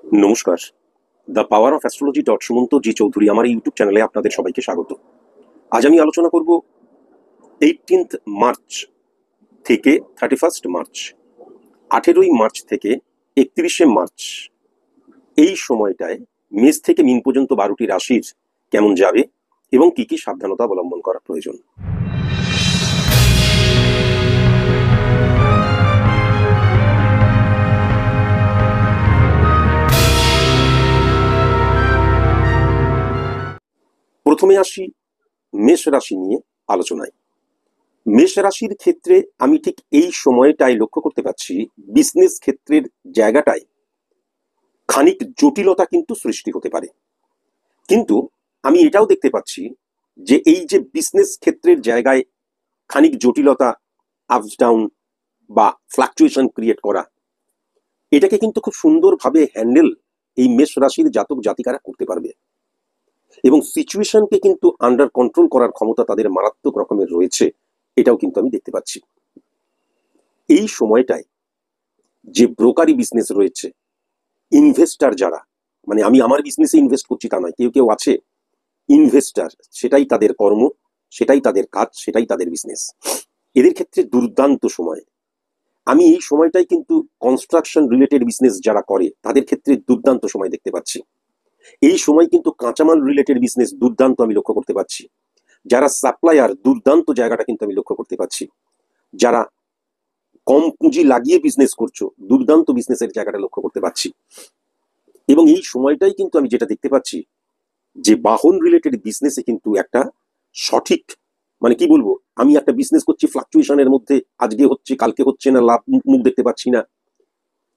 নমস্কার। The power of astrology dot Sumanta ji Chowdhury আমার এই ইউটিউব চ্যানেলে আপনাদের সবাইকে স্বাগত। আজ আমি আলোচনা করব 18th মার্চ থেকে 31st মার্চ, 18ই মার্চ থেকে 31শে মার্চ, এই সময়টায় মেষ থেকে মীন পর্যন্ত 12টি রাশির কেমন যাবে এবং কি কি সাবধানতা অবলম্বন করা প্রয়োজন। প্রথমে আসি মেষ রাশি নিয়ে আলোচনায়। মেষ রাশির ক্ষেত্রে আমি ঠিক এই সময়টায় লক্ষ্য করতে পারছি বিজনেস ক্ষেত্রের জায়গাটায় খানিক জটিলতা কিন্তু সৃষ্টি হতে পারে, কিন্তু আমি এটাও দেখতে পাচ্ছি যে এই যে বিজনেস ক্ষেত্রের জায়গায় খানিক জটিলতা, আপস ডাউন বা ফ্লাকচুয়েশন ক্রিয়েট করা, এটাকে কিন্তু খুব সুন্দরভাবে হ্যান্ডেল এই মেষ রাশির জাতক জাতিকারা করতে পারবে এবং সিচুয়েশনকে কিন্তু আন্ডার কন্ট্রোল করার ক্ষমতা তাদের মারাত্মক রকমের রয়েছে, এটাও কিন্তু আমি দেখতে পাচ্ছি। এই সময়টায় যে ব্রোকারি বিজনেস রয়েছে, ইনভেস্টার যারা, মানে আমি আমার বিজনেসে ইনভেস্ট করছি তা নয়, কেউ কেউ আছে ইনভেস্টার, সেটাই তাদের কর্ম, সেটাই তাদের কাজ, সেটাই তাদের বিজনেস, এদের ক্ষেত্রে দুর্দান্ত সময়। আমি এই সময়টাই কিন্তু কনস্ট্রাকশন রিলেটেড বিজনেস যারা করে তাদের ক্ষেত্রে দুর্দান্ত সময় দেখতে পাচ্ছি। এই সময় কিন্তু কাঁচামাল রিলেটেড বিজনেস দুর্দান্ত আমি লক্ষ্য করতে পারছি। যারা সাপ্লায়ার, দুর্দান্ত জায়গাটা কিন্তু আমি লক্ষ্য করতে পারছি। যারা কম পুঁজি লাগিয়ে বিজনেস করছো, দুর্দান্ত বিজনেসের জায়গাটা লক্ষ্য করতে পারছি। এবং এই সময়টাই কিন্তু আমি যেটা দেখতে পাচ্ছি যে বাহন রিলেটেড বিজনেসে কিন্তু একটা সঠিক, মানে কি বলবো, আমি একটা বিজনেস করছি ফ্লাকচুয়েশনের মধ্যে, আজকে হচ্ছে কালকে হচ্ছে না, লাভ মুখ দেখতে পাচ্ছি না,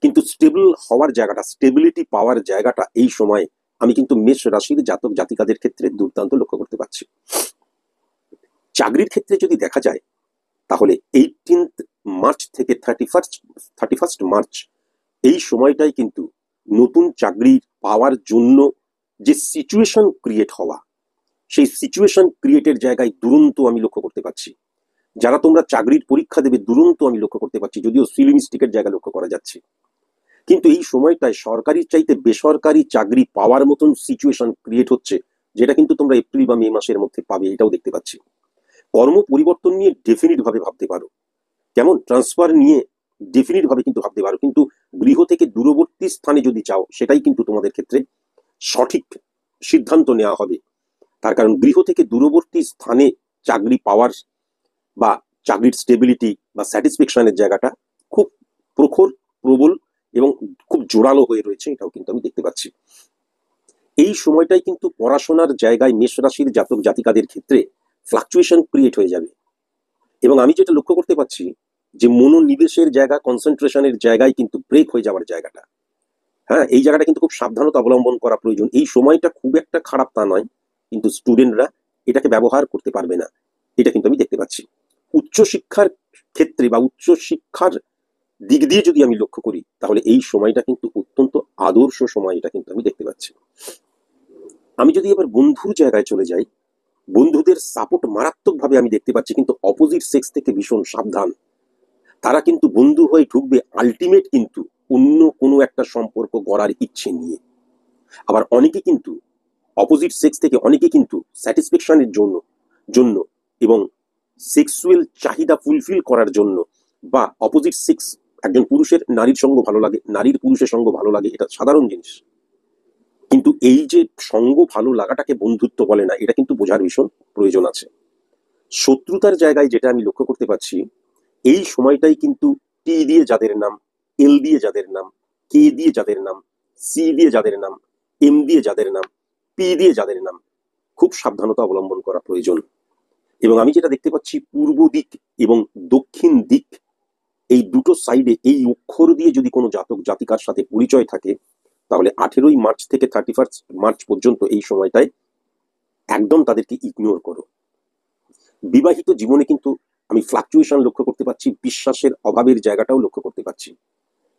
কিন্তু স্টেবল হওয়ার জায়গাটা, স্টেবিলিটি পাওয়ার জায়গাটা এই সময় আমি কিন্তু মেষ রাশির জাতক জাতিকাদের ক্ষেত্রে দুর্দান্ত লক্ষ্য করতে পারছি। চাকরির ক্ষেত্রে যদি দেখা যায় তাহলে 18th মার্চ থেকে 31st মার্চ, এই সময়টাই কিন্তু নতুন চাকরি পাওয়ার জন্য যে সিচুয়েশন ক্রিয়েট হওয়া, সেই সিচুয়েশন ক্রিয়েটের জায়গায় দুরন্ত আমি লক্ষ্য করতে পারছি। যারা তোমরা চাকরির পরীক্ষা দেবে, দুরন্ত আমি লক্ষ্য করতে পারছি, যদিও সিলিমিস্টিকের জায়গা লক্ষ্য করা যাচ্ছে, কিন্তু এই সময়টায় সরকারির চাইতে বেসরকারি চাকরি পাওয়ার মতন সিচুয়েশন ক্রিয়েট হচ্ছে, যেটা কিন্তু তোমরা এপ্রিল বা মে মাসের মধ্যে পাবে, এটাও দেখতে পাচ্ছি। কর্ম পরিবর্তন নিয়ে ডেফিনিট ভাবে ভাবতে পারো, কেমন ট্রান্সফার নিয়ে ডেফিনিট ভাবে কিন্তু ভাবতে পারো, কিন্তু গৃহ থেকে দূরবর্তী স্থানে যদি চাও, সেটাই কিন্তু তোমাদের ক্ষেত্রে সঠিক সিদ্ধান্ত নেওয়া হবে। তার কারণ গৃহ থেকে দূরবর্তী স্থানে চাকরি পাওয়ার বা চাকরির স্টেবিলিটি বা স্যাটিসফ্যাকশনের জায়গাটা খুব প্রখর, প্রবল এবং খুব জোরালো হয়ে রয়েছে, এটাও কিন্তু আমি দেখতে পাচ্ছি। এই সময়টাই কিন্তু পড়াশোনার জায়গায় মেষ রাশির জাতক জাতিকাদের ক্ষেত্রে ফ্লাকচুয়েশন ক্রিয়েট হয়ে যাবে। এবং আমি যেটা লক্ষ্য করতে পারছি যে মনোনিবেশের জায়গা, কনসেন্ট্রেশনের জায়গায় কিন্তু ব্রেক হয়ে যাওয়ার জায়গাটা, হ্যাঁ, এই জায়গাটা কিন্তু খুব সাবধানতা অবলম্বন করা প্রয়োজন। এই সময়টা খুব একটা খারাপ তা নয়, কিন্তু স্টুডেন্টরা এটাকে ব্যবহার করতে পারবে না, এটা কিন্তু আমি দেখতে পাচ্ছি। উচ্চশিক্ষার ক্ষেত্রে বা উচ্চশিক্ষার দিক দিয়ে যদি আমি লক্ষ্য করি, তাহলে এই সময়টা কিন্তু অত্যন্ত আদর্শ সময়, এটা কিন্তু আমি দেখতে পাচ্ছি। আমি যদি এবার বন্ধুর জায়গায় চলে যাই, বন্ধুদের সাপোর্ট মারাত্মকভাবে আমি দেখতে পাচ্ছি, কিন্তু অপোজিট সেক্স থেকে ভীষণ সাবধান। তারা কিন্তু বন্ধু হয়ে ঢুকবে আলটিমেট কিন্তু অন্য কোনো একটা সম্পর্ক গড়ার ইচ্ছে নিয়ে। আবার অনেকে কিন্তু অপোজিট সেক্স থেকে অনেকে কিন্তু স্যাটিসফ্যাকশনের জন্য জন্য এবং সেক্সুয়াল চাহিদা ফুলফিল করার জন্য, বা অপোজিট সেক্স, একজন পুরুষের নারীর সঙ্গ ভালো লাগে, নারীর পুরুষের সঙ্গ ভালো লাগে, এটা সাধারণ জিনিস, কিন্তু এই যে সঙ্গ ভালো লাগাটাকে বন্ধুত্ব বলে না, এটা কিন্তু বোঝার ভীষণ প্রয়োজন আছে। শত্রুতার জায়গায় যেটা আমি লক্ষ্য করতে পারছি, এই সময়টাই কিন্তু টি দিয়ে যাদের নাম, এল দিয়ে যাদের নাম, কে দিয়ে যাদের নাম, সি দিয়ে যাদের নাম, এম দিয়ে যাদের নাম, পি দিয়ে যাদের নাম, খুব সাবধানতা অবলম্বন করা প্রয়োজন। এবং আমি যেটা দেখতে পাচ্ছি, পূর্ব দিক এবং দক্ষিণ দিক, এই দুটো সাইডে এই অক্ষর দিয়ে যদি কোনো জাতক জাতিকার সাথে পরিচয় থাকে, তাহলে 18ই মার্চ থেকে 31st মার্চ পর্যন্ত এই সময়টায় একদম তাদেরকে ইগনোর করো। বিবাহিত জীবনে কিন্তু আমি ফ্লাকচুয়েশন লক্ষ্য করতে পারছি, বিশ্বাসের অভাবের জায়গাটাও লক্ষ্য করতে পারছি,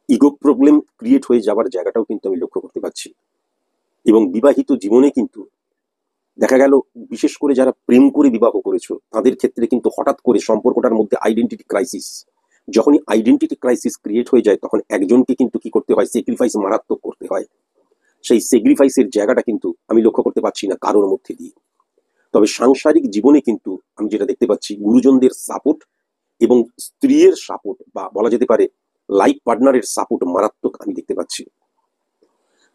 ইগো প্রবলেম ক্রিয়েট হয়ে যাওয়ার জায়গাটাও কিন্তু আমি লক্ষ্য করতে পারছি। এবং বিবাহিত জীবনে কিন্তু দেখা গেল, বিশেষ করে যারা প্রেম করে বিবাহ করেছো, তাদের ক্ষেত্রে কিন্তু হঠাৎ করে সম্পর্কটার মধ্যে আইডেন্টিটি ক্রাইসিস, যখনই আইডেন্টিটি ক্রাইসিস ক্রিয়েট হয়ে যায়, তখন একজনকে কিন্তু কি করতে হয়, স্যাক্রিফাইস মারাত্মক করতে হয়। সেই স্যাক্রিফাইসের জায়গাটা কিন্তু আমি লক্ষ্য করতে পারছি না কারোর মধ্যে দিয়ে। তবে সাংসারিক জীবনে কিন্তু আমি যেটা দেখতে পাচ্ছি, গুরুজনদের সাপোর্ট এবং স্ত্রীর সাপোর্ট বা বলা যেতে পারে লাইফ পার্টনারের সাপোর্ট মারাত্মক আমি দেখতে পাচ্ছি।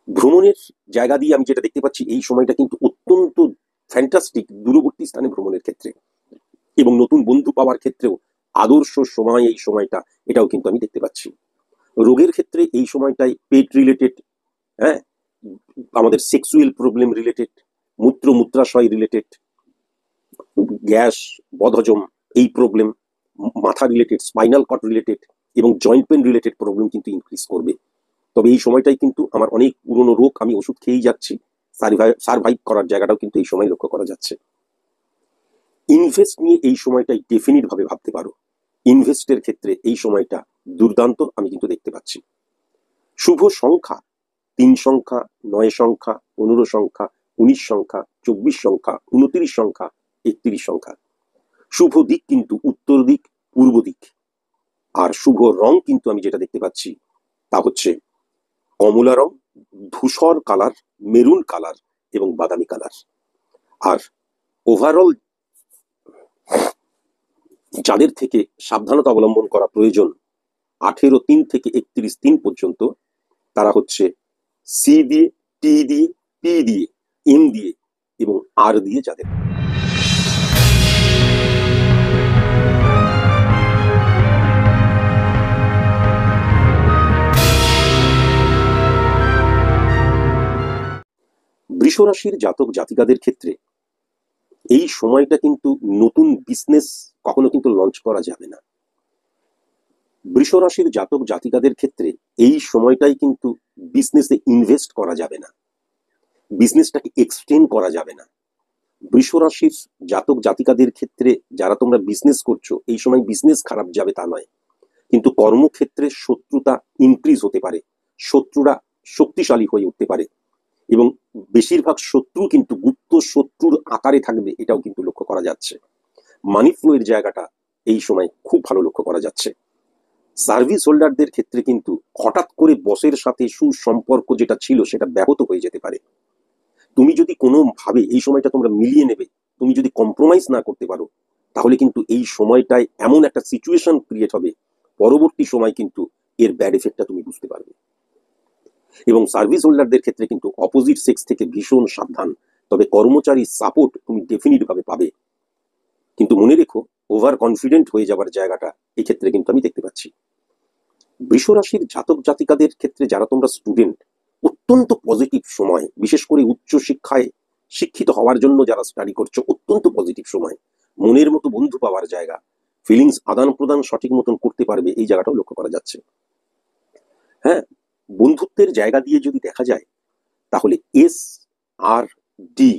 ভ্রমণের জায়গা দিয়ে আমি যেটা দেখতে পাচ্ছি, এই সময়টা কিন্তু অত্যন্ত ফ্যান্টাস্টিক দূরবর্তী স্থানে ভ্রমণের ক্ষেত্রে এবং নতুন বন্ধু পাওয়ার ক্ষেত্রেও আদর্শ সময় এই সময়টা, এটাও কিন্তু আমি দেখতে পাচ্ছি। রোগের ক্ষেত্রে এই সময়টাই পেট রিলেটেড, হ্যাঁ, আমাদের সেক্সুয়াল প্রবলেম রিলেটেড, মূত্রাশয় রিলেটেড, গ্যাস, বদহজম, এই প্রবলেম, মাথা রিলেটেড, স্পাইনাল কর্ড রিলেটেড এবং জয়েন্ট পেন রিলেটেড প্রবলেম কিন্তু ইনক্রিজ করবে। তবে এই সময়টাই কিন্তু আমার অনেক পুরনো রোগ আমি ওষুধ খেয়েই যাচ্ছি, সার্ভাইভ করার জায়গাটাও কিন্তু এই সময় লক্ষ্য করা যাচ্ছে। ইনভেস্ট নিয়ে এই সময়টাই ডেফিনিট ভাবে ভাবতে পারো। ইনভেস্টের ক্ষেত্রে এই সময়টা দুর্দান্ত আমি কিন্তু দেখতে পাচ্ছি। শুভ সংখ্যা 3 সংখ্যা, 9 সংখ্যা, 15 সংখ্যা, 19 সংখ্যা, 24 সংখ্যা, 29 সংখ্যা, 31 সংখ্যা। শুভ দিক কিন্তু উত্তর দিক, পূর্ব দিক। আর শুভ রং কিন্তু আমি যেটা দেখতে পাচ্ছি তা হচ্ছে কমলা রং, ধূসর কালার, মেরুন কালার এবং বাদামি কালার। আর ওভারঅল যাদের থেকে সাবধানতা অবলম্বন করা প্রয়োজন 18-3 থেকে 31-3 পর্যন্ত, তারা হচ্ছে সি দিয়ে, টি দিয়ে, পি দিয়ে, এম দিয়ে এবং আর দিয়ে যাদের। বৃষ রাশির জাতক জাতিকাদের ক্ষেত্রে এই সময়টা কিন্তু নতুন বিজনেস কখনো কিন্তু লঞ্চ করা যাবে না। বৃষ রাশির জাতক জাতিকাদের ক্ষেত্রে এই সময়টাই কিন্তু বিজনেসে ইনভেস্ট করা যাবে না, বিজনেসটাকে এক্সটেন্ড করা যাবে না। বৃষ রাশির জাতক জাতিকাদের ক্ষেত্রে যারা তোমরা বিজনেস করছো, এই সময় বিজনেস খারাপ যাবে তা নয়, কিন্তু কর্মক্ষেত্রে শত্রুতা ইনক্রিজ হতে পারে, শত্রুরা শক্তিশালী হয়ে উঠতে পারে এবং বেশিরভাগ শত্রু কিন্তু গুপ্ত শত্রুর আকারে থাকবে, এটাও কিন্তু লক্ষ্য করা যাচ্ছে। মানি ফ্লো এর জায়গাটা এই সময় খুব ভালো লক্ষ্য করা যাচ্ছে। সার্ভিস হোল্ডারদের ক্ষেত্রে কিন্তু হঠাৎ করে বসের সাথে সুসম্পর্ক যেটা ছিল সেটা ব্যাহত হয়ে যেতে পারে। তুমি যদি কোনোভাবে এই সময়টা তোমরা মিলিয়ে নেবে, তুমি যদি কম্প্রোমাইজ না করতে পারো, তাহলে কিন্তু এই সময়টায় এমন একটা সিচুয়েশন ক্রিয়েট হবে, পরবর্তী সময় কিন্তু এর ব্যাড এফেক্টটা তুমি বুঝতে পারবে। এবং সার্ভিস হোল্ডারদের ক্ষেত্রে কিন্তু অপোজিট সেক্স থেকে ভীষণ সাবধান, তবে কর্মচারী সাপোর্ট তুমি ডেফিনিট ভাবে পাবে। কিন্তু মনে রেখো, ওভার কনফিডেন্ট হয়ে যাবার জায়গাটা এই ক্ষেত্রে কিন্তু আমি দেখতে পাচ্ছি। বৃষ রাশির জাতক জাতিকাদের ক্ষেত্রে যারা তোমরা স্টুডেন্ট, অত্যন্ত পজিটিভ সময়, বিশেষ করে উচ্চ শিক্ষায় শিক্ষিত হওয়ার জন্য যারা স্টাডি করছো, অত্যন্ত পজিটিভ সময়, মনের মতো বন্ধু পাওয়ার জায়গা, ফিলিংস আদান প্রদান সঠিক মতন করতে পারবে, এই জায়গাটাও লক্ষ্য করা যাচ্ছে। হ্যাঁ, বন্ধুত্বের জায়গা দিয়ে যদি দেখা যায়, তাহলে এস আর ডি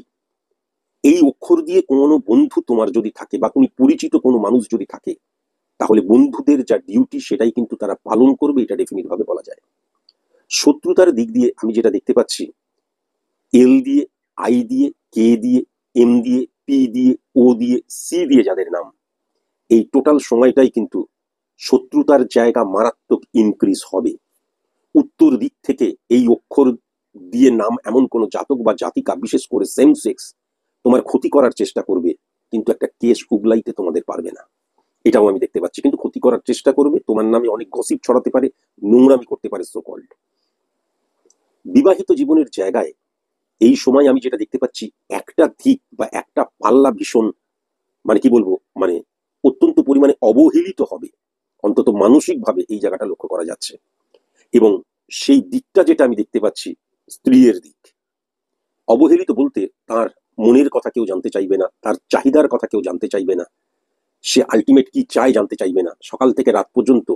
এই অক্ষর দিয়ে কোনো বন্ধু তোমার যদি থাকে বা তুমি পরিচিত কোনো মানুষ যদি থাকে, তাহলে বন্ধুদের যা ডিউটি সেটাই কিন্তু তারা পালন করবে, এটা ডেফিনিট ভাবে বলা যায়। শত্রুতার দিক দিয়ে আমি যেটা দেখতে পাচ্ছি, এল দিয়ে, আই দিয়ে, কে দিয়ে, এম দিয়ে, পি দিয়ে, ও দিয়ে, সি দিয়ে যাদের নাম, এই টোটাল সময়টাই কিন্তু শত্রুতার জায়গা মারাত্মক ইনক্রিজ হবে। উত্তর দিক থেকে এই অক্ষর দিয়ে নাম এমন কোন জাতক বা জাতিকা, বিশেষ করে সেম সেক্স, তোমার ক্ষতি করার চেষ্টা করবে, কিন্তু একটা কেস উগলাইতে তোমাদের পারবে না, এটাও আমি দেখতে পাচ্ছি। কিন্তু ক্ষতি করার চেষ্টা করবে, তোমার নামে অনেক গসিপ ছড়াতে পারে, নোংরামি করতে পারে সো কল্ড। বিবাহিত জীবনের জায়গায় এই সময় আমি যেটা দেখতে পাচ্ছি, একটা দিক বা একটা পাল্লা ভীষণ, মানে কি বলবো, মানে অত্যন্ত পরিমাণে অবহেলিত হবে, অন্তত মানসিকভাবে এই জায়গাটা লক্ষ্য করা যাচ্ছে। এবং সেই দিকটা যেটা আমি দেখতে পাচ্ছি, স্ত্রীর দিক অবহেলিত বলতে, তার মনের কথা কেউ জানতে চাইবে না, তার চাহিদার কথা কেউ জানতে চাইবে না, সে আলটিমেট কি চায় জানতে চাইবে না, সকাল থেকে রাত পর্যন্ত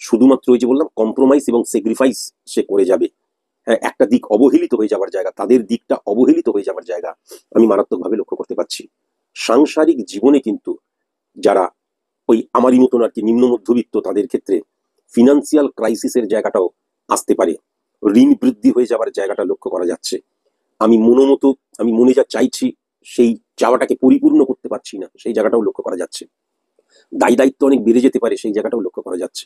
শুধুমাত্র ওই যে বললাম কম্প্রোমাইজ এবং স্যাক্রিফাইস সে করে যাবে। হ্যাঁ, একটা দিক অবহেলিত হয়ে যাবার জায়গা, তাদের দিকটা অবহেলিত হয়ে যাবার জায়গা আমি মারাত্মকভাবে লক্ষ্য করতে পারছি। সাংসারিক জীবনে কিন্তু যারা ওই আমারই মতন আর কি নিম্ন মধ্যবিত্ত, তাদের ক্ষেত্রে ফিনান্সিয়াল ক্রাইসিসের জায়গাটাও আসতে পারে, ঋণ বৃদ্ধি হয়ে যাবার জায়গাটা লক্ষ্য করা যাচ্ছে। আমি মনে যা চাইছি সেই চাওয়াটাকে পরিপূর্ণ করতে পারছি না, সেই জায়গাটাও লক্ষ্য করা যাচ্ছে। দায় দায়িত্ব অনেক বেড়ে যেতে পারে, সেই জায়গাটাও লক্ষ্য করা যাচ্ছে।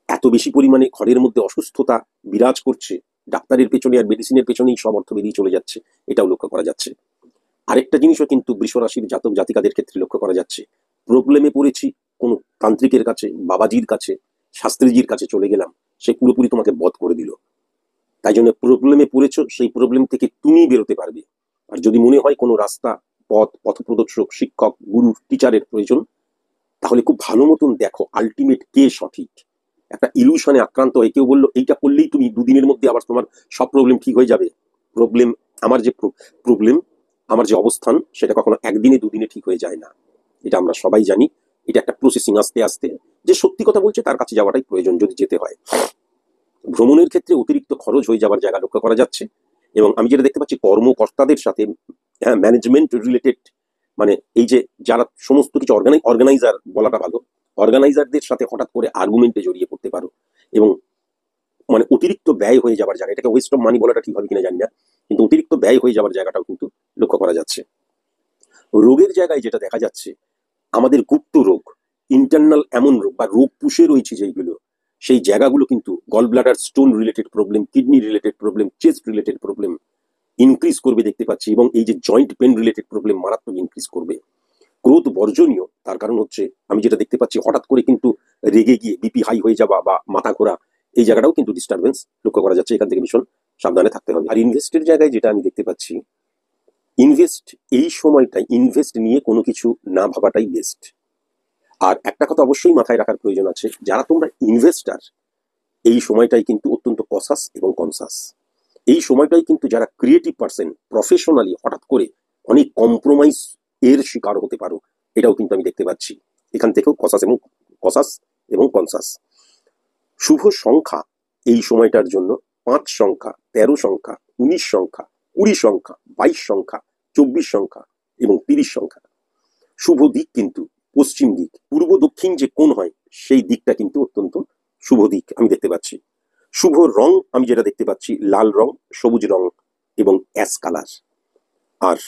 এত বেশি পরিমাণে ঘরের মধ্যে অসুস্থতা বিরাজ করছে, ডাক্তারের পেছনে আর মেডিসিনের পেছনেই সব অর্থ বেরিয়ে চলে যাচ্ছে, এটাও লক্ষ্য করা যাচ্ছে। আরেকটা জিনিসও কিন্তু বৃষ রাশির জাতক জাতিকাদের ক্ষেত্রে লক্ষ্য করা যাচ্ছে, প্রবলেমে পড়েছি, কোনো তান্ত্রিকের কাছে, বাবাজির কাছে, শাস্ত্রীজির কাছে চলে গেলাম, সে পুরোপুরি তোমাকে বধ করে দিল। তাই জন্য প্রবলেমে পড়েছো, সেই প্রবলেম থেকে তুমি বেরোতে পারবে। আর যদি মনে হয় কোনো রাস্তা, পথপ্রদর্শক, শিক্ষক, গুরু, টিচারের প্রয়োজন, তাহলে খুব ভালো মতন দেখো আলটিমেট কে সঠিক। একটা ইলুশনে আক্রান্ত হয়ে কেউ বললো এইটা করলেই তুমি দুদিনের মধ্যে আবার তোমার সব প্রবলেম ঠিক হয়ে যাবে। প্রবলেম, আমার যে প্রবলেম, আমার যে অবস্থান, সেটা কখনো একদিনে দুদিনে ঠিক হয়ে যায় না। এটা আমরা সবাই জানি। এটা একটা প্রসেসিং, আস্তে আস্তে। যে সত্যি কথা বলছে তার কাছে যাওয়াটাই প্রয়োজন যদি যেতে হয়। ভ্রমণের ক্ষেত্রে অতিরিক্ত খরচ হয়ে যাওয়ার জায়গা লক্ষ্য করা যাচ্ছে। এবং আমি যেটা দেখতে পাচ্ছি, কর্মকর্তাদের সাথে, হ্যাঁ, ম্যানেজমেন্ট রিলেটেড, মানে এই যে যারা সমস্ত কিছু অর্গানাইজার বলাটা ভালো, অর্গানাইজারদের সাথে হঠাৎ করে আর্গুমেন্টে জড়িয়ে পড়তে পারো এবং মানে অতিরিক্ত ব্যয় হয়ে যাওয়ার জায়গা, এটাকে ওয়েস্ট অফ মানি বলাটা ঠিক হবে কিনা জানি না, কিন্তু অতিরিক্ত ব্যয় হয়ে যাওয়ার জায়গাটাও কিন্তু লক্ষ্য করা যাচ্ছে। রোগের জায়গায় যেটা দেখা যাচ্ছে, আমাদের গুপ্ত রোগ, ইন্টারনাল এমন রোগ বা রোগ পুষে রয়েছে যেইগুলো, সেই জায়গাগুলো কিন্তু gall bladder stone related problem, kidney related problem, chest related problem increase করবে দেখতে পাচ্ছি। এবং এই যে জয়েন্ট পেন রিলেটেড প্রবলেম মারাত্মক ইনক্রিজ করবে। ক্রোধ বর্জনীয়, তার কারণ হচ্ছে আমি যেটা দেখতে পাচ্ছি, হঠাৎ করে কিন্তু রেগে গিয়ে বিপি হাই হয়ে যাওয়া বা মাথা ঘোরা, এই জায়গাটাও কিন্তু ডিস্টারবেন্স লক্ষ্য করা যাচ্ছে। এখান থেকে ভীষণ সাবধানে থাকতে হবে। আর ইনভেস্টের জায়গায় যেটা আমি দেখতে পাচ্ছি, ইনভেস্ট, এই সময়টাই ইনভেস্ট নিয়ে কোনো কিছু না ভাবাটাই বেস্ট। আর একটা কথা অবশ্যই মাথায় রাখার প্রয়োজন আছে, যারা তোমরা ইনভেস্টার, এই সময়টাই কিন্তু অত্যন্ত কসাস এবং কনসাস। এই সময়টাই কিন্তু যারা ক্রিয়েটিভ পার্সন, প্রফেশনালি হঠাৎ করে অনেক কম্প্রোমাইজ এর শিকার হতে পারো, এটাও কিন্তু আমি দেখতে পাচ্ছি। এখান থেকেও কসাস এবং কনসাস। শুভ সংখ্যা এই সময়টার জন্য 5 সংখ্যা, 13 সংখ্যা, 19 সংখ্যা, 20 সংখ্যা, 22 সংখ্যা, 24 সংখ্যা এবং 30 সংখ্যা। শুভ দিক কিন্তু পশ্চিম দিক, পূর্ব দক্ষিণ যে কোণ হয় সেই দিকটা কিন্তু অত্যন্ত শুভ দিক আমি দেখতে পাচ্ছি। শুভ রং আমি যেটা দেখতে পাচ্ছি, লাল রং, সবুজ রং এবং অ্যাশ কালার। আর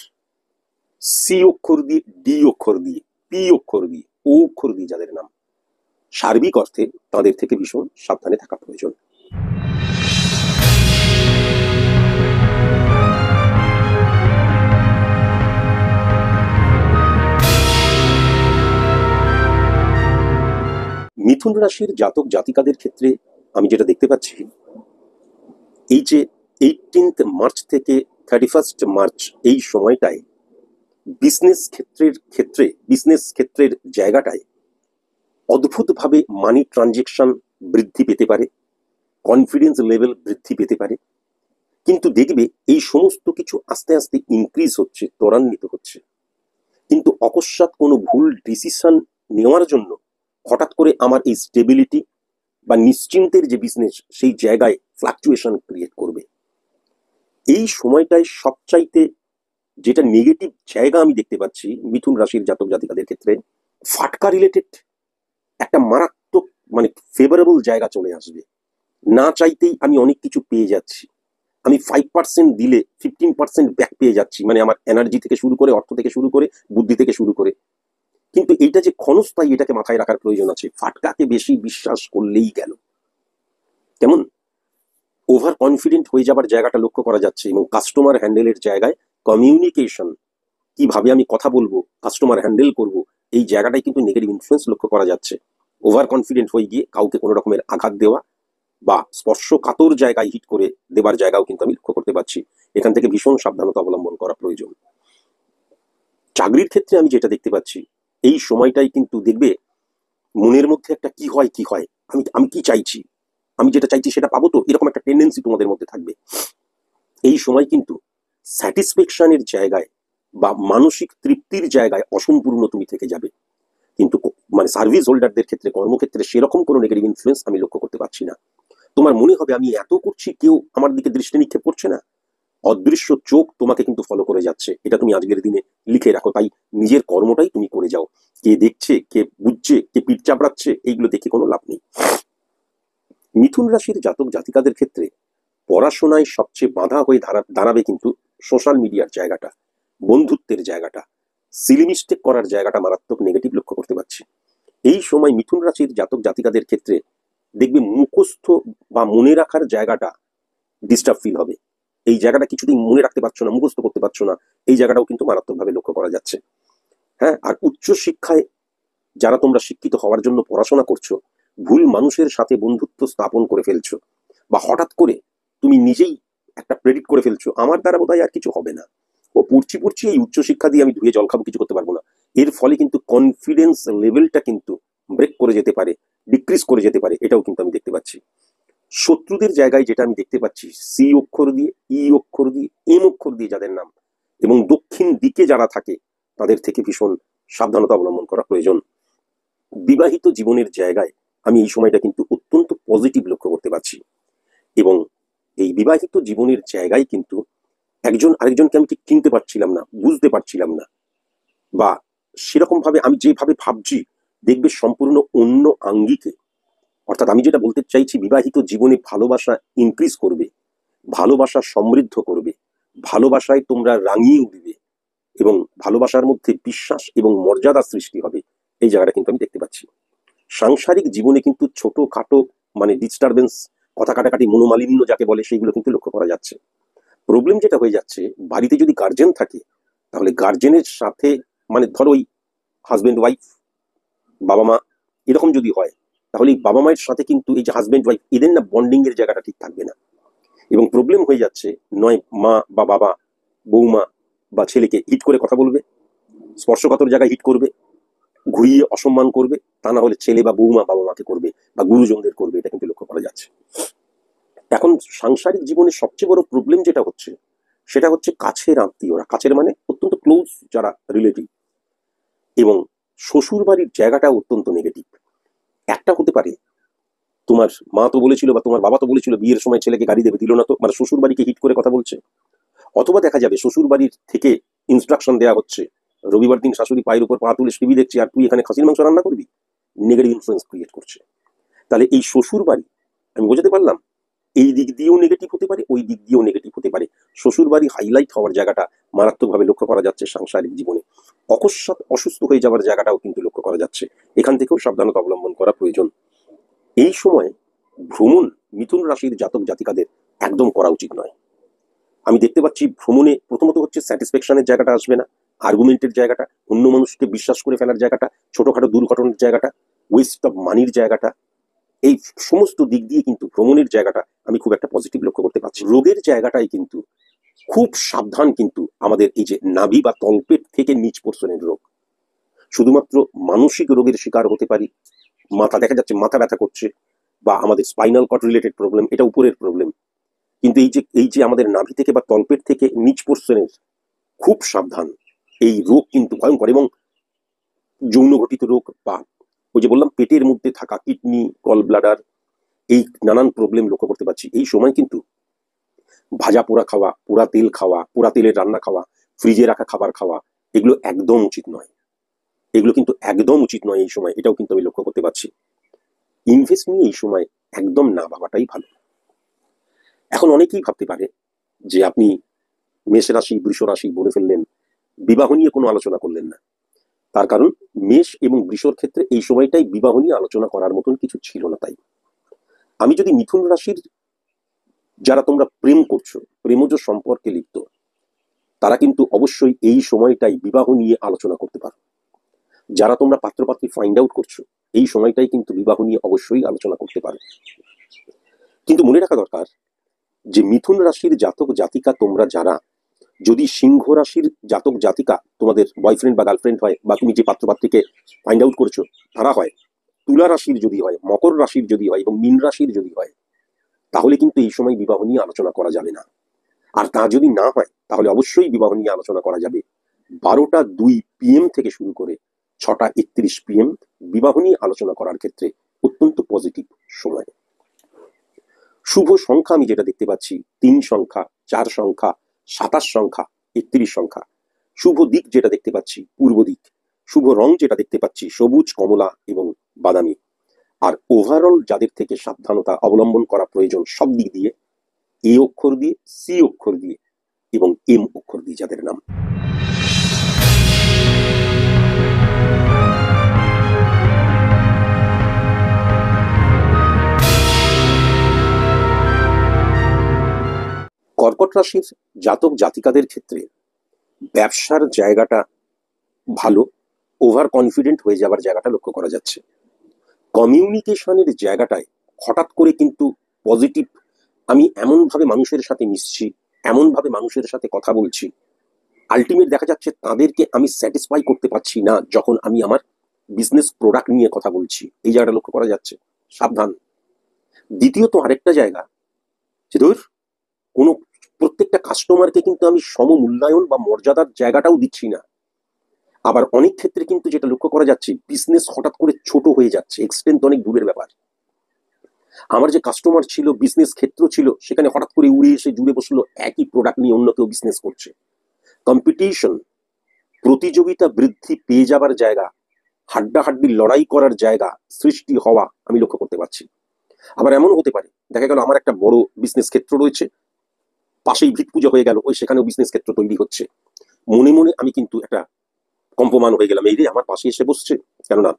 সি অক্ষর দিয়ে, ডি অক্ষর দিয়ে, পি অক্ষর দিয়ে, ও অক্ষর দিয়ে যাদের নাম, সার্বিক অর্থে তাদের থেকে ভীষণ সাবধানে থাকা প্রয়োজন। মিথুন রাশির জাতক জাতিকাদের ক্ষেত্রে আমি যেটা দেখতে পাচ্ছি, এই যে 18 মার্চ থেকে 31 মার্চ এই সময়টায় বিজনেস ক্ষেত্রের জায়গাটায় অদ্ভুতভাবে মানি ট্রানজেকশন বৃদ্ধি পেতে পারে, কনফিডেন্স লেভেল বৃদ্ধি পেতে পারে। কিন্তু দেখবে এই সমস্ত কিছু আস্তে আস্তে ইনক্রিজ হচ্ছে, ত্বরান্বিত হচ্ছে। কিন্তু অকস্মাৎ কোনো ভুল ডিসিশন নেওয়ার জন্য হঠাৎ করে আমার এই স্টেবিলিটি বা নিশ্চিন্তের যে বিজনেস, সেই জায়গায় ফ্লাকচুয়েশন ক্রিয়েট করবে। এই সময়টায় সবচাইতে যেটা নেগেটিভ জায়গা আমি দেখতে পাচ্ছি মিথুন রাশির জাতক জাতিকাদের ক্ষেত্রে, ফাটকা রিলেটেড একটা মারাত্মক মানে ফেভারেবল জায়গা চলে আসবে। না চাইতেই আমি অনেক কিছু পেয়ে যাচ্ছি। আমি 5% দিলে 15% ব্যাক পেয়ে যাচ্ছি, মানে আমার এনার্জি থেকে শুরু করে, অর্থ থেকে শুরু করে, বুদ্ধি থেকে শুরু করে। কিন্তু এইটা যে ক্ষণস্থায়ী, এটাকে মাথায় রাখার প্রয়োজন আছে। ফাটকাকে বেশি বিশ্বাস করলেই গেল। কেমন ওভার কনফিডেন্ট হয়ে যাবার জায়গাটা লক্ষ্য করা যাচ্ছে। এবং কাস্টমার হ্যান্ডেলের জায়গায় কমিউনিকেশন, কিভাবে আমি কথা বলবো, কাস্টমার হ্যান্ডেল করব, এই জায়গাটাই কিন্তু নেগেটিভ ইনফ্লুয়েন্স লক্ষ্য করা যাচ্ছে। ওভার কনফিডেন্ট হয়ে গিয়ে কাউকে কোনো রকমের আঘাত দেওয়া বা স্পর্শকাতর জায়গায় হিট করে দেবার জায়গাও কিন্তু আমি লক্ষ্য করতে পারছি। এখান থেকে ভীষণ সাবধানতা অবলম্বন করা প্রয়োজন। চাকরির ক্ষেত্রে আমি যেটা দেখতে পাচ্ছি, এই সময়টাই কিন্তু দেখবে মনের মধ্যে একটা কি হয় আমি আমি কি চাইছি, আমি যেটা চাইছি সেটা পাবো তো, এরকম একটা টেন্ডেন্সি তোমাদের মধ্যে থাকবে। এই সময় কিন্তু স্যাটিসফ্যাকশনের জায়গায় বা মানসিক তৃপ্তির জায়গায় অসম্পূর্ণ তুমি থেকে যাবে। কিন্তু মানে সার্ভিস হোল্ডারদের ক্ষেত্রে, কর্মক্ষেত্রে সেরকম কোনো নেগেটিভ ইনফ্লুয়েন্স আমি লক্ষ্য করতে পারছি না। তোমার মনে হবে আমি এত করছি, কেউ আমার দিকে দৃষ্টি নিক্ষেপ করছে না। অদৃশ্য চোখ তোমাকে কিন্তু ফলো করে যাচ্ছে, এটা তুমি আজকের দিনে লিখে রাখো। তাই নিজের কর্মটাই তুমি করে যাও। কে দেখছে, কে বুঝছে, কে পিঠ চাপড়াচ্ছে, এইগুলো দেখে কোনো লাভ নেই। মিথুন রাশির জাতক জাতিকাদের ক্ষেত্রে পড়াশোনায় সবচেয়ে বাধা হয়ে দাঁড়াবে কিন্তু সোশ্যাল মিডিয়ার জায়গাটা, বন্ধুত্বের জায়গাটা, সিলি মিস্টেক করার জায়গাটা মারাত্মক নেগেটিভ লক্ষ্য করতে পারছি। এই সময় মিথুন রাশির জাতক জাতিকাদের ক্ষেত্রে দেখবে মুখস্থ বা মনে রাখার জায়গাটা ডিস্টার্ব ফিল হবে, এই জায়গাটা কিছুদিন মনে রাখতে পারছো না, মুখস্থ করতে পারছো না, এই জায়গাটাও কিন্তু মারাত্মকভাবে লক্ষ্য করা যাচ্ছে। হ্যাঁ, আর উচ্চ শিক্ষায় যারা তোমরা শিক্ষিত হওয়ার জন্য পড়াশোনা করছো, ভুল মানুষের সাথে বন্ধুত্ব স্থাপন করে ফেলছো, বা হঠাৎ করে তুমি নিজেই একটা প্রেডিক্ট করে ফেলছো আমার দ্বারা বোধহয় আর কিছু হবে না, ও পড়ছি এই উচ্চশিক্ষা দিয়ে আমি ধুয়ে জল খাবো, কিছু করতে পারবো না। এর ফলে কিন্তু কনফিডেন্স লেভেলটা কিন্তু ব্রেক করে যেতে পারে, ডিক্রিজ করে যেতে পারে, এটাও কিন্তু আমি দেখতে পাচ্ছি। শত্রুদের জায়গায় যেটা আমি দেখতে পাচ্ছি, সি অক্ষর দিয়ে, ই অক্ষর দিয়ে, এম অক্ষর দিয়ে যাদের নাম, এবং দক্ষিণ দিকে যারা থাকে তাদের থেকে ভীষণ সাবধানতা অবলম্বন করা প্রয়োজন। বিবাহিত জীবনের জায়গায় আমি এই সময়টা কিন্তু অত্যন্ত পজিটিভ লক্ষ্য করতে পারছি, এবং এই বিবাহিত জীবনের জায়গায় কিন্তু একজন আরেকজনকে আমি ঠিক চিনতে পারছিলাম না, বুঝতে পারছিলাম না, বা সেরকম ভাবে আমি যেভাবে ভাবছি দেখবে সম্পূর্ণ অন্য আঙ্গিকে। অর্থাৎ আমি যেটা বলতে চাইছি, বিবাহিত জীবনে ভালোবাসা ইনক্রিজ করবে, ভালোবাসা সমৃদ্ধ করবে, ভালোবাসায় তোমরা রাঙিয়ে উঠবে, এবং ভালোবাসার মধ্যে বিশ্বাস এবং মর্যাদা সৃষ্টি হবে, এই জায়গাটা কিন্তু আমি দেখতে পাচ্ছি। সাংসারিক জীবনে কিন্তু ছোটখাটো মানে ডিস্টারবেন্স, কথা কাটাকাটি, মনোমালিন্য যাকে বলে, সেইগুলো কিন্তু লক্ষ্য করা যাচ্ছে। প্রবলেম যেটা হয়ে যাচ্ছে, বাড়িতে যদি গার্জেন থাকে, তাহলে গার্জেনের সাথে মানে ধরো ওই হাজবেন্ড ওয়াইফ, বাবা মা এরকম যদি হয়, তাহলে এই বাবা মায়ের সাথে কিন্তু এই যে হাজবেন্ড ওয়াইফ, এদের না বন্ডিং এর জায়গাটা ঠিক থাকবে না, এবং প্রবলেম হয়ে যাচ্ছে, নয় মা বা বাবা বৌমা বা ছেলেকে হিট করে কথা বলবে, স্পর্শকাতর জায়গায় হিট করবে, ঘুরিয়ে অসম্মান করবে, তা না হলে ছেলে বা বৌমা বাবা মাকে করবে বা গুরুজনদের করবে, এটা কিন্তু লক্ষ্য করা যাচ্ছে। এখন সাংসারিক জীবনে সবচেয়ে বড় প্রবলেম যেটা হচ্ছে, সেটা হচ্ছে কাছের আত্মীয়রা, কাছের মানে অত্যন্ত ক্লোজ যারা রিলেটিভ, এবং শ্বশুর বাড়ির জায়গাটা অত্যন্ত নেগেটিভ। একটা হতে পারে তোমার মা তো বলেছিল বা তোমার বাবা তো বলেছিল বিয়ের সময় ছেলেকে গাড়ি দেবে, দিল না, তো মানে শ্বশুর বাড়িকে হিট করে কথা বলছে। অথবা দেখা যাবে শ্বশুর বাড়ির থেকে ইনস্ট্রাকশন দেওয়া হচ্ছে, রবিবার দিন শাশুড়ি পায়ের উপর পা তুলে টিভি দেখছি আর তুই এখানে খাসির মাংস রান্না করবি, নেগেটিভ ইনফ্লুয়েন্স ক্রিয়েট করছে। তাহলে এই শ্বশুর বাড়ি, আমি বোঝাতে পারলাম, এই দিক দিয়েও নেগেটিভ হতে পারে, ওই দিক দিয়েও নেগেটিভ হতে পারে। শ্বশুর বাড়ি হাইলাইট হওয়ার জায়গাটা মারাত্মকভাবে লক্ষ্য করা যাচ্ছে সাংসারিক জীবনে। অকস্মাৎ অসুস্থ হয়ে যাওয়ার জায়গাটাও কিন্তু লক্ষ্য করা যাচ্ছে, এখান থেকেও সাবধানতা অবলম্বন করা প্রয়োজন। এই সময় ভ্রমণ মিথুন রাশির জাতক জাতিকাদের একদম করা উচিত নয়। আমি দেখতে পাচ্ছি ভ্রমণে প্রথমত হচ্ছে স্যাটিসফ্যাকশনের জায়গাটা আসবে না, আর্গুমেন্টের জায়গাটা, অন্য মানুষকে বিশ্বাস করে ফেলার জায়গাটা, ছোটখাটো দুর্ঘটনার জায়গাটা, ওয়েস্ট অফ মানির জায়গাটা, এই সমস্ত দিক দিয়ে কিন্তু ভ্রমণের জায়গাটা আমি খুব একটা পজিটিভ লক্ষ্য করতে পারছি। রোগের জায়গাটাই কিন্তু খুব সাবধান, কিন্তু আমাদের এই যে নাভি বা তলপেট থেকে নিচ পোর্শনের রোগ, শুধুমাত্র মানসিক রোগের শিকার হতে পারি, মাথা দেখা যাচ্ছে মাথা ব্যথা করছে, বা আমাদের স্পাইনাল কর্ড রিলেটেড প্রবলেম, এটা উপরের প্রবলেম, কিন্তু এই যে আমাদের নাভি থেকে বা তলপেট থেকে নিচ পোর্শনের খুব সাবধান, এই রোগ কিন্তু ভয়ঙ্কর। এবং যৌন ঘটিত রোগ, বা ওই যে বললাম পেটের মধ্যে থাকা কিডনি, গল ব্লাডার, এই নানান প্রবলেম লক্ষ্য করতে পারছি। এই সময় কিন্তু ভাজা পোড়া খাওয়া, পোড়া তেল খাওয়া, পোড়া তেলের রান্না খাওয়া, ফ্রিজে রাখা খাবার খাওয়া, এগুলো একদম উচিত নয়, এগুলো কিন্তু একদম উচিত নয় এই সময়, এটাও কিন্তু আমি লক্ষ্য করতে পারছি। ইনভেস্ট নিয়ে এই সময় একদম না ভাবাটাই ভালো। এখন অনেকেই ভাবতে পারে যে আপনি মেষ রাশি বৃষ রাশি বলে ফেললেন, বিবাহ নিয়ে কোনো আলোচনা করলেন না। তার কারণ মেষ এবং বৃষর ক্ষেত্রে এই সময়টাই বিবাহ নিয়ে আলোচনা করার মতন কিছু ছিল না। তাই আমি যদি মিথুন রাশির যারা তোমরা প্রেম করছো, প্রেমজ সম্পর্কে লিপ্ত, তারা কিন্তু অবশ্যই এই সময়টাই বিবাহ নিয়ে আলোচনা করতে পারো। যারা তোমরা পাত্রপাত্রী ফাইন্ড আউট করছো, এই সময়টাই কিন্তু বিবাহ নিয়ে অবশ্যই আলোচনা করতে পারো। কিন্তু মনে রাখা দরকার যে মিথুন রাশির জাতক জাতিকা তোমরা যারা, যদি সিংহ রাশির জাতক জাতিকা তোমাদের বয়ফ্রেন্ড বা গার্লফ্রেন্ড হয়, বা তুমি যে পাত্রপাত্রীকে ফাইন্ড আউট করছো তারা হয়, তুলা রাশির যদি হয়, মকর রাশির যদি হয়, এবং মীন রাশির যদি হয়, তাহলে কিন্তু এই সময় বিবাহ নিয়ে আলোচনা করা যাবে না। আর তা যদি না হয়, তাহলে অবশ্যই বিবাহ নিয়ে আলোচনা করা যাবে 12টা 2 PM থেকে শুরু করে 6টা 31 PM। বিবাহ নিয়ে আলোচনা করার ক্ষেত্রে অত্যন্ত পজিটিভ সময়। শুভ সংখ্যা আমি যেটা দেখতে পাচ্ছি 3 সংখ্যা, 4 সংখ্যা, 27 সংখ্যা, 31 সংখ্যা। শুভ দিক যেটা দেখতে পাচ্ছি পূর্ব দিক। শুভ রং যেটা দেখতে পাচ্ছি সবুজ, কমলা এবং বাদামি। আর ওভারঅল যাদের থেকে সাবধানতা অবলম্বন করা প্রয়োজন সব দিক দিয়ে, এ অক্ষর দিয়ে, সি অক্ষর দিয়ে এবং এম অক্ষর দিয়ে যাদের নাম। কর্কট রাশির জাতক জাতিকাদের ক্ষেত্রে ব্যবসার জায়গাটা ভালো, ওভার কনফিডেন্ট হয়ে যাবার জায়গাটা লক্ষ্য করা যাচ্ছে। কমিউনিকেশনের জায়গাটায় হঠাৎ করে কিন্তু পজিটিভ, আমি এমনভাবে মানুষের সাথে মিশছি, এমনভাবে মানুষের সাথে কথা বলছি, আলটিমেট দেখা যাচ্ছে তাদেরকে আমি স্যাটিসফাই করতে পারছি না যখন আমি আমার বিজনেস প্রোডাক্ট নিয়ে কথা বলছি। এই জায়গাটা লক্ষ্য করা যাচ্ছে, সাবধান। দ্বিতীয়ত আরেকটা জায়গা যে ধর কোনো প্রত্যেকটা কাস্টমারকে কিন্তু আমি সমমূল্যায়ন বা মর্যাদার জায়গাটাও দিচ্ছি না। আবার অনেক ক্ষেত্রে কিন্তু যেটা লক্ষ্য করা যাচ্ছে, বিজনেস হঠাৎ করে ছোট হয়ে যাচ্ছে, এক্সটেন্ট অনেক দূরের ব্যাপার। আমার যে কাস্টমার ছিল, বিজনেস ক্ষেত্র ছিল, সেখানে হঠাৎ করে উড়ে এসে জুড়ে বসলো একই প্রোডাক্ট নিয়ে অন্য কেউ বিজনেস করছে। কম্পিটিশন, প্রতিযোগিতা বৃদ্ধি পেয়ে যাবার জায়গা, হাড্ডাহাড্ডি লড়াই করার জায়গা সৃষ্টি হওয়া আমি লক্ষ্য করতে পারছি। আবার এমনও হতে পারে, দেখা গেল আমার একটা বড় বিজনেস ক্ষেত্র রয়েছে, পাশেই ভিত পুজো হয়ে গেল, ওই সেখানেও বিজনেস ক্ষেত্র তৈরি হচ্ছে। মনে মনে আমি কিন্তু একটা কম্পমান হয়ে গেলাম, এই রে আমার পাশে এসে বসছে। কেননা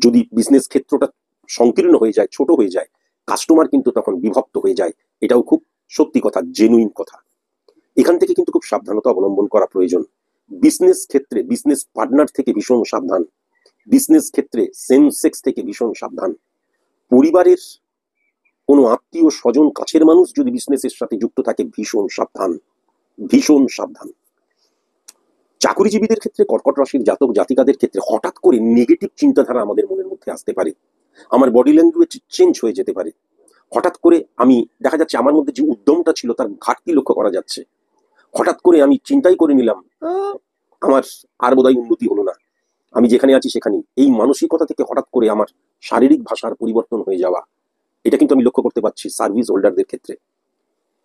যদি বিজনেস ক্ষেত্রটা সংকীর্ণ হয়ে যায়, ছোট হয়ে যায়, কাস্টমার কিন্তু তখন বিভক্ত হয়ে যায়। এটাও খুব সত্যি কথা, জেনুইন কথা। এখান থেকে কিন্তু খুব সাবধানতা অবলম্বন করা প্রয়োজন। বিজনেস ক্ষেত্রে বিজনেস পার্টনার থেকে ভীষণ সাবধান, বিজনেস ক্ষেত্রে সেম সেক্স থেকে ভীষণ সাবধান। পরিবারের কোনো আত্মীয় স্বজন কাছের মানুষ যদি বিজনেসের সাথে যুক্ত থাকে, ভীষণ সাবধান, ভীষণ সাবধান। চাকরিজীবীদের ক্ষেত্রে, কর্কট রাশির জাতক জাতিকাদের ক্ষেত্রে হঠাৎ করে নেগেটিভ চিন্তাধারা আমাদের মনের মধ্যে আসতে পারে, আমার বডি ল্যাঙ্গুয়েজ চেঞ্জ হয়ে যেতে পারে। হঠাৎ করে আমি দেখা যাচ্ছে আমার মধ্যে যে উদ্যমটা ছিল তার ঘাটতি লক্ষ্য করা যাচ্ছে। হঠাৎ করে আমি চিন্তাই করে নিলাম আমার আর বোধহয় উন্নতি হলো না, আমি যেখানে আছি সেখানেই। এই মানসিকতা থেকে হঠাৎ করে আমার শারীরিক ভাষার পরিবর্তন হয়ে যাওয়া, এটা কিন্তু আমি লক্ষ্য করতে পারছি সার্ভিস হোল্ডারদের ক্ষেত্রে।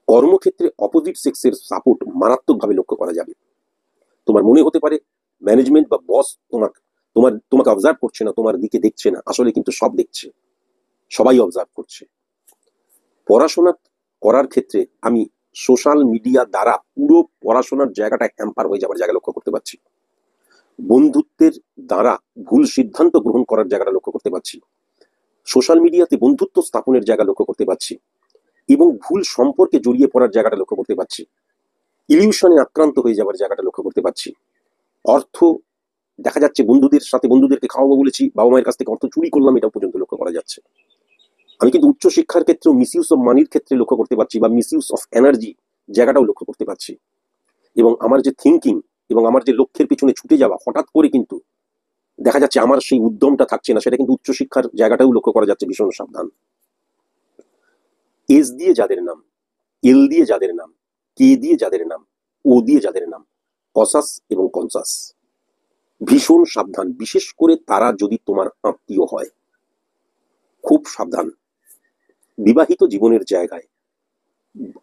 কর্মক্ষেত্রে অপোজিট সেক্সের সাপোর্ট মারাত্মকভাবে লক্ষ্য করা যাবে। তোমার মনে হতে পারে ম্যানেজমেন্ট বা বস তোমাকে অবজার্ভ করছে না, তোমার দিকে দেখছে না, আসলে কিন্তু সব দেখছে, সবাই অবজার্ভ করছে। পড়াশোনা করার ক্ষেত্রে আমি সোশ্যাল মিডিয়া দ্বারা পুরো পড়াশোনার জায়গাটা হ্যাম্পার হয়ে যাওয়ার জায়গা লক্ষ্য করতে পারছি। বন্ধুত্বের দ্বারা ভুল সিদ্ধান্ত গ্রহণ করার জায়গাটা লক্ষ্য করতে পারছি। সোশ্যাল মিডিয়াতে বন্ধুত্ব স্থাপনের জায়গা লক্ষ্য করতে পারছি এবং ভুল সম্পর্কে জড়িয়ে পড়ার জায়গাটা লক্ষ্য করতে পারছি। ইলিউশনে আক্রান্ত হয়ে যাওয়ার জায়গাটা লক্ষ্য করতে পারছি। অর্থ দেখা যাচ্ছে বন্ধুদের সাথে, বন্ধুদেরকে খাওয়াবো বলেছি, বাবা মায়ের কাছ থেকে অর্থ চুরি করলাম, এটা পর্যন্ত লক্ষ্য করা যাচ্ছে। আমি কিন্তু উচ্চশিক্ষার ক্ষেত্রেও মিসইউজ অফ মানির ক্ষেত্রে লক্ষ্য করতে পারছি, বা মিসইউজ অফ এনার্জি জায়গাটাও লক্ষ্য করতে পারছি। এবং আমার যে থিঙ্কিং এবং আমার যে লক্ষ্যের পিছনে ছুটে যাওয়া, হঠাৎ করে কিন্তু দেখা যাচ্ছে আমার সেই উদ্যমটা থাকছে না, সেটা কিন্তু উচ্চশিক্ষার জায়গাটাও লক্ষ্য করা যাচ্ছে। ভীষণ সাবধান। এস দিয়ে যাদের নাম, এল দিয়ে যাদের নাম, কে দিয়ে যাদের নাম, ও দিয়ে যাদের নাম, কসাস এবং কনসাস, ভীষণ সাবধান। বিশেষ করে তারা যদি তোমার আত্মীয় হয়, খুব সাবধান। বিবাহিত জীবনের জায়গায়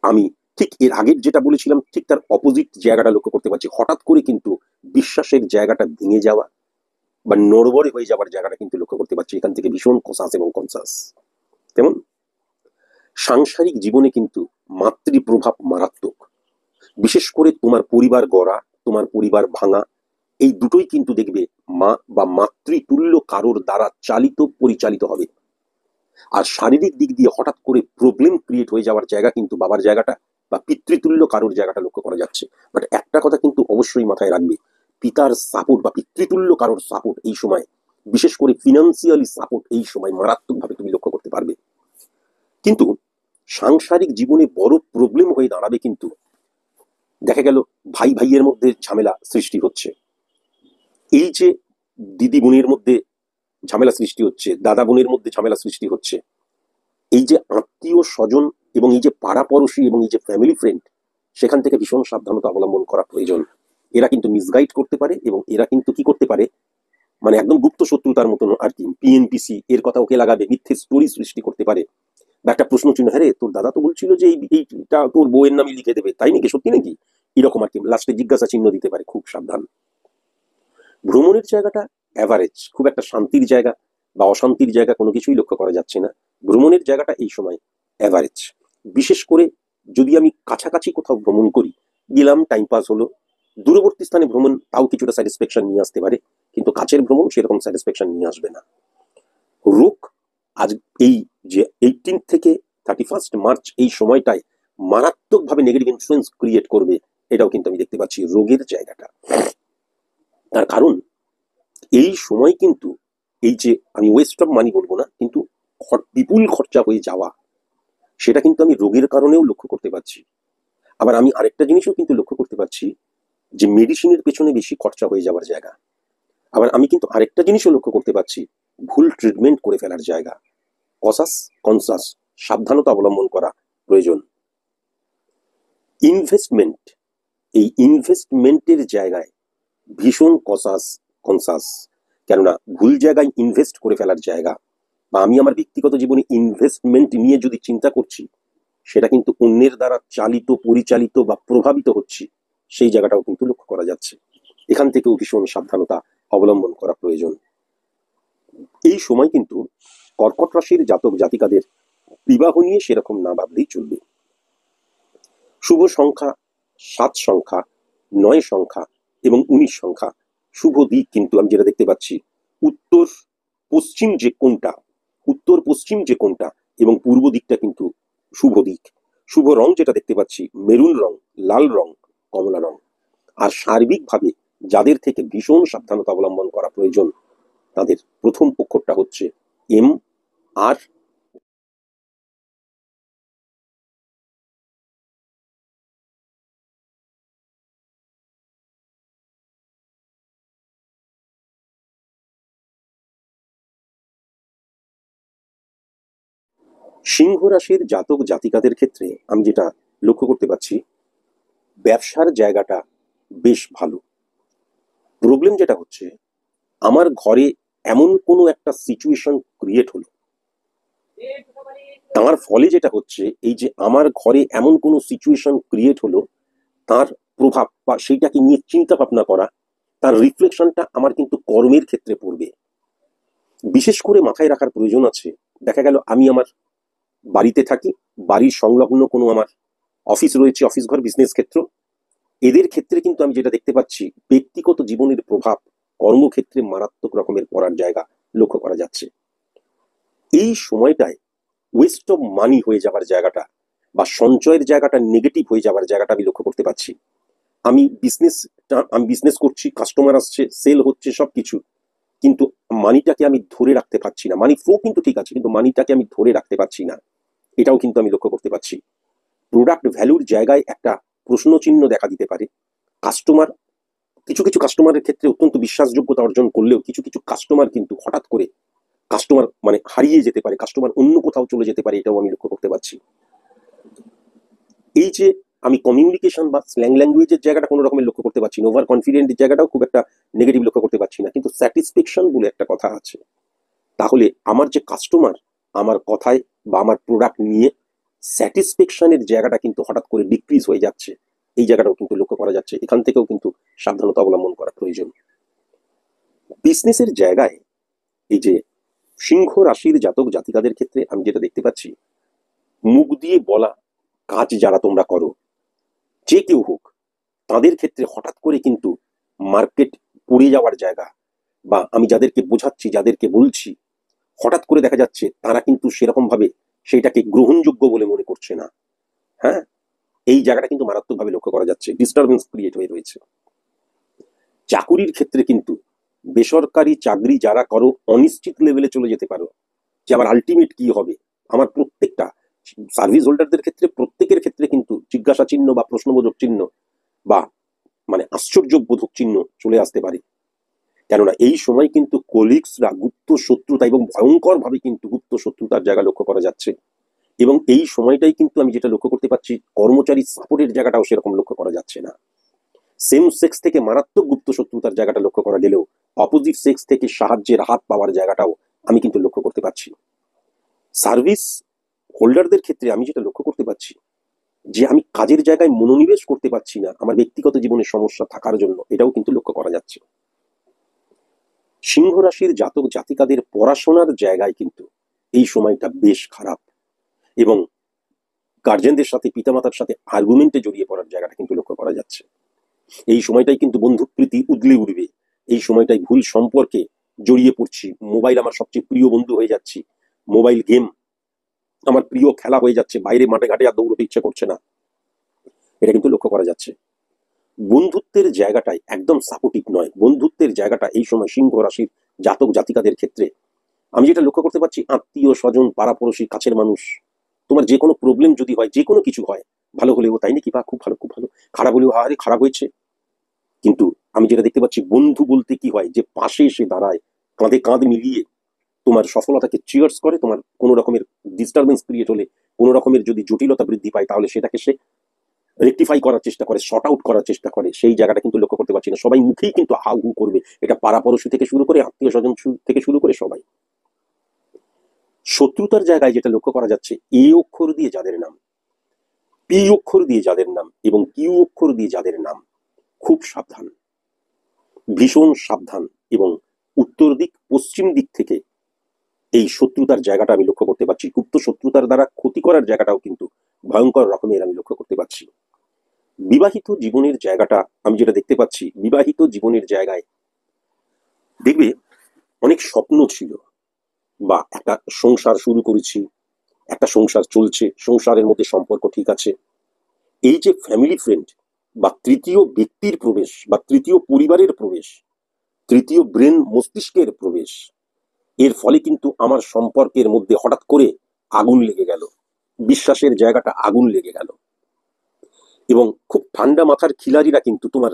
আমি ঠিক এর আগের যেটা বলেছিলাম, ঠিক তার অপোজিট জায়গাটা লক্ষ্য করতে পারছি। হঠাৎ করে কিন্তু বিশ্বাসের জায়গাটা ভেঙে যাওয়া বা নড়বড়ে হয়ে যাওয়ার জায়গাটা কিন্তু লক্ষ্য করতে পারছি। এখান থেকে ভীষণ কসাস এবং কনসাস। তেমন সাংসারিক জীবনে কিন্তু মাতৃ প্রভাব মারাত্মক। বিশেষ করে তোমার পরিবার গড়া, তোমার পরিবার ভাঙা, এই দুটোই কিন্তু দেখবে মা বা মাতৃতুল্য কারোর দ্বারা চালিত পরিচালিত হবে। আর শারীরিক দিক দিয়ে হঠাৎ করে প্রবলেম ক্রিয়েট হয়ে যাওয়ার জায়গা কিন্তু বাবার জায়গাটা বা পিতৃতুল্য কারোর জায়গাটা লক্ষ্য করা যাচ্ছে। বাট একটা কথা কিন্তু অবশ্যই মাথায় রাখবে, পিতার সাপোর্ট বা পিতৃতুল্য কারোর সাপোর্ট এই সময়, বিশেষ করে ফিনান্সিয়ালি সাপোর্ট এই সময় মারাত্মকভাবে তুমি লক্ষ্য করতে পারবে। কিন্তু সাংসারিক জীবনে বড় প্রবলেম হয়ে দাঁড়াবে কিন্তু দেখা গেল ভাই ভাইয়ের মধ্যে ঝামেলা সৃষ্টি হচ্ছে, এই যে দিদি বোনের মধ্যে ঝামেলা সৃষ্টি হচ্ছে, দাদা বোনের মধ্যে ঝামেলা সৃষ্টি হচ্ছে, এই যে আত্মীয় স্বজন এবং এই যে পাড়া পড়োশি এবং এই যে ফ্যামিলি ফ্রেন্ড, সেখান থেকে ভীষণ সাবধানতা অবলম্বন করা প্রয়োজন। এরা কিন্তু মিসগাইড করতে পারে এবং এরা কিন্তু কি করতে পারে, মানে একদম গুপ্ত শত্রুতার মতন আর কি, পিএনপিসি এর কথা ওকে লাগাবে, মিথ্যে স্টোরি সৃষ্টি করতে পারে। বা একটা প্রশ্ন চিহ্ন, হ্যাঁ রে তোর দাদা তো বলছিল যে এইটা তোর বউয়ের নামে লিখে দেবে, তাই নাকি, সত্যি নাকি, এরকম আর কি লাস্টে জিজ্ঞাসা চিহ্ন দিতে পারে। খুব সাবধান। ভ্রমণের জায়গাটা অ্যাভারেজ, খুব একটা শান্তির জায়গা বা অশান্তির জায়গা কোনো কিছুই লক্ষ্য করা যাচ্ছে না। ভ্রমণের জায়গাটা এই সময় অ্যাভারেজ। বিশেষ করে যদি আমি কাছাকাছি কোথাও ভ্রমণ করি, গেলাম, টাইম পাস হলো, দূরবর্তী স্থানে ভ্রমণ তাও কিছুটা স্যাটিসফ্যাকশন নিয়ে আসতে পারে, কিন্তু কাছের ভ্রমণ সেরকম স্যাটিসফ্যাকশন নিয়ে আসবে না। রোগ, আজ এই যে 18 থেকে 31 মার্চ এই সময়টায় মারাত্মকভাবে নেগেটিভ ইনফ্লুয়েন্স ক্রিয়েট করবে, এটাও কিন্তু আমি দেখতে পাচ্ছি রোগের জায়গাটা। তার কারণ এই সময় কিন্তু এই যে আমি ওয়েস্ট অফ মানি বলবো না, কিন্তু বিপুল খরচা হয়ে যাওয়া, সেটা কিন্তু আমি রোগের কারণেও লক্ষ্য করতে পারছি। আবার আমি আরেকটা জিনিসও কিন্তু লক্ষ্য করতে পারছি যে মেডিসিনের পেছনে বেশি খরচা হয়ে যাওয়ার জায়গা। আবার আমি কিন্তু আরেকটা জিনিসও লক্ষ্য করতে পারছি, ভুল ট্রিটমেন্ট করে ফেলার জায়গা। কসাস কনসাস, সাবধানতা অবলম্বন করা প্রয়োজন। ইনভেস্টমেন্ট, এই ইনভেস্টমেন্টের জায়গায় ভীষণ কনসাস, কেননা ভুল জায়গায় ইনভেস্ট করে ফেলার জায়গা, বা আমি আমার ব্যক্তিগত জীবনে ইনভেস্টমেন্ট নিয়ে যদি চিন্তা করছি, সেটা কিন্তু অন্যের দ্বারা চালিত, পরিচালিত বা প্রভাবিত হচ্ছি, সেই জায়গাটাও কিন্তু লক্ষ্য করা যাচ্ছে। এখান থেকেও ভীষণ সাবধানতা অবলম্বন করা প্রয়োজন। এই সময় কিন্তু কর্কট রাশির জাতক জাতিকাদের বিবাহ নিয়ে সেরকম না ভাবলেই চলবে। শুভ সংখ্যা 7 সংখ্যা, 9 সংখ্যা এবং 19 সংখ্যা। শুভ দিক কিন্তু আমি যেটা দেখতে পাচ্ছি, উত্তর পশ্চিম যে কোণটা এবং পূর্ব দিকটা কিন্তু শুভ দিক। শুভ রং যেটা দেখতে পাচ্ছি, মেরুন রং, লাল রং, কমলা রং। আর সার্বিকভাবে যাদের থেকে ভীষণ সাবধানতা অবলম্বন করা প্রয়োজন, তাদের প্রথম অক্ষরটা হচ্ছে এম আর। সিংহ রাশির জাতক জাতিকাদের ক্ষেত্রে আমি যেটা লক্ষ্য করতে পারছি, ব্যবসার জায়গাটা বেশ ভালো। প্রবলেম যেটা হচ্ছে, আমার ঘরে এমন কোনো একটা সিচুয়েশন ক্রিয়েট হলো, তার ফলে যেটা হচ্ছে, এই যে আমার ঘরে এমন কোনো সিচুয়েশন ক্রিয়েট হলো, তার প্রভাব বা সেইটাকে নিয়ে চিন্তা ভাবনা করা, তার রিফ্লেকশনটা আমার কিন্তু কর্মের ক্ষেত্রে পড়বে। বিশেষ করে মাথায় রাখার প্রয়োজন আছে, দেখা গেল আমি আমার বাড়িতে থাকি, বাড়ির সংলগ্ন কোনো আমার অফিস রয়েছে, অফিস ঘর, বিজনেস ক্ষেত্র, এদের ক্ষেত্রে কিন্তু আমি যেটা দেখতে পাচ্ছি, ব্যক্তিগত জীবনের প্রভাব কর্মক্ষেত্রে মারাত্মক রকমের পড়ার জায়গা লক্ষ্য করা যাচ্ছে। এই সময়টায় ওয়েস্ট অফ মানি হয়ে যাওয়ার জায়গাটা বা সঞ্চয়ের জায়গাটা নেগেটিভ হয়ে যাওয়ার জায়গাটা আমি লক্ষ্য করতে পারছি। আমি বিজনেস করছি, কাস্টমার আসছে, সেল হচ্ছে, সবকিছু, কিন্তু মানিটাকে আমি ধরে রাখতে পারছি না। মানি ফ্লো কিন্তু ঠিক আছে, কিন্তু মানিটাকে আমি ধরে রাখতে পারছি না, এটাও কিন্তু আমি লক্ষ্য করতে পারছি। প্রোডাক্ট ভ্যালুর জায়গায় একটা প্রশ্নচিহ্ন দেখা দিতে পারে। কাস্টমার, কিছু কিছু কাস্টমারের ক্ষেত্রে অত্যন্ত বিশ্বাসযোগ্যতা অর্জন করলেও কিছু কিছু কাস্টমার কিন্তু হঠাৎ করে কাস্টমার মানে হারিয়ে যেতে পারে, কাস্টমার অন্য কোথাও চলে যেতে পারে, এটাও আমি লক্ষ্য করতে পারছি। এই যে আমি কমিউনিকেশন বা স্ল্যাং ল্যাঙ্গুয়েজের জায়গাটা কোনো রকমের লক্ষ্য করতে পারছি না, ওভার কনফিডেন্টের জায়গাটাও খুব একটা নেগেটিভ লক্ষ্য করতে পারছি না, কিন্তু স্যাটিসফ্যাকশন বলে একটা কথা আছে। তাহলে আমার যে কাস্টমার আমার কথায় বা আমার প্রোডাক্ট নিয়ে স্যাটিসফ্যাকশনের জায়গাটা কিন্তু হঠাৎ করে ডিক্রিজ হয়ে যাচ্ছে, এই জায়গাটাও কিন্তু লক্ষ্য করা যাচ্ছে। এখান থেকেও কিন্তু সাবধানতা অবলম্বন করা প্রয়োজন। বিজনেসের জায়গায় এই যে সিংহ রাশির জাতক জাতিকাদের ক্ষেত্রে আমি যেটা দেখতে পাচ্ছি, মুখ দিয়ে বলা কাজ যারা তোমরা করো, যে কেউ হোক, তাদের ক্ষেত্রে হঠাৎ করে কিন্তু মার্কেট পড়ে যাওয়ার জায়গা, বা আমি যাদেরকে বোঝাচ্ছি, যাদেরকে বলছি, হঠাৎ করে দেখা যাচ্ছে তারা কিন্তু সেরকম ভাবে সেটাকে গ্রহণযোগ্য বলে মনে করছে না। হ্যাঁ, এই জায়গাটা কিন্তু মারাত্মকভাবে লক্ষ্য করা যাচ্ছে, ডিস্টারবেন্স ক্রিয়েট হয়ে রয়েছে। চাকুরির ক্ষেত্রে কিন্তু বেসরকারি চাকরি যারা করো, অনিশ্চিত লেভেলে চলে যেতে পারো, যে আবার আলটিমেট কি হবে। আমার প্রত্যেকটা সার্ভিস হোল্ডারদের ক্ষেত্রে, প্রত্যেকের ক্ষেত্রে কিন্তু জিজ্ঞাসা চিহ্ন বা প্রশ্নবোধক চিহ্ন বা মানে আশ্চর্যবোধক চিহ্ন চলে আসতে পারে। কেননা এই সময় কিন্তু কলিগসরা গুপ্ত শত্রুতা এবং ভয়ঙ্কর ভাবে কিন্তু গুপ্ত শত্রুতার জায়গা লক্ষ্য করা যাচ্ছে। এবং এই সময়টাই কিন্তু আমি যেটা লক্ষ্য করতে পারছি, কর্মচারী সাপোর্টের জায়গাটাও সেরকম লক্ষ্য করা যাচ্ছে না। সেম সেক্স থেকে মারাত্মক গুপ্ত শত্রুতার জায়গাটা লক্ষ্য করা গেলেও অপোজিট সেক্স থেকে সাহায্যের হাত পাওয়ার জায়গাটাও আমি কিন্তু লক্ষ্য করতে পারছি। সার্ভিস হোল্ডারদের ক্ষেত্রে আমি যেটা লক্ষ্য করতে পারছি, যে আমি কাজের জায়গায় মনোনিবেশ করতে পারছি না আমার ব্যক্তিগত জীবনে সমস্যা থাকার জন্য, এটাও কিন্তু লক্ষ্য করা যাচ্ছে। সিংহ রাশির জাতক জাতিকাদের পড়াশোনার জায়গায় কিন্তু এই সময়টা বেশ খারাপ, এবং গার্জেনদের সাথে, পিতামাতার সাথে আর্গুমেন্টে জড়িয়ে পড়ার জায়গাটা কিন্তু লক্ষ্য করা যাচ্ছে। এই সময়টাই কিন্তু বন্ধুপ্রীতি উদলে উঠবে, এই সময়টাই ভুল সম্পর্কে জড়িয়ে পড়ছি, মোবাইল আমার সবচেয়ে প্রিয় বন্ধু হয়ে যাচ্ছি, মোবাইল গেম, আমার প্রিয় খেলা হয়ে যাচ্ছে, বাইরে মাঠে ঘাটে আর দৌড়তে ইচ্ছে করছে না, এটা কিন্তু লক্ষ্য করা যাচ্ছে। বন্ধুত্বের জায়গাটাই একদম সাপোর্টিভ নয়। বন্ধুত্বের জায়গাটা এই সময় সিংহ রাশির জাতক জাতিকাদের ক্ষেত্রে আমি যেটা লক্ষ্য করতে পারছি, আত্মীয় স্বজন পাড়াপড়শি কাছের মানুষ, তোমার যে কোনো প্রবলেম যদি হয়, যে কোনো কিছু হয়, ভালো হলেও তাই নাকি বা খুব ভালো খুব ভালো, খারাপ হলেও আরে খারাপ হয়েছে, কিন্তু আমি যেটা দেখতে পাচ্ছি, বন্ধু বলতে কি হয়, যে পাশে এসে দাঁড়ায়, কাঁধে কাঁধ মিলিয়ে তোমার সফলতাকে চিয়ার্স করে, তোমার কোনো রকমের ডিস্টারবেন্স ক্রিয়েট হলে, কোনো রকমের যদি জটিলতা বৃদ্ধি পায়, তাহলে সেটাকে সে রেকটিফাই করার চেষ্টা করে, শর্ট আউট করার চেষ্টা করে। সেই জায়গাটা কিন্তু লক্ষ্য করতে পারছি না। সবাই মুখেই কিন্তু হাউ হু করবে, এটা পাড়াপড়শি থেকে শুরু করে আত্মীয় স্বজন থেকে শুরু করে সবাই। শত্রুতার জায়গায় যেটা লক্ষ্য করা যাচ্ছে, এ অক্ষর দিয়ে যাদের নাম, পি অক্ষর দিয়ে যাদের নাম এবং কিউ অক্ষর দিয়ে যাদের নাম, খুব সাবধান, ভীষণ সাবধান। এবং উত্তর দিক পশ্চিম দিক থেকে এই শত্রুতার জায়গাটা আমি লক্ষ্য করতে পারছি। গুপ্ত শত্রুতার দ্বারা ক্ষতি করার জায়গাটাও কিন্তু ভয়ঙ্কর রকমের আমি লক্ষ্য করতে পারছি। বিবাহিত জীবনের জায়গাটা আমি যেটা দেখতে পাচ্ছি, বিবাহিত জীবনের জায়গায় দেখবে অনেক স্বপ্ন ছিল, বা একটা সংসার শুরু করেছি, একটা সংসার চলছে, সংসারের মধ্যে সম্পর্ক ঠিক আছে, এই যে ফ্যামিলি ফ্রেন্ড বা তৃতীয় ব্যক্তির প্রবেশ বা তৃতীয় পরিবারের প্রবেশ, তৃতীয় ব্রেন মস্তিষ্কের প্রবেশ, এর ফলে কিন্তু আমার সম্পর্কের মধ্যে হঠাৎ করে আগুন লেগে গেল, বিশ্বাসের জায়গাটা আগুন লেগে গেল। এবং খুব ঠান্ডা মাথার খিলাড়িরা কিন্তু তোমার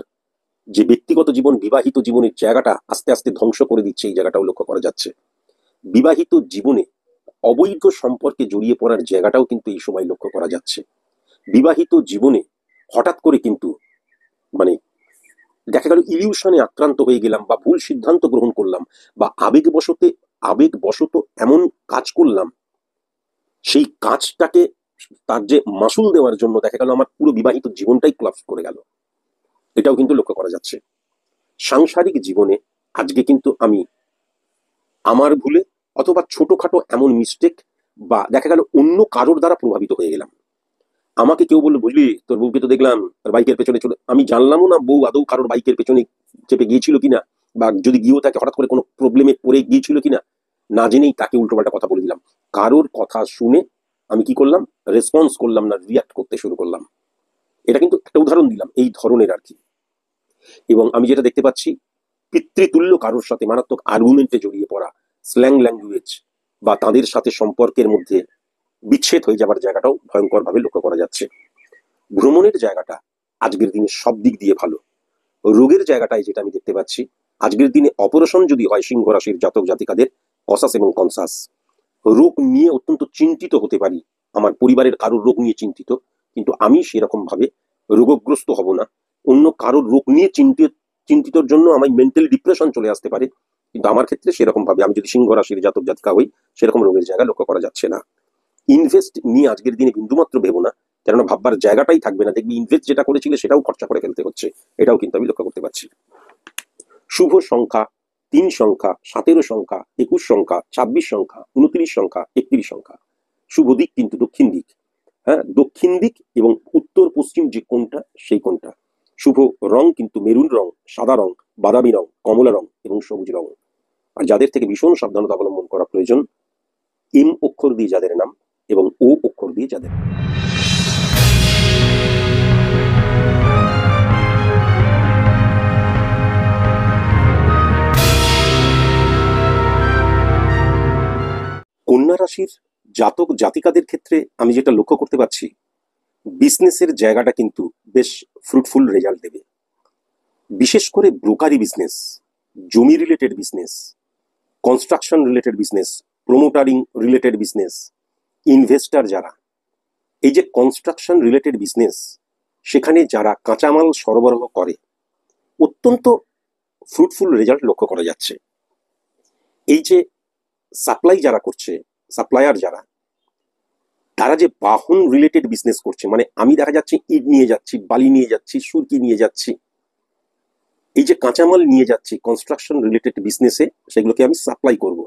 যে ব্যক্তিগত জীবন, বিবাহিত জীবনের জায়গাটা আস্তে আস্তে ধ্বংস করে দিচ্ছে, এই জায়গাটাও লক্ষ্য করা যাচ্ছে। বিবাহিত জীবনে অবৈধ সম্পর্কে জড়িয়ে পড়ার জায়গাটাও কিন্তু এই সময় লক্ষ্য করা যাচ্ছে। বিবাহিত জীবনে হঠাৎ করে কিন্তু মানে দেখা গেল ইলিউশনে আক্রান্ত হয়ে গেলাম, বা ভুল সিদ্ধান্ত গ্রহণ করলাম, বা আবেগবশত এমন কাজ করলাম, সেই কাজটাকে তার যে মাসুল দেওয়ার জন্য দেখা গেল আমার পুরো বিবাহিত জীবনটাই ক্লাপস করে গেল, এটাও কিন্তু লক্ষ্য করা যাচ্ছে। সাংসারিক জীবনে আজকে কিন্তু আমি আমার ভুলে অথবা ছোটখাটো এমন মিস্টেক, বা দেখা গেল অন্য কারোর দ্বারা প্রভাবিত হয়ে গেলাম। আমাকে কেউ বললো, বুঝলি তোর বউকে তো দেখলাম তার বাইকের পেছনে চলে, আমি জানলামও না বউ আদৌ কারোর বাইকের পেছনে চেপে গিয়েছিল কিনা, বা যদি গিয়েও তাকে হঠাৎ করে কোনো প্রবলেমে পড়ে গিয়েছিল কিনা, না জেনেই তাকে উল্টোপাল্টা কথা বলে দিলাম। কারোর কথা শুনে আমি কি করলাম, রেসপন্স করলাম না, রিয়াক্ট করতে শুরু করলাম। এটা কিন্তু একটা উদাহরণ দিলাম এই ধরনের আর কি। এবং আমি যেটা দেখতে পাচ্ছি, পিতৃতুল্য কারোর সাথে মারাত্মক আর্গুমেন্টে জড়িয়ে পড়া, স্ল্যাং ল্যাঙ্গুয়েজ বা তাদের সাথে সম্পর্কের মধ্যে বিচ্ছেদ হয়ে যাবার জায়গাটাও ভয়ঙ্করভাবে লক্ষ্য করা যাচ্ছে। ভ্রমণের জায়গাটা আজকের দিনে সব দিক দিয়ে ভালো। রোগের জায়গাটায় যেটা আমি দেখতে পাচ্ছি, আজকের দিনে অপারেশন যদি হয় সিংহ রাশির জাতক জাতিকাদের, কসাস এবং কনসাস, রোগ নিয়ে অত্যন্ত চিন্তিত হতে পারি। আমার পরিবারের কারোর রোগ নিয়ে চিন্তিত, কিন্তু আমি সেরকম ভাবে রোগগ্রস্ত হব না। অন্য কারোর রোগ নিয়ে চিন্তিতর জন্য আমার মেন্টাল ডিপ্রেশন চলে আসতে পারে, কিন্তু আমার ক্ষেত্রে সেরকম ভাবে আমি যদি সিংহ রাশির জাতক জাতিকা হই, সেরকম রোগের জায়গা লক্ষ্য করা যাচ্ছে না। ইনভেস্ট নিয়ে আজকের দিনে বিন্দুমাত্র ভেবো না, কেননা ভাববার জায়গাটাই থাকবে না। দেখবি ইনভেস্ট যেটা করেছিলে সেটাও খরচা করে ফেলতে হচ্ছে, এটাও কিন্তু আমি লক্ষ্য করতে পারছি। শুভ সংখ্যা 3 সংখ্যা, 17 সংখ্যা, 21 সংখ্যা, 26 সংখ্যা, 29 সংখ্যা, 31 সংখ্যা। শুভ দিক কিন্তু দক্ষিণ দিক, হ্যাঁ, দক্ষিণ দিক এবং উত্তর পশ্চিম যে কোণটা, সেই কোণটা। শুভ রং কিন্তু মেরুন রং, সাদা রং, বাদামি রং, কমলা রং এবং সবুজ রং। আর যাদের থেকে ভীষণ সাবধানতা অবলম্বন করা প্রয়োজন, এম অক্ষর দিয়ে যাদের নাম এবং ও অক্ষর দিয়ে যাদের নাম। কন্যা রাশির জাতক জাতিকাদের ক্ষেত্রে আমি যেটা লক্ষ্য করতে পারছি, বিজনেসের জায়গাটা কিন্তু বেশ ফ্রুটফুল রেজাল্ট দেবে। বিশেষ করে ব্রোকারি বিজনেস, জমি related business, construction related business, promotering related business, investor যারা, এই যে কনস্ট্রাকশন রিলেটেড বিজনেস, সেখানে যারা কাঁচামাল সরবরাহ করে, অত্যন্ত ফ্রুটফুল রেজাল্ট লক্ষ্য করা যাচ্ছে। এই যে সাপ্লাই যারা করছে, সাপ্লায়ার যারা, তারা যে বাহন রিলেটেড বিজনেস করছে, মানে আমি দেখা যাচ্ছে ইট নিয়ে যাচ্ছি, বালি নিয়ে যাচ্ছি, সুরকি নিয়ে যাচ্ছি, এই যে কাঁচামাল নিয়ে যাচ্ছি কনস্ট্রাকশন রিলেটেড বিজনেসে, সেগুলোকে আমি সাপ্লাই করব।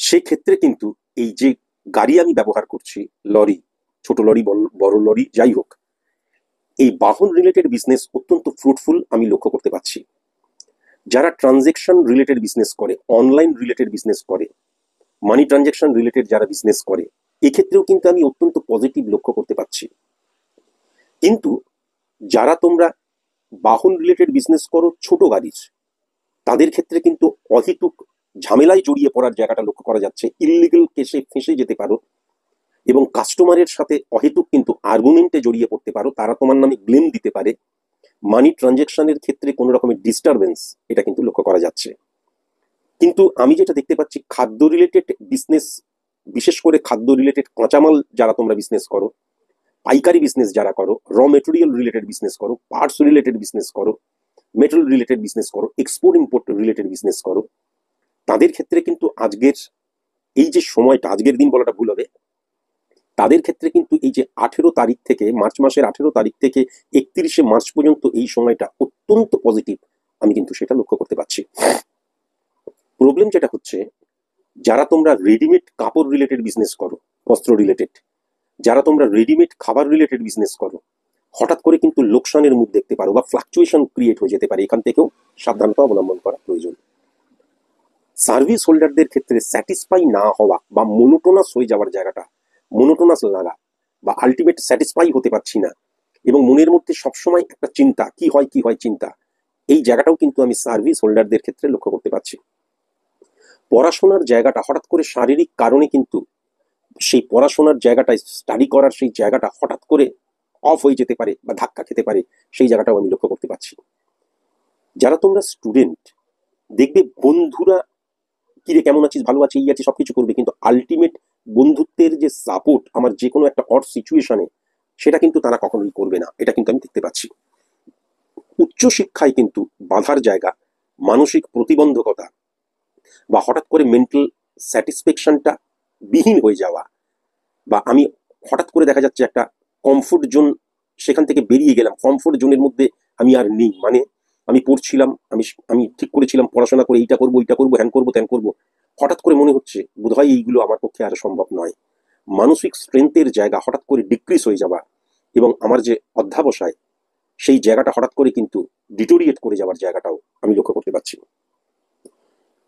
সেক্ষেত্রে কিন্তু এই যে গাড়ি আমি ব্যবহার করছি, লরি, ছোট লরি বড় লরি যাই হোক, এই বাহন রিলেটেড বিজনেস অত্যন্ত ফ্রুটফুল আমি লক্ষ্য করতে পারছি। যারা ট্রানজেকশন রিলেটেড বিজনেস করে, অনলাইন রিলেটেড বিজনেস করে, মানি ট্রানজেকশন রিলেটেড যারা বিজনেস করে, এক্ষেত্রেও কিন্তু আমি অত্যন্ত পজিটিভ লক্ষ্য করতে পারছি। কিন্তু যারা তোমরা বাহন রিলেটেড বিজনেস করো ছোট গাড়ির, তাদের ক্ষেত্রে কিন্তু অহেতুক ঝামেলায় জড়িয়ে পড়ার জায়গাটা লক্ষ্য করা যাচ্ছে। ইললিগাল কেসে ফেঁসে যেতে পারো এবং কাস্টমারের সাথে অহেতুক কিন্তু আর্গুমেন্টে জড়িয়ে পড়তে পারো, তারা তোমার নামে ব্লেম দিতে পারে। মানি ট্রানজেকশনের ক্ষেত্রে কোনো রকমের ডিস্টারবেন্স এটা কিন্তু লক্ষ্য করা যাচ্ছে। কিন্তু আমি যেটা দেখতে পাচ্ছি, খাদ্য রিলেটেড বিজনেস, বিশেষ করে খাদ্য রিলেটেড কাঁচামাল যারা তোমরা বিজনেস করো, পাইকারি বিজনেস যারা করো, র মেটেরিয়াল রিলেটেড বিজনেস করো, পার্টস রিলেটেড বিজনেস করো, মেটাল রিলেটেড বিজনেস করো, এক্সপোর্ট ইম্পোর্ট রিলেটেড বিজনেস করো, তাদের ক্ষেত্রে কিন্তু আজকের এই যে সময়টা, আজকের দিন বলাটা ভুল হবে, তাদের ক্ষেত্রে কিন্তু এই যে 18 তারিখ থেকে, মার্চ মাসের 18 তারিখ থেকে 31শে মার্চ পর্যন্ত এই সময়টা অত্যন্ত পজিটিভ আমি কিন্তু সেটা লক্ষ্য করতে পারছি। প্রবলেম যেটা হচ্ছে, যারা তোমরা রেডিমেড কাপড় রিলেটেড বিজনেস করো, বস্ত্র রিলেটেড, যারা তোমরা রেডিমেড খাবার রিলেটেড বিজনেস করো, হঠাৎ করে কিন্তু লোকসানের মুখ দেখতে পারো বা ফ্লাকচুয়েশন ক্রিয়েট হয়ে যেতে পারে। এখান থেকেও সাবধানতা অবলম্বন করা প্রয়োজন। সার্ভিস হোল্ডারদের ক্ষেত্রে স্যাটিসফাই না হওয়া বা মোনোটোনাস হয়ে যাওয়ার জায়গাটা, মোনোটোনাস লাগা বা আলটিমেট স্যাটিসফাই হতে পারছি না এবং মনের মধ্যে সবসময় একটা চিন্তা, কি হয় কি হয় চিন্তা, এই জায়গাটাও কিন্তু আমি সার্ভিস হোল্ডারদের ক্ষেত্রে লক্ষ্য করতে পারছি। পড়াশোনার জায়গাটা হঠাৎ করে শারীরিক কারণে কিন্তু সেই পড়াশোনার জায়গাটায়, স্টাডি করার সেই জায়গাটা হঠাৎ করে অফ হয়ে যেতে পারে বা ধাক্কা খেতে পারে, সেই জায়গাটাও আমি লক্ষ্য করতে পারছি। যারা তোমরা স্টুডেন্ট, দেখবে বন্ধুরা কিরে কেমন আছিস, ভালো আছি, এই আছি, সবকিছু করবে, কিন্তু আলটিমেট বন্ধুত্বের যে সাপোর্ট আমার যে কোনো একটা অড সিচুয়েশনে, সেটা কিন্তু তারা কখনোই করবে না, এটা কিন্তু আমি দেখতে পাচ্ছি। উচ্চশিক্ষায় কিন্তু বাধার জায়গা, মানসিক প্রতিবন্ধকতা বা হঠাৎ করে মেন্টাল স্যাটিসফ্যাকশনটা বিহীন হয়ে যাওয়া, বা আমি হঠাৎ করে দেখা যাচ্ছে একটা কমফোর্ট জোন, সেখান থেকে বেরিয়ে গেলাম, কমফোর্ট জোনের মধ্যে আমি আর নেই। মানে আমি পড়ছিলাম, আমি আমি ঠিক করেছিলাম পড়াশোনা করে এইটা করবো, এইটা করবো, হ্যান করবো, ত্যান করবো, হঠাৎ করে মনে হচ্ছে বোধহয় এইগুলো আমার পক্ষে আর সম্ভব নয়। মানসিক স্ট্রেংথের জায়গা হঠাৎ করে ডিক্রিজ হয়ে যাওয়া এবং আমার যে অধ্যাবসায়, সেই জায়গাটা হঠাৎ করে কিন্তু ডিটোরিয়েট করে যাওয়ার জায়গাটাও আমি লক্ষ্য করতে পারছি।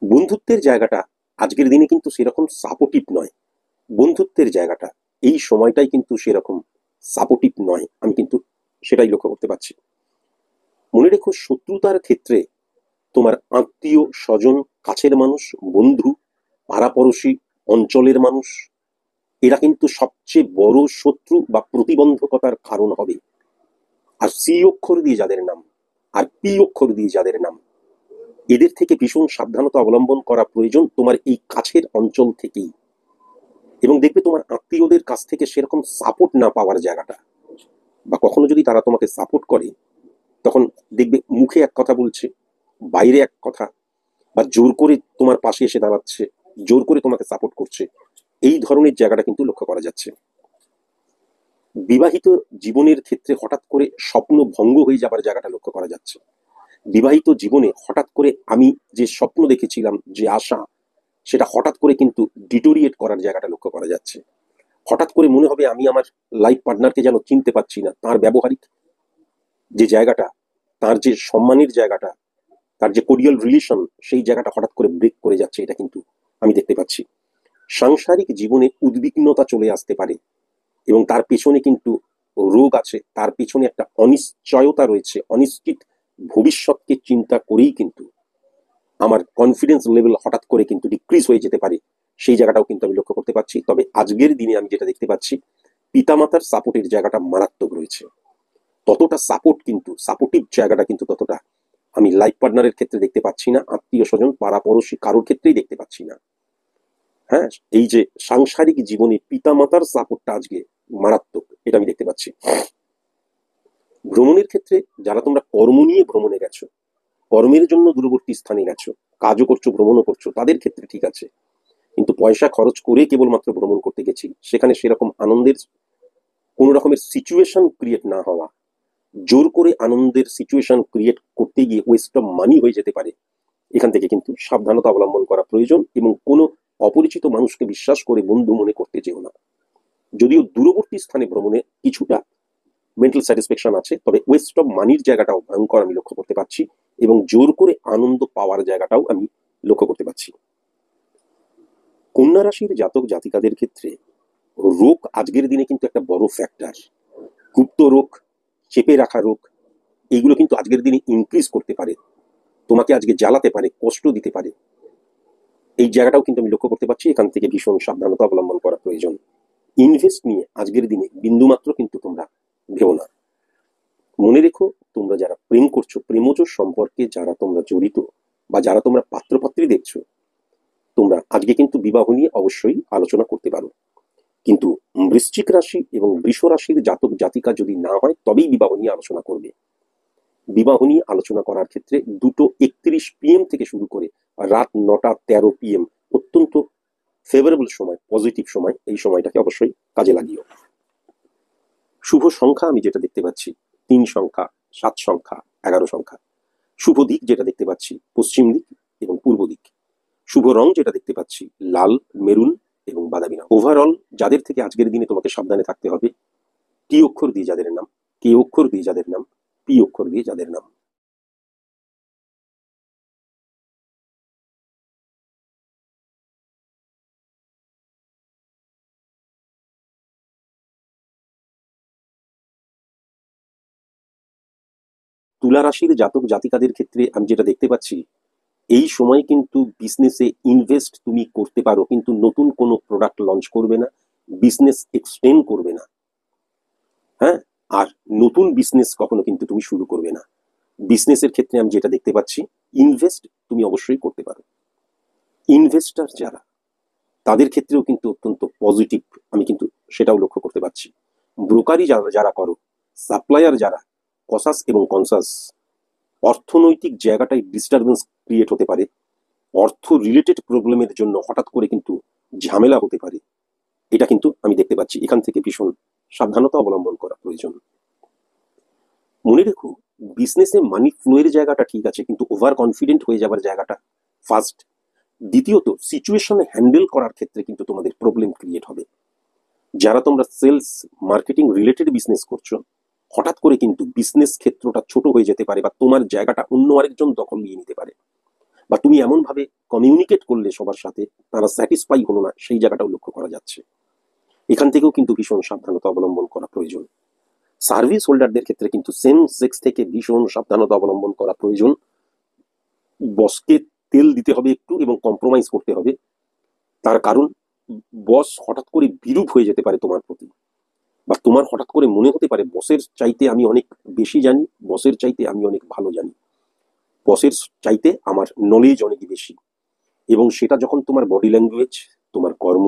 বন্ধুত্বের জায়গাটা আজকের দিনে কিন্তু সেরকম সাপোর্টিভ নয়। বন্ধুত্বের জায়গাটা এই সময়টাই কিন্তু সেরকম সাপোর্টিভ নয়, আমি কিন্তু সেটাই লক্ষ্য করতে পারছি। মনে রেখো, শত্রুতার ক্ষেত্রে তোমার আত্মীয় স্বজন, কাছের মানুষ, বন্ধু, পাড়াপড়শি, অঞ্চলের মানুষ, এরা কিন্তু সবচেয়ে বড় শত্রু বা প্রতিবন্ধকতার কারণ হবে। আর সি অক্ষর দিয়ে যাদের নাম আর পি অক্ষর দিয়ে যাদের নাম, এদের থেকে ভীষণ সাবধানতা অবলম্বন করা প্রয়োজন তোমার এই কাছের অঞ্চল থেকেই। এবং দেখবে তোমার আত্মীয়দের কাছ থেকে সেরকম সাপোর্ট না পাওয়ার জায়গাটা, বা কখনো যদি তারা তোমাকে সাপোর্ট করে, তখন দেখবে মুখে এক কথা বলছে, বাইরে এক কথা, বা জোর করে তোমার পাশে এসে দাঁড়াচ্ছে, জোর করে তোমাকে সাপোর্ট করছে, এই ধরনের জায়গাটা কিন্তু লক্ষ্য করা যাচ্ছে। বিবাহিত জীবনের ক্ষেত্রে হঠাৎ করে স্বপ্ন ভঙ্গ হয়ে যাবার জায়গাটা লক্ষ্য করা যাচ্ছে। বিবাহিত জীবনে হঠাৎ করে আমি যে স্বপ্ন দেখেছিলাম, যে আশা, সেটা হঠাৎ করে কিন্তু ডিটোরিয়েট করার জায়গাটা লক্ষ্য করা যাচ্ছে। হঠাৎ করে মনে হবে আমি আমার লাইফ পার্টনারকে যেন চিনতে পারছি না, তার ব্যবহারিক যে জায়গাটা, তার যে সম্মানের জায়গাটা, তার যে কোরিয়াল রিলেশন, সেই জায়গাটা হঠাৎ করে ব্রেক করে যাচ্ছে, এটা কিন্তু আমি দেখতে পাচ্ছি। সাংসারিক জীবনে উদ্বিগ্নতা চলে আসতে পারে এবং তার পেছনে কিন্তু রোগ আছে, তার পেছনে একটা অনিশ্চয়তা রয়েছে, অনিশ্চিত ভবিষ্যৎকে চিন্তা করেই কিন্তু আমার কনফিডেন্স লেভেল হঠাৎ করে কিন্তু ডিক্রিজ হয়ে যেতে পারে, সেই জায়গাটাও কিন্তু আমি লক্ষ্য করতে পারছি। তবে আজকের দিনে আমি যেটা দেখতে পাচ্ছি, পিতামাতার সাপোর্টের জায়গাটা মারাত্মক রয়েছে। ততটা সাপোর্ট কিন্তু, সাপোর্টিভ জায়গাটা কিন্তু ততটা আমি লাইফ পার্টনারের ক্ষেত্রে দেখতে পাচ্ছি না, আত্মীয় স্বজন, পাড়া পড়োশি কারোর ক্ষেত্রেই দেখতে পাচ্ছি না। হ্যাঁ, এই যে সাংসারিক জীবনে পিতামাতার সাপোর্টটা আজকে মারাত্মক, এটা আমি দেখতে পাচ্ছি। ভ্রমণের ক্ষেত্রে যারা তোমরা কর্ম নিয়ে ভ্রমণে গেছো, কর্মের জন্য দূরবর্তী স্থানে গেছো, কাজও করছো, ভ্রমণও করছো, তাদের ক্ষেত্রে ঠিক আছে। কিন্তু পয়সা খরচ করে কেবলমাত্র ভ্রমণ করতে গেছি, সেখানে সেরকম আনন্দের কোনো রকমের সিচুয়েশন ক্রিয়েট না হওয়া, জোর করে আনন্দের সিচুয়েশন ক্রিয়েট করতে গিয়ে ওয়েস্ট অফ মানি হয়ে যেতে পারে, এখান থেকে কিন্তু সাবধানতা অবলম্বন করা প্রয়োজন। এবং কোনো অপরিচিত মানুষকে বিশ্বাস করে বন্ধু মনে করতে যেও না। যদিও দূরবর্তী স্থানে ভ্রমণে কিছুটা মেন্টাল স্যাটিসফ্যাকশন আছে, তবে ওয়েস্ট অফ মানির জায়গাটাও ভয়ঙ্কর আমি লক্ষ্য করতে পারছি এবং জোর করে আনন্দ পাওয়ার জায়গাটাও আমি লক্ষ্য করতে পারছি। কন্যা রাশির জাতক জাতিকাদের ক্ষেত্রে রোগ আজকের দিনে কিন্তু একটা বড় ফ্যাক্টর। গুপ্ত রোগ, চেপে রাখা রোগ, এইগুলো কিন্তু আজকের দিনে ইনক্রিজ করতে পারে, তোমাকে আজকে জ্বালাতে পারে, কষ্ট দিতে পারে। এই জায়গাটাও কিন্তু আমি লক্ষ্য করতে পারছি। এখান থেকে ভীষণ সাবধানতা অবলম্বন করা প্রয়োজন। ইনভেস্ট নিয়ে আজকের দিনে বিন্দুমাত্র কিন্তু তোমরা ভেবো না। মনে রেখো, তোমরা যারা প্রেম করছো, প্রেমজ সম্পর্কে যারা তোমরা জড়িত বা যারা তোমরা পাত্রপাত্রী দেখছো, তোমরা আজকে কিন্তু বিবাহ নিয়ে অবশ্যই আলোচনা করতে পারো। কিন্তু বৃশ্চিক রাশি এবং বৃষ রাশির জাতক জাতিকা যদি না হয় তবেই বিবাহ নিয়ে আলোচনা করবে। বিবাহ নিয়ে আলোচনা করার ক্ষেত্রে 2:31 PM থেকে শুরু করে রাত 9:13 PM অত্যন্ত ফেভারেবল সময়, পজিটিভ সময়। এই সময়টাকে অবশ্যই কাজে লাগিও। শুভ সংখ্যা আমি যেটা দেখতে পাচ্ছি 3 সংখ্যা, 7 সংখ্যা, 11 সংখ্যা। শুভ দিক যেটা দেখতে পাচ্ছি পশ্চিম দিক এবং পূর্ব দিক। শুভ রং যেটা দেখতে পাচ্ছি লাল, মেরুন এবং বাদামি রং। ওভারঅল যাদের থেকে আজকের দিনে তোমাকে সাবধানে থাকতে হবে, টি অক্ষর দিয়ে যাদের নাম, কে অক্ষর দিয়ে যাদের নাম, পি অক্ষর দিয়ে যাদের নাম। তুলা রাশির জাতক জাতিকাদের ক্ষেত্রে আমি যেটা দেখতে পাচ্ছি, এই সময় কিন্তু বিজনেসে ইনভেস্ট তুমি করতে পারো, কিন্তু নতুন কোনো প্রোডাক্ট লঞ্চ করবে না, বিজনেস এক্সটেন্ড করবে না। হ্যাঁ, আর নতুন বিজনেস কখনো কিন্তু তুমি শুরু করবে না। বিজনেসের ক্ষেত্রে আমি যেটা দেখতে পাচ্ছি, ইনভেস্ট তুমি অবশ্যই করতে পারো। ইনভেস্টার যারা, তাদের ক্ষেত্রেও কিন্তু অত্যন্ত পজিটিভ আমি কিন্তু সেটাও লক্ষ্য করতে পারছি। ব্রোকারি যারা যারা করো, সাপ্লায়ার যারা, কসাস এবং কনসাস, অর্থনৈতিক জায়গাটায় ডিস্টারবেন্স ক্রিয়েট হতে পারে। অর্থ রিলেটেড প্রবলেমের জন্য হঠাৎ করে কিন্তু ঝামেলা হতে পারে। এটা কিন্তু আমি দেখতে পাচ্ছি। এখান থেকে ভীষণ সাবধানতা অবলম্বন করা প্রয়োজন। মনে রেখো, বিজনেসে মানি ফ্লোয়ের জায়গাটা ঠিক আছে, কিন্তু ওভার কনফিডেন্ট হয়ে যাবার জায়গাটা ফার্স্ট। দ্বিতীয়ত, সিচুয়েশনে হ্যান্ডেল করার ক্ষেত্রে কিন্তু তোমাদের প্রবলেম ক্রিয়েট হবে। যারা তোমরা সেলস মার্কেটিং রিলেটেড বিজনেস করছো, হঠাৎ করে কিন্তু বিজনেস ক্ষেত্রটা ছোট হয়ে যেতে পারে, বা তোমার জায়গাটা অন্য আরেকজন দখল নিয়ে নিতে পারে, বা তুমি এমন ভাবে কমিউনিকেট করলে সবার সাথে তারা স্যাটিসফাই হলো না, সেই জায়গাটাও লক্ষ্য করা যাচ্ছে। এখান থেকেও কিন্তু ভীষণ সাবধানতা অবলম্বন করা প্রয়োজন। সার্ভিস হোল্ডারদের ক্ষেত্রে কিন্তু সেম সেক্স থেকে ভীষণ সাবধানতা অবলম্বন করা প্রয়োজন। বসকে তেল দিতে হবে একটু এবং কম্প্রোমাইজ করতে হবে। তার কারণ বস হঠাৎ করে বিরূপ হয়ে যেতে পারে তোমার প্রতি, বা তোমার হঠাৎ করে মনে হতে পারে বসের চাইতে আমি অনেক বেশি জানি, বসের চাইতে আমি অনেক ভালো জানি, বসের চাইতে আমার নলেজ অনেক বেশি। এবং সেটা যখন তোমার বডি ল্যাঙ্গুয়েজ, তোমার কর্ম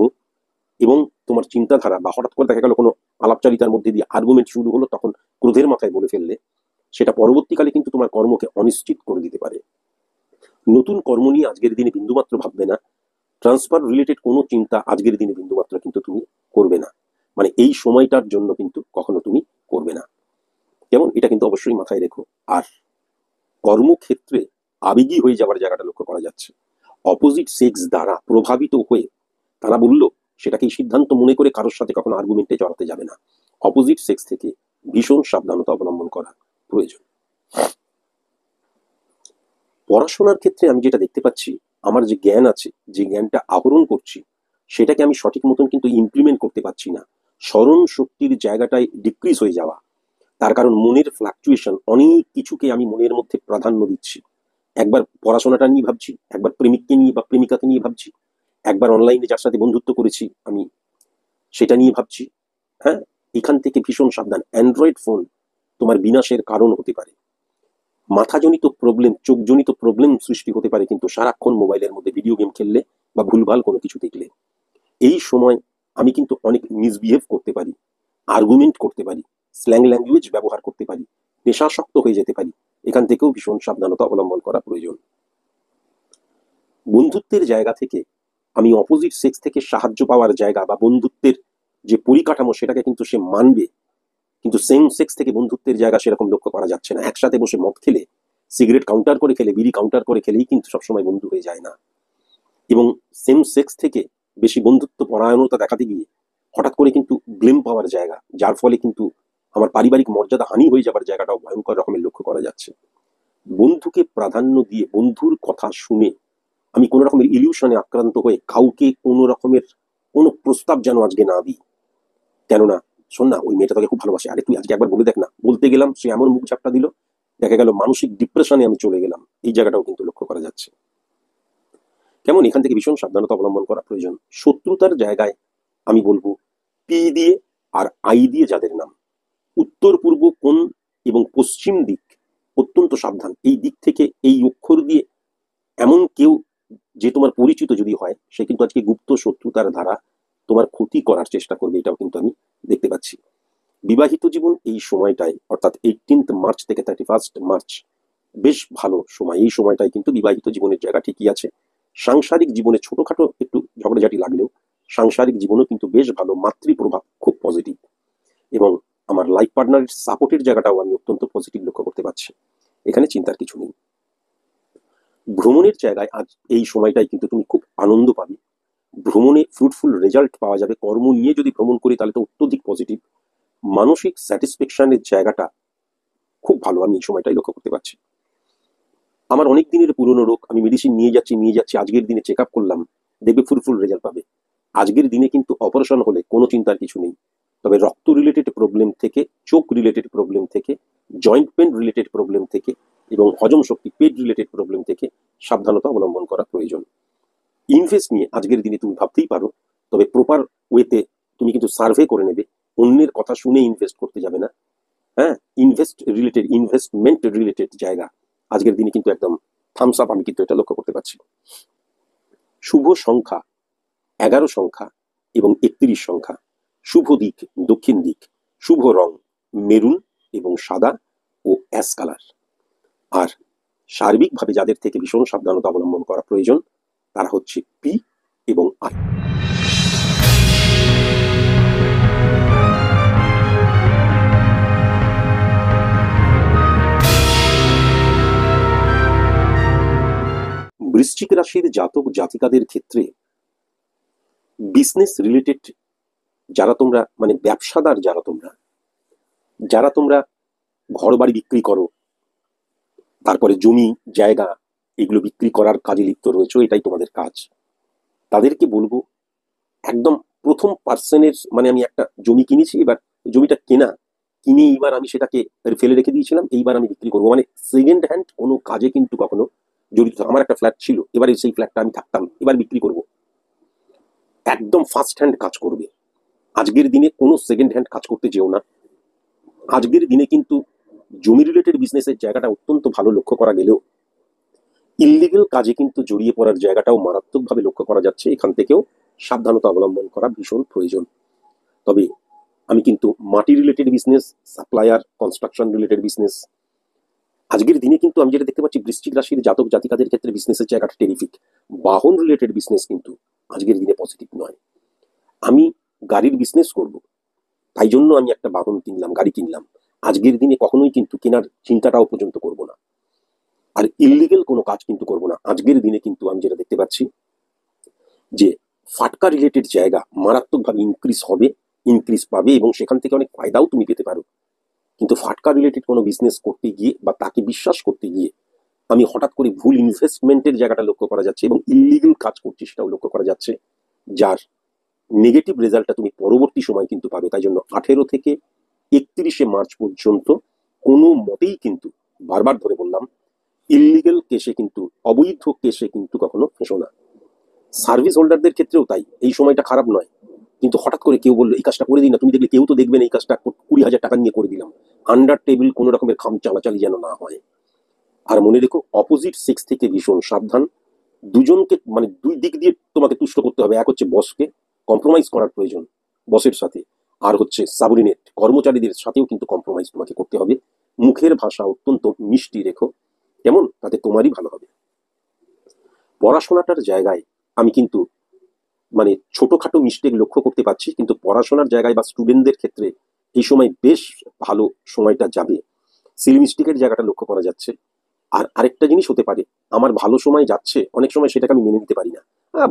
এবং তোমার চিন্তাধারা, বা হঠাৎ করে দেখা গেল কোনো আলাপচারিতার মধ্যে দিয়ে আর্গুমেন্ট শুরু হলো, তখন ক্রোধের মাথায় বলে ফেললে, সেটা পরবর্তীকালে কিন্তু তোমার কর্মকে অনিশ্চিত করে দিতে পারে। নতুন কর্ম নিয়ে আজকের দিনে বিন্দুমাত্র ভাববে না। ট্রান্সফার রিলেটেড কোনো চিন্তা আজকের দিনে বিন্দুমাত্র কিন্তু তুমি করবে না। মানে এই সময়টার জন্য কিন্তু কখনো তুমি করবে না। কেমন, এটা কিন্তু অবশ্যই মাথায় রেখো। আর কর্মক্ষেত্রে আবেগী হয়ে যাওয়ার জায়গাটা লক্ষ্য করা যাচ্ছে। অপোজিট সেক্স দ্বারা প্রভাবিত হয়ে তারা বলল, সেটাকেই সিদ্ধান্ত মনে করে কারোর সাথে কখনো আর্গুমেন্টে জড়াতে যাবে না। অপোজিট সেক্স থেকে ভীষণ সাবধানতা অবলম্বন করা প্রয়োজন। পড়াশোনার ক্ষেত্রে আমি যেটা দেখতে পাচ্ছি, আমার যে জ্ঞান আছে, যে জ্ঞানটা আহরণ করছি, সেটাকে আমি সঠিক মতন কিন্তু ইমপ্লিমেন্ট করতে পারছি না। স্মরণ শক্তির জায়গাটায় ডিক্রিজ হয়ে যাওয়া, তার কারণ মনের ফ্লাকচুয়েশন। অনেক কিছুকে আমি মনের মধ্যে প্রাধান্য দিচ্ছি। একবার পড়াশোনাটা নিয়ে ভাবছি, একবার প্রেমিককে নিয়ে বা প্রেমিকাকে নিয়ে ভাবছি, একবার অনলাইনে যার সাথে বন্ধুত্ব করেছি আমি সেটা নিয়ে ভাবছি। হ্যাঁ, এখান থেকে ভীষণ সাবধান। অ্যান্ড্রয়েড ফোন তোমার বিনাশের কারণ হতে পারে। মাথাজনিত প্রবলেম, চোখজনিত প্রবলেম সৃষ্টি হতে পারে কিন্তু সারাক্ষণ মোবাইলের মধ্যে ভিডিও গেম খেললে বা ভুলভাল কোনো কিছু দেখলে। এই সময় আমি কিন্তু অনেক মিসবিহেভ করতে পারি, আর্গুমেন্ট করতে পারি, স্ল্যাং ল্যাঙ্গুয়েজ ব্যবহার করতে পারি, নেশাসক্ত হয়ে যেতে পারি। এখান থেকেও ভীষণ সাবধানতা অবলম্বন করা প্রয়োজন। বন্ধুত্বের জায়গা থেকে আমি অপোজিট সেক্স থেকে সাহায্য পাওয়ার জায়গা, বা বন্ধুত্বের যে পরিকাঠামো সেটাকে কিন্তু সে মানবে, কিন্তু সেম সেক্স থেকে বন্ধুত্বের জায়গা সেরকম লক্ষ্য করা যাচ্ছে না। একসাথে বসে মদ খেলে, সিগারেট কাউন্টার করে খেলে, বিড়ি কাউন্টার করে খেলেই কিন্তু সবসময় বন্ধু হয়ে যায় না। এবং সেম সেক্স থেকে বেশি বন্ধুত্ব পরায়ণতা দেখাতে গিয়ে হঠাৎ করে কিন্তু ব্লেম পাওয়ার জায়গা, যার ফলে কিন্তু আমার পারিবারিক মর্যাদা হানি হয়ে যাবার জায়গাটাও ভয়ঙ্কর রকমের লক্ষ্য করা যাচ্ছে। বন্ধুকে প্রাধান্য দিয়ে, বন্ধুর কথা শুনে আমি কোনো রকমের ইলিউশনে আক্রান্ত হয়ে কাউকে কোনো রকমের কোনো প্রস্তাব যেন আজকে না দিই। কেননা শোন না, ওই মেয়েটা তোকে খুব ভালোবাসে, আরে তুই আজকে একবার বলে দেখ না। বলতে গেলাম, সে এমন মুখ ঝাপটা দিল, দেখা গেল মানসিক ডিপ্রেশনে আমি চলে গেলাম। এই জায়গাটাও কিন্তু লক্ষ্য করা যাচ্ছে। কেমন এখান থেকে ভীষণ সাবধানতা অবলম্বন করা প্রয়োজন। শত্রুতার জায়গায় আমি বলবো পি দিয়ে আর আই দিয়ে যাদের নাম, উত্তর পূর্ব কোণ এবং পশ্চিম দিক, অত্যন্ত সাবধান। এই দিক থেকে এই অক্ষর দিয়ে এমন কেউ যে তোমার পরিচিত যদি হয়, সে কিন্তু আজকে গুপ্ত শত্রুতার দ্বারা তোমার ক্ষতি করার চেষ্টা করবে, এটাও কিন্তু আমি দেখতে পাচ্ছি। বিবাহিত জীবন এই সময়টায়, অর্থাৎ 18 মার্চ থেকে 31 মার্চ বেশ ভালো সময়। এই সময়টায় কিন্তু বিবাহিত জীবনের জায়গা ঠিকই আছে। সাংসারিক জীবনে ছোটখাটো একটু ঝগড়াঝাটি লাগলেও সাংসারিক জীবনও কিন্তু বেশ ভালো। মাতৃপ্রভাব খুব পজিটিভ, এবং আমার লাইফ পার্টনারের সাপোর্টের জায়গাটাও আমি অত্যন্ত পজিটিভ লক্ষ্য করতে পারছি। এখানে চিন্তার কিছু নেই। ভ্রমণের জায়গায় আজ এই সময়টাই কিন্তু তুমি খুব আনন্দ পাবে। ভ্রমণে ফ্রুটফুল রেজাল্ট পাওয়া যাবে। কর্ম নিয়ে যদি ভ্রমণ করি তাহলে তো অত্যধিক পজিটিভ। মানসিক স্যাটিসফ্যাকশনের জায়গাটা খুব ভালো, আমি এই সময়টাই লক্ষ্য করতে পারছি। আমার অনেক দিনের পুরনো রোগ, আমি মেডিসিন নিয়ে যাচ্ছি, আজকের দিনে চেক আপ করলাম, দেখবে ফ্রুটফুল রেজাল্ট পাবে। আজকের দিনে কিন্তু অপারেশন হলে কোনো চিন্তার কিছু নেই, তবে রক্ত রিলেটেড প্রবলেম থেকে, চোখ রিলেটেড প্রবলেম থেকে, জয়েন্ট পেন রিলেটেড প্রবলেম থেকে এবং হজম শক্তি পেট রিলেটেড প্রবলেম থেকে সাবধানতা অবলম্বন করা প্রয়োজন। ইনভেস্ট নিয়ে আজকের দিনে তুমি ভাবতেই পারো, তবে প্রপার ওয়েতে তুমি কিন্তু সার্ভে করে নেবে। অন্যের কথা শুনে ইনভেস্ট করতে যাবে না। হ্যাঁ, ইনভেস্টমেন্ট রিলেটেড জায়গা আজকের দিনে কিন্তু একদম থামস আপ, আমি কিন্তু এটা লক্ষ্য করতে পারছি। শুভ সংখ্যা 11 সংখ্যা এবং 31 সংখ্যা। শুভ দিক দক্ষিণ দিক। শুভ রং মেরুন এবং সাদা ও অ্যাশ কালার। আর সার্বিকভাবে যাদের থেকে ভীষণ সাবধানতা অবলম্বন করা প্রয়োজন, তারা হচ্ছে পি এবং আই। বৃশ্চিক রাশির জাতক জাতিকাদের ক্ষেত্রে বিজনেস রিলেটেড যারা তোমরা, মানে ব্যবসাদার যারা তোমরা ঘর বাড়ি বিক্রি করো, তারপরে জমি জায়গা এগুলো বিক্রি করার কাজে লিপ্ত রয়েছে, এটাই তোমাদের কাজ, তাদেরকে বলবো একদম প্রথম পার্সনের, মানে আমি একটা জমি কিনেছি, এবার জমিটা কিনে এবার আমি সেটাকে ফেলে রেখে দিয়েছিলাম, এইবার আমি বিক্রি করবো, মানে সেকেন্ড হ্যান্ড কোনো কাজে কিন্তু কখনো জড়িত। আমার একটা ফ্ল্যাট ছিল, এবারে সেই ফ্ল্যাটটা আমি থাকতাম, এবার বিক্রি করব। একদম ফার্স্ট হ্যান্ড কাজ করবে। আজকের দিনে কোনো সেকেন্ড হ্যান্ড কাজ করতে যেও না। আজকের দিনে কিন্তু জমি রিলেটেড বিজনেসের জায়গাটা অত্যন্ত ভালো লক্ষ্য করা গেলেও ইললিগাল কাজে কিন্তু জড়িয়ে পড়ার জায়গাটাও মারাত্মকভাবে লক্ষ্য করা যাচ্ছে। এখান থেকেও সাবধানতা অবলম্বন করা ভীষণ প্রয়োজন। তবে আমি কিন্তু মাটি related business, supplier, construction related business, আজকের দিনে কিন্তু আমি যেটা দেখতে পাচ্ছি বৃশ্চিক রাশির জাতক জাতিকাদের ক্ষেত্রে বিজনেসের জায়গাটা টেরিফিক। বাহন রিলেটেড বিজনেস কিন্তু আজকের দিনে পজিটিভ নয়। আমি গাড়ির বিজনেস করব, তাই জন্য আমি একটা বাহন কিনলাম, গাড়ি কিনলাম, আজকের দিনে কখনোই কিন্তু কেনার চিন্তাটাও পর্যন্ত করব না। আর ইললিগেল কোনো কাজ কিন্তু করব না। আজকের দিনে কিন্তু আমি যেটা দেখতে পাচ্ছি যে ফাটকা রিলেটেড জায়গা মারাত্মকভাবে ইনক্রিজ পাবে এবং সেখান থেকে অনেক ফায়দাও তুমি পেতে পারো। কিন্তু ফাটকা রিলেটেড কোনো বিজনেস করতে গিয়ে বা তাকে বিশ্বাস করতে গিয়ে আমি হঠাৎ করে ভুল ইনভেস্টমেন্টের জায়গাটা লক্ষ্য করা যাচ্ছে এবং ইললিগেল কাজ করছি সেটাও লক্ষ্য করা যাচ্ছে, যার নেগেটিভ রেজাল্টটা তুমি পরবর্তী সময় কিন্তু পাবে। তাই জন্য 18 থেকে 31 মার্চ পর্যন্ত কোনো মতেই কিন্তু, বারবার ধরে বললাম, ইললিগেল কেসে কিন্তু, অবৈধ কেসে কিন্তু কখনো ফেঁসো না। সার্ভিস হোল্ডারদের ক্ষেত্রেও তাই, এই সময়টা খারাপ নয়, কিন্তু হঠাৎ করে কেউ বললো এই কাজটা করে দিই না, তুমি দেখলে কেউ তো দেখবে না, এই কাজটা 20,000 টাকা নিয়ে করে দিলাম, আন্ডার টেবিল কোনো রকমের খাম চালাচালি যেন না হয়। আর মনে রেখো, অপোজিট সেক্স থেকে ভীষণ সাবধান। দুজনকে, মানে দুই দিক দিয়ে তোমাকে তুষ্ট করতে হবে। এক হচ্ছে বসকে কম্প্রোমাইজ করার প্রয়োজন, বসের সাথে, আর হচ্ছে সাবঅর্ডিনেট কর্মচারীদের সাথেও কিন্তু কম্প্রোমাইজ তোমাকে করতে হবে। মুখের ভাষা অত্যন্ত মিষ্টি রেখো, কেমন, তাতে তোমারই ভালো হবে। পড়াশোনাটার জায়গায় আমি কিন্তু, মানে ছোটখাটো মিস্টেক লক্ষ্য করতে পারছি, কিন্তু পড়াশোনার জায়গায় বা স্টুডেন্টদের ক্ষেত্রে এই সময় বেশ ভালো সময়টা যাবে। সিলি মিস্টেকের জায়গাটা লক্ষ্য করা যাচ্ছে। আর আরেকটা জিনিস হতে পারে, আমার ভালো সময় যাচ্ছে, অনেক সময় সেটাকে আমি মেনে নিতে পারি না।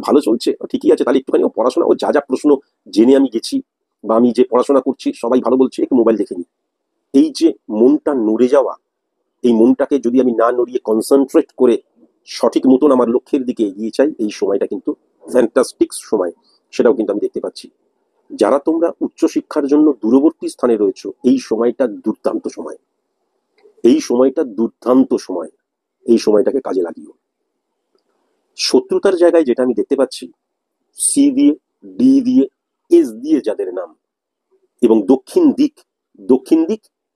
ভালো চলছে, ঠিকই আছে, তাহলে একটুখানি পড়াশোনা, ও যা যা প্রশ্ন জেনে আমি গেছি বা আমি যে পড়াশোনা করছি সবাই ভালো বলছে, একটু মোবাইল দেখে নি। এই যে মনটা নড়ে যাওয়া, এই মনটাকে যদি আমি না নড়িয়ে কনসেন্ট্রেট করে সঠিক মতন আমার লক্ষ্যের দিকে এগিয়ে চাই, এই সময়টা কিন্তু ফ্যান্টাস্টিক সময়, সেটাও কিন্তু আমি দেখতে পাচ্ছি। যারা তোমরা উচ্চশিক্ষার জন্য দূরবর্তী স্থানে রয়েছে, এই সময়টা দুর্দান্ত সময়, এই সময়টা দুর্দান্ত সময়, এই সময়টাকে কাজে লাগিও। শত্রুতার জায়গায় যেটা আমি দেখতে পাচ্ছি, সি দিয়ে, ডি দিয়ে, এস দিয়ে যাদের নাম, এবং দক্ষিণ দিক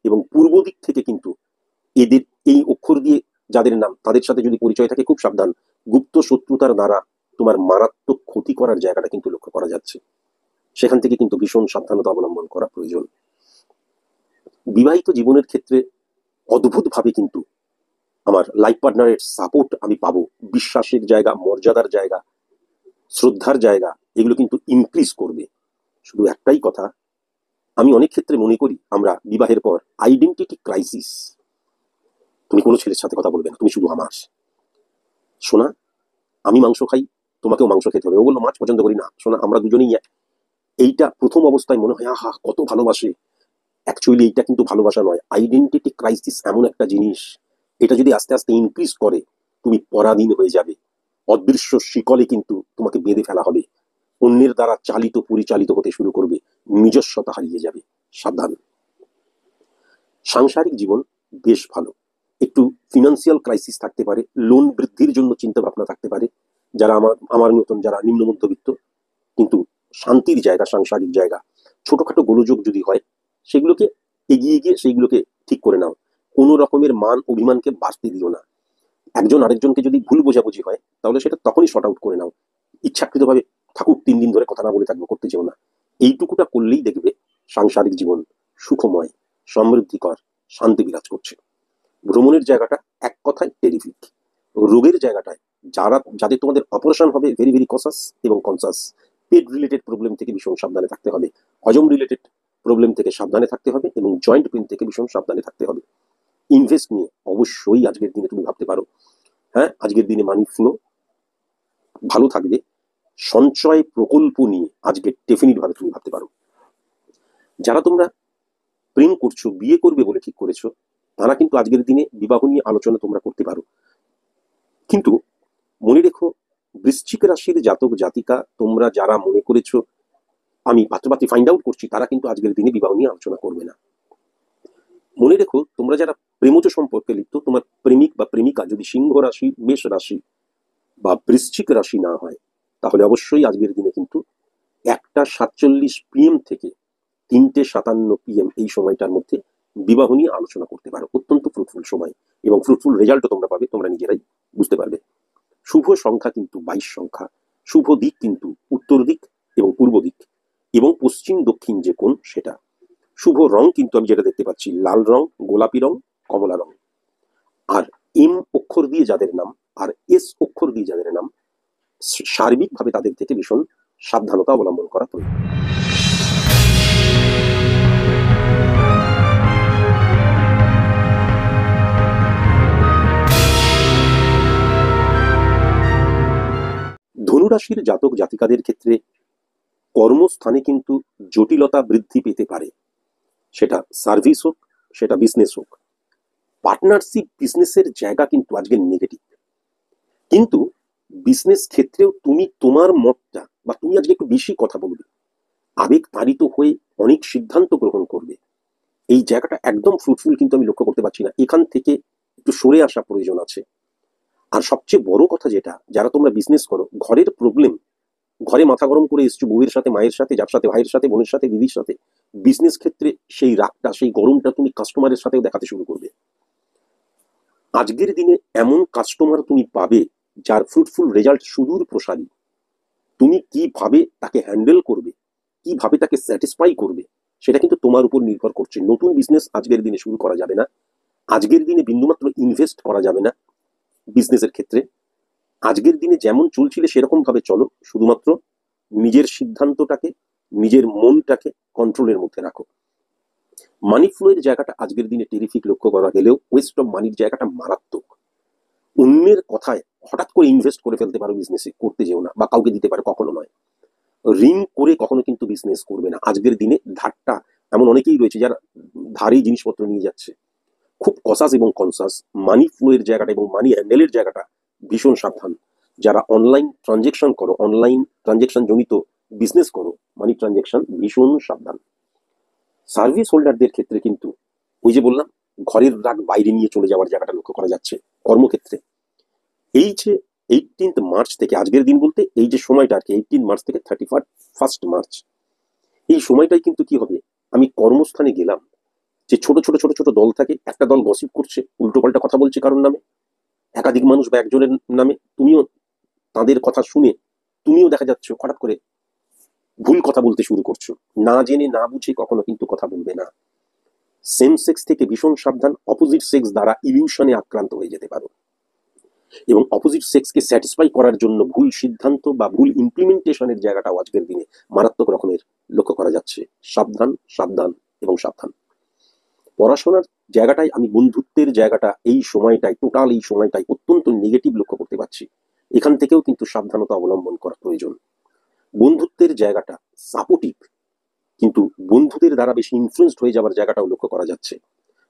এবং পূর্ব দিক থেকে কিন্তু এদের এই অক্ষর দিয়ে যাদের নাম, তাদের সাথে যদি পরিচয় থাকে খুব সাবধান। গুপ্ত শত্রুতার দ্বারা তোমার মারাত্মক ক্ষতি করার জায়গাটা কিন্তু লক্ষ্য করা যাচ্ছে, সেখান থেকে কিন্তু ভীষণ সাবধানতা অবলম্বন করা প্রয়োজন। বিবাহিত জীবনের ক্ষেত্রে অদ্ভুতভাবে কিন্তু আমার লাইফ পার্টনারের সাপোর্ট আমি পাবো, বিশ্বাসের জায়গা, মর্যাদার জায়গা, শ্রদ্ধার জায়গা, এগুলো কিন্তু ইনক্রিজ করবে। শুধু একটাই কথা, আমি অনেক ক্ষেত্রে মনে করি আমরা বিবাহের পর আইডেন্টিটি ক্রাইসিস, তুমি কোনো ছেলের সাথে কথা বলবে না, তুমি শুধু আমার। শোনা, আমি মাংস খাই, তোমাকেও মাংস খেতে হবে। ও বললো মাছ পছন্দ করি না। শোনা, আমরা দুজনেই এক। এইটা প্রথম অবস্থায় মনে হয় আহা কত ভালোবাসে, অ্যাকচুয়ালি এইটা কিন্তু ভালোবাসা নয়। আইডেন্টিটি ক্রাইসিস এমন একটা জিনিস, এটা যদি আস্তে আস্তে ইনক্রিজ করে, তুমি পরাধীন হয়ে যাবে। অদৃশ্য শিকলে কিন্তু তোমাকে বেঁধে ফেলা হবে, অন্যের দ্বারা চালিত পরিচালিত হতে শুরু করবে, নিজস্বতা হারিয়ে যাবে। সাবধান। সাংসারিক জীবন বেশ ভালো, একটু ফিনান্সিয়াল ক্রাইসিস থাকতে পারে, লোন বৃদ্ধির জন্য চিন্তা ভাবনা থাকতে পারে যারা আমার মতন যারা নিম্ন মধ্যবিত্ত, কিন্তু শান্তির জায়গা, সাংসারিক জায়গা, ছোটখাটো গোলযোগ যদি হয় সেগুলোকে এগিয়ে গিয়ে সেইগুলোকে ঠিক করে নাও। কোনো রকমের মান অভিমানকে বাড়তে দিও না। একজন আরেকজনকে যদি ভুল বোঝাবুঝি হয় তাহলে সেটা তখনই শর্ট আউট করে নাও। ইচ্ছাকৃতভাবে থাকুক 3 দিন ধরে কথা না বলে থাকবো, করতে চেও না। এইটুকুটা করলেই দেখবে সাংসারিক জীবন সুখময়, সমৃদ্ধিকর, শান্তি বিরাজ করছে। ভ্রমণের জায়গাটা এক কথায় টেরিফিক। রোগের জায়গাটায় যাদের তোমাদের অপারেশন হবে, ভেরি ভেরি কসাস এবং কনসাস। পেট রিলেটেড প্রবলেম থেকে ভীষণ সাবধানে থাকতে হবে, হজম রিলেটেড প্রবলেম থেকে সাবধানে থাকতে হবে, এবং জয়েন্ট পেন থেকে ভীষণ সাবধানে থাকতে হবে। ইনভেস্ট নিয়ে অবশ্যই আজকের দিনে তুমি ভাবতে পারো। হ্যাঁ, আজকের দিনে মানি ফ্লো ভালো থাকবে। সঞ্চয় প্রকল্প নিয়ে আজকে ডেফিনিট ভাবে তুমি ভাবতে পারো। যারা তোমরা প্রেম করছো, বিয়ে করবে বলে ঠিক করেছো, তারা কিন্তু আজকের দিনে বিবাহ নিয়ে আলোচনা তোমরা করতে পারো। কিন্তু মনে রেখো, বৃশ্চিক রাশির জাতক জাতিকা তোমরা যারা মনে করেছো আমি পাত্রপাত্রী ফাইন্ড আউট করছি, তারা কিন্তু আজকের দিনে বিবাহ নিয়ে আলোচনা করবে না। মনে রেখো, তোমরা যারা প্রেমজ সম্পর্কে লিপ্ত, তোমার প্রেমিক বা প্রেমিকা যদি সিংহ রাশি, মেষ রাশি বা বৃশ্চিক রাশি না হয়, তাহলে অবশ্যই আজকের দিনে কিন্তু 1:47 PM থেকে 3:57 PM এই সময়টার মধ্যে বিবাহ নিয়ে আলোচনা করতে পারো। অত্যন্ত ফ্রুটফুল সময়, এবং ফ্রুটফুল রেজাল্টও তোমরা পাবে, তোমরা নিজেরাই বুঝতে পারবে। শুভ সংখ্যা কিন্তু 22 সংখ্যা। শুভ দিক কিন্তু উত্তর দিক এবং পূর্ব দিক এবং পশ্চিম দক্ষিণ যে কোণ সেটা। শুভ রং কিন্তু আমি যেটা দেখতে পাচ্ছি, লাল রং, গোলাপি রং, কমলা রং। আর এম অক্ষর দিয়ে যাদের নাম আর এস অক্ষর দিয়ে যাদের নাম, সার্বিকভাবে তাদের থেকে ভীষণ সাবধানতা অবলম্বন করা প্রয়োজন। ধনুরাশির জাতক জাতিকাদের ক্ষেত্রে কর্মস্থানে কিন্তু জটিলতা বৃদ্ধি পেতে পারে, সেটা সার্ভিস হোক, সেটা বিজনেস হোক। পার্টনারশিপ বিজনেসের জায়গা কিন্তু আজকে নেগেটিভ, কিন্তু বিজনেস ক্ষেত্রেও তুমি তোমার মতটা বা তুমি আজকে একটু বেশি কথা বলবে, আবেগ তাড়িত হয়ে অনেক সিদ্ধান্ত গ্রহণ করবে। এই জায়গাটা একদম ফ্রুটফুল কিন্তু আমি লক্ষ্য করতে পারছি না। এখান থেকে একটু সরে আসা প্রয়োজন আছে। আর সবচেয়ে বড় কথা যেটা, যারা তোমরা বিজনেস করো, ঘরের প্রবলেম, ঘরে মাথা গরম করে এসছো বউয়ের সাথে, মায়ের সাথে, যার সাথে, ভাইয়ের সাথে, বোনের সাথে, দিদির সাথে, বিজনেস ক্ষেত্রে সেই রাগটা, সেই গরমটা তুমি কাস্টমারের সাথেও দেখাতে শুরু করবে। আজকের দিনে এমন কাস্টমার তুমি পাবে যার ফ্রুটফুল রেজাল্ট সুদূর প্রসারী। তুমি কিভাবে তাকে হ্যান্ডেল করবে, কিভাবে তাকে স্যাটিসফাই করবে, সেটা কিন্তু তোমার উপর নির্ভর করছে। নতুন বিজনেস আজকের দিনে শুরু করা যাবে না, আজকের দিনে বিন্দুমাত্র ইনভেস্ট করা যাবে না বিজনেসের ক্ষেত্রে। আজকের দিনে যেমন চলছিলে সেরকম ভাবে চলো, শুধুমাত্র নিজের সিদ্ধান্তটাকে, নিজের মনটাকে কন্ট্রোলের মধ্যে রাখো। মানি ফ্লোয়ের জায়গাটা আজকের দিনে টেরিফিক লক্ষ্য করা গেলেও ওয়েস্ট অফ মানির জায়গাটা মারাত্মক। অন্যের কথায় হঠাৎ করে ইনভেস্ট করে ফেলতে পারো, বিজনেসে করতে যেও না, বা কাউকে দিতে পারো, কখনো নয়। ঋণ করে কখনো কিন্তু বিজনেস করবে না। আজকের দিনে ধারটা, এমন অনেকেই রয়েছে যারা ধারেই জিনিসপত্র নিয়ে যাচ্ছে। খুব কসাস এবং কনসাস। মানি ফ্লোয়ের জায়গাটা এবং মানি হ্যান্ডেলের জায়গাটা ভীষণ সাবধান। যারা অনলাইন ট্রানজেকশন করো, অনলাইন ট্রানজেকশন জনিত বিজনেস করো, মানি ট্রানজ্যাকশন ভীষণ সাবধান। সার্ভিস হোল্ডারদের ক্ষেত্রে কিন্তু ওই যে বললাম, ঘরের রাগ বাইরে নিয়ে চলে যাওয়ার জায়গাটা লক্ষ্য করা যাচ্ছে কর্মক্ষেত্রে। এই যে 18 মার্চ থেকে, আজকের দিন বলতে এই যে সময়টা আর কি, 18 মার্চ থেকে 31 মার্চ, এই সময়টাই কিন্তু কি হবে, আমি কর্মস্থানে গেলাম, যে ছোট ছোট ছোট ছোট দল থাকে, একটা দল গসিপ করছে, উল্টোপাল্টা কথা বলছে কারোর নামে, একাধিক মানুষ বা একজনের নামে, তুমিও তাদের কথা শুনে তুমিও দেখা যাচ্ছে হঠাৎ করে ভুল কথা বলতে শুরু করছো, না জেনে না বুঝে কখনো কিন্তু কথা বলবে না। সেম সেক্স থেকে ভীষণ সাবধান, অপোজিট সেক্স দ্বারা ইলিউশনে আক্রান্ত হয়ে যেতে পারো, এবং অপোজিট সেক্সকে স্যাটিসফাই করার জন্য ভুল সিদ্ধান্ত বা ভুল ইমপ্লিমেন্টেশনের জায়গাটাও আজকের দিনে মারাত্মক রকমের লক্ষ্য করা যাচ্ছে। সাবধান, সাবধান এবং সাবধান। পড়াশোনার জায়গাটায় আমি বন্ধুত্বের জায়গাটা এই সময়টায়, টোটাল এই সময়টায় অত্যন্ত নেগেটিভ লক্ষ্য করতে পারছি। এখান থেকেও কিন্তু সাবধানতা অবলম্বন করা প্রয়োজন। বন্ধুত্বের জায়গাটা সাপোর্টিভ, কিন্তু বন্ধুদের দ্বারা বেশি ইনফ্লুয়েন্সড হয়ে যাওয়ার জায়গাটাও লক্ষ্য করা যাচ্ছে।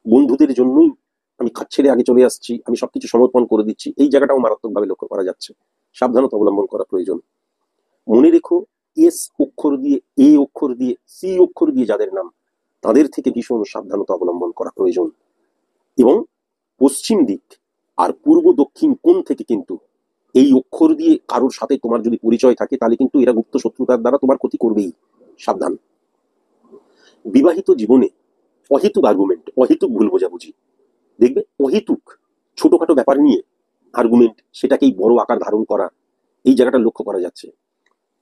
বন্ধুদের জন্যই আমি খাট ছেড়ে আগে চলে আসছি, আমি সবকিছু সমর্পণ করে দিচ্ছি, এই জায়গাটাও মারাত্মকভাবে লক্ষ্য করা যাচ্ছে। সাবধানতা অবলম্বন করা প্রয়োজন। মনে রেখো, এস অক্ষর দিয়ে, এ অক্ষর দিয়ে, সি অক্ষর দিয়ে যাদের নাম, তাদের থেকে ভীষণ সাবধানতা অবলম্বন করা প্রয়োজন। এবং পশ্চিম দিক আর পূর্ব দক্ষিণ কোণ থেকে কিন্তু এই অক্ষর দিয়ে কারোর সাথে তোমার যদি পরিচয় থাকে, তাহলে কিন্তু এরা গুপ্ত শত্রুতার দ্বারা তোমার ক্ষতি করবেই। সাবধান। বিবাহিত জীবনে অহেতুক আর্গুমেন্ট, অহেতুক ভুল বোঝাবুঝি, দেখবে অহেতুক ছোটখাটো ব্যাপার নিয়ে আর্গুমেন্ট, সেটাকেই বড় আকার ধারণ করা, এই জায়গাটা লক্ষ্য করা যাচ্ছে।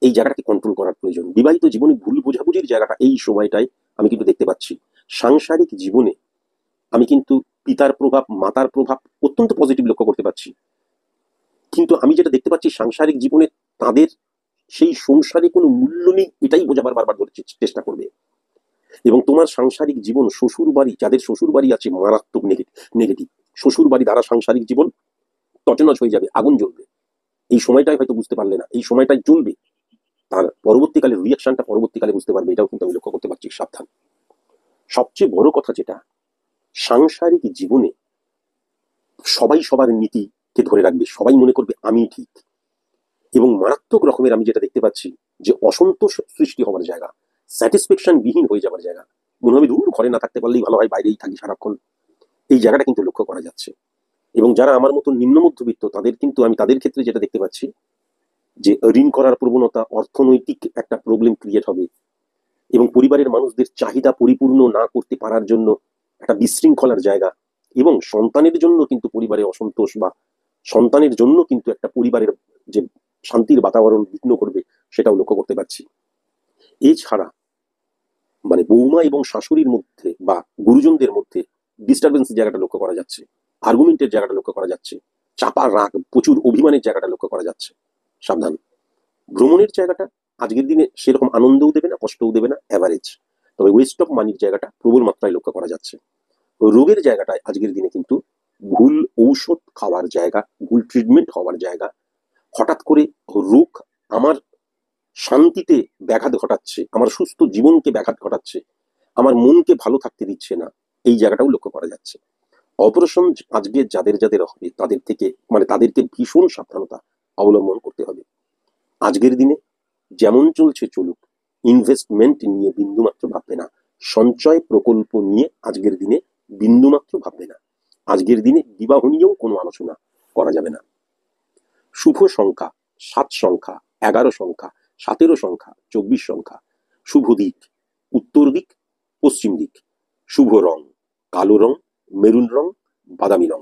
এই জায়গাটাকে কন্ট্রোল করার প্রয়োজন। বিবাহিত জীবনে ভুল বোঝাবুঝির জায়গাটা এই সময়টায় আমি কিন্তু দেখতে পাচ্ছি। সাংসারিক জীবনে আমি কিন্তু পিতার প্রভাব, মাতার প্রভাব অত্যন্ত পজিটিভ লক্ষ্য করতে পারছি, কিন্তু আমি যেটা দেখতে পাচ্ছি সাংসারিক জীবনে তাদের সেই সংসারে কোনো মূল্য নেই, এটাই বোঝাবার বারবার ধরে চেষ্টা করবে। এবং তোমার সাংসারিক জীবন, শ্বশুর বাড়ি, যাদের শ্বশুর বাড়ি আছে, মারাত্মক নেগেটিভ। শ্বশুর বাড়ি দ্বারা সাংসারিক জীবন তছনছ হয়ে যাবে, আগুন জ্বলবে। এই সময়টাই হয়তো বুঝতে পারলে না, এই সময়টাই চলবে, তার পরবর্তীকালে রিয়াকশনটা পরবর্তীকালে বুঝতে পারবে, এটাও কিন্তু আমি লক্ষ্য করতে পারছি। সাবধান। সবচেয়ে বড় কথা যেটা, সাংসারিক জীবনে সবাই সবার নীতিকে ধরে রাখবে, সবাই মনে করবে আমি ঠিক, এবং মারাত্মক রকমের আমি যেটা দেখতে পাচ্ছি যে অসন্তোষ সৃষ্টি হওয়ার জায়গা, স্যাটিসফ্যাকশন বিহীন হয়ে যাওয়ার জায়গা, মনে হবে দূর, ঘরে না থাকতে পারলেই ভালো হয়, বাইরেই থাকি সারাক্ষণ, এই জায়গাটা কিন্তু লক্ষ্য করা যাচ্ছে। এবং যারা আমার মতো নিম্ন মধ্যবিত্ত, তাদের কিন্তু আমি তাদের ক্ষেত্রে যেটা দেখতে পাচ্ছি যে ঋণ করার প্রবণতা, অর্থনৈতিক একটা প্রবলেম ক্রিয়েট হবে, এবং পরিবারের মানুষদের চাহিদা পরিপূর্ণ না করতে পারার জন্য একটা বিশৃঙ্খলার জায়গা, এবং সন্তানের জন্য কিন্তু পরিবারে অসন্তোষ, বা সন্তানের জন্য কিন্তু একটা পরিবারের যে শান্তির বাতাবরণ বিঘ্ন করবে, সেটাও লক্ষ্য করতে পারছি। এছাড়া মানে বৌমা এবং শাশুড়ির মধ্যে বা গুরুজনদের মধ্যে ডিস্টারবেন্সের জায়গাটা লক্ষ্য করা যাচ্ছে, আর্গুমেন্টের জায়গাটা লক্ষ্য করা যাচ্ছে, চাপা রাগ, প্রচুর অভিমানের জায়গাটা লক্ষ্য করা যাচ্ছে। সাবধান। ভ্রমণের জায়গাটা আজকের দিনে সেরকম আনন্দও দেবে না, কষ্টও দেবে না, অ্যাভারেজ। তবে ওয়েস্ট অফ মানির জায়গাটা প্রবল মাত্রায় লক্ষ্য করা যাচ্ছে। রোগের জায়গাটায় আজকের দিনে কিন্তু ভুল ঔষধ খাওয়ার জায়গা, ভুল ট্রিটমেন্ট হওয়ার জায়গা, হঠাৎ করে রোগ আমার শান্তিতে ব্যাঘাত ঘটাচ্ছে, আমার সুস্থ জীবনকে ব্যাঘাত ঘটাচ্ছে, আমার মনকে ভালো থাকতে দিচ্ছে না, এই জায়গাটাও লক্ষ্য করা যাচ্ছে। অপারেশন আজকে যাদের যাদের হবে, তাদের থেকে মানে তাদেরকে ভীষণ সাবধানতা অবলম্বন করতে হবে। আজকের দিনে যেমন চলছে চলুক, ইনভেস্টমেন্ট নিয়ে বিন্দুমাত্র ভাববে না, সঞ্চয় প্রকল্প নিয়ে আজকের দিনে বিন্দুমাত্র ভাববে না। আজকের দিনে বিবাহ নিয়েও কোনো আলোচনা করা যাবে না। শুভ সংখ্যা 7 সংখ্যা, 11 সংখ্যা, 17 সংখ্যা, 24 সংখ্যা। শুভ দিক উত্তর দিক, পশ্চিম দিক। শুভ রং কালো রং, মেরুন রং, বাদামি রং।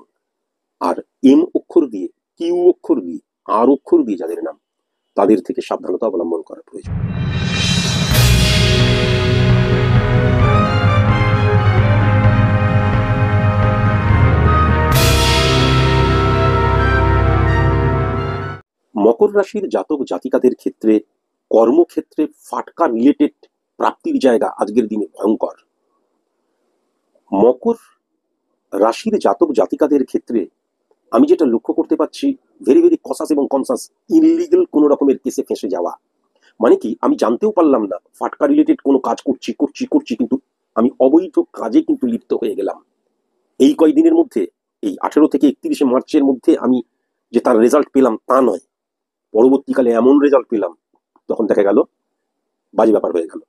আর এম অক্ষর দিয়ে, কিউ অক্ষর দিয়ে, আর অক্ষর দিয়ে যাদের নাম, তাদের থেকে সাবধানতা অবলম্বন করা প্রয়োজন। মকর রাশির জাতক জাতিকাদের ক্ষেত্রে কর্মক্ষেত্রে ফাটকা রিলেটেড প্রাপ্তির জায়গা আজকের দিনে ভয়ঙ্কর। মকর রাশির জাতক জাতিকাদের ক্ষেত্রে আমি যেটা লক্ষ্য করতে পারছি, ভেরি ভেরি কসাস এবং কনসাস, ইনলিগাল কোনো রকমের কেসে ফেঁসে যাওয়া। মানে কি, আমি জানতেও পারলাম না ফাটকা রিলেটেড কোনো কাজ করছি করছি করছি, কিন্তু আমি অবৈধ কাজে কিন্তু লিপ্ত হয়ে গেলাম। এই কয়েকদিনের মধ্যে, এই 18 থেকে 31 মার্চের মধ্যে আমি যে তার রেজাল্ট পেলাম তা নয়, পরবর্তীকালে এমন রেজাল্ট পেলাম, তখন দেখা গেল বাজে ব্যাপার হয়ে গেল।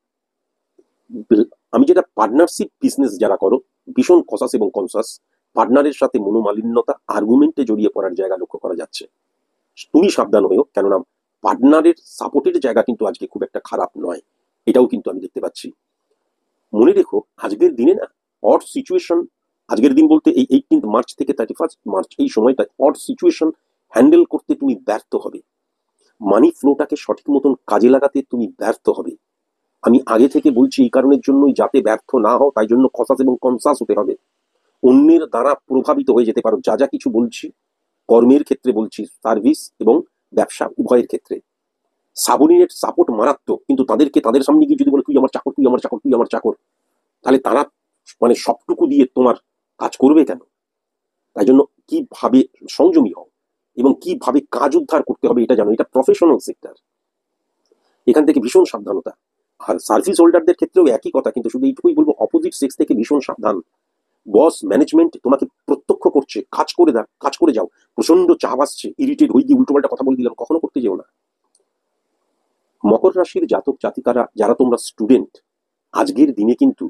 আমি যেটা পার্টনারশিপ বিজনেস যারা করো, ভীষণ কসাস এবং কনসাস, পার্টনারের সাথে মনোমালিন্যতা, আর্গুমেন্টে জড়িয়ে পড়ার জায়গা লক্ষ্য করা যাচ্ছে। তুমি সাবধান হয়েও, কেননা পার্টনারের সাপোর্টের জায়গা কিন্তু আজকে খুব একটা খারাপ নয়, এটাও কিন্তু আমি দেখতে পাচ্ছি। মনে রেখো, আজকের দিনে না অড সিচুয়েশন, আজকের দিন বলতে এই 18 মার্চ থেকে 31 মার্চ, এই সময়টা অড সিচুয়েশন হ্যান্ডেল করতে তুমি ব্যর্থ হবে। মানি ফ্লোটাকে সঠিক মতন কাজে লাগাতে তুমি ব্যর্থ হবে। আমি আগে থেকে বলছি এই কারণের জন্যই, যাতে ব্যর্থ না হও, তাই জন্য কসাস এবং কনসাস হতে হবে। অন্যের দ্বারা প্রভাবিত হয়ে যেতে পারো। যা যা কিছু বলছি, কর্মের ক্ষেত্রে বলছি, সার্ভিস এবং ব্যবসা উভয়ের ক্ষেত্রে। সাবঅর্ডিনেট সাপোর্ট মারাত্মক, কিন্তু তাদেরকে তাদের সামনে গিয়ে যদি বলে তুই আমার চাকর, তুই আমার চাকর, তুই আমার চাকর, তাহলে তারা মানে সবটুকু দিয়ে তোমার কাজ করবে কেন? তাই জন্য কিভাবে সংযমী হও এবং কিভাবে কাজ উদ্ধার করতে হবে এটা জানো। এটা প্রফেশনাল সেক্টর, এখান থেকে ভীষণ সাবধানতা। আর সার্ভিস হোল্ডারদের ক্ষেত্রেও একই কথা, কিন্তু শুধু এইটুকুই বলবো, অপোজিট সেক্স থেকে ভীষণ সাবধান। বস ম্যানেজমেন্ট তোমাকে প্রত্যক্ষ করছে, কাজ করে দাও, কাজ করে যাও, প্রচন্ড চাপ আসছে, ইরিটেট হয়ে গিয়ে উল্টোপাল্টা কথা বলে দিলাম, কখনো করতে যেও না। মকর রাশির জাতক জাতিকারা যারা তোমরা স্টুডেন্ট, আজকের দিনে কিন্তু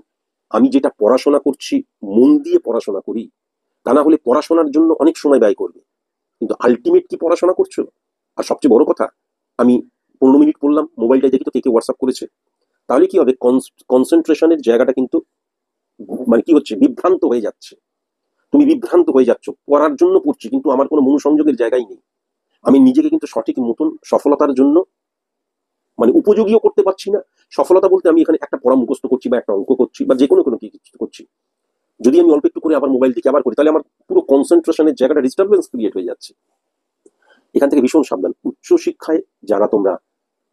আমি যেটা পড়াশোনা করছি, মন দিয়ে পড়াশোনা করি, তা না হলে পড়াশোনার জন্য অনেক সময় ব্যয় করবে, কিন্তু আলটিমেট কি পড়াশোনা করছো? আর সবচেয়ে বড় কথা, আমি 15 মিনিট পড়লাম, মোবাইলটা দেখি তো কে কে হোয়াটসঅ্যাপ করেছে, তাহলে কি হবে? কনসেন্ট্রেশনের জায়গাটা কিন্তু মানে কি হচ্ছে, বিভ্রান্ত হয়ে যাচ্ছে। তুমি বিভ্রান্ত হয়ে যাচ্ছ, পড়ার জন্য পড়ছি কিন্তু আমার কোনো মনোসংযোগের জায়গাই নেই। আমি নিজেকে কিন্তু সঠিক মতন সফলতার জন্য মানে উপযোগীও করতে পারছি না। সফলতা বলতে আমি এখানে একটা পড়া মুখস্থ করছি বা একটা অঙ্ক করছি বা যে কোনো কোনো কিছু করছি, যদি আমি অল্প একটু করে আবার মোবাইল দিকে আবার করি, তাহলে আমার পুরো কনসেন্ট্রেশনের জায়গাটা ডিস্টারবেন্স ক্রিয়েট হয়ে যাচ্ছে। এখান থেকে ভীষণ সাবধান। উচ্চশিক্ষায় যারা তোমরা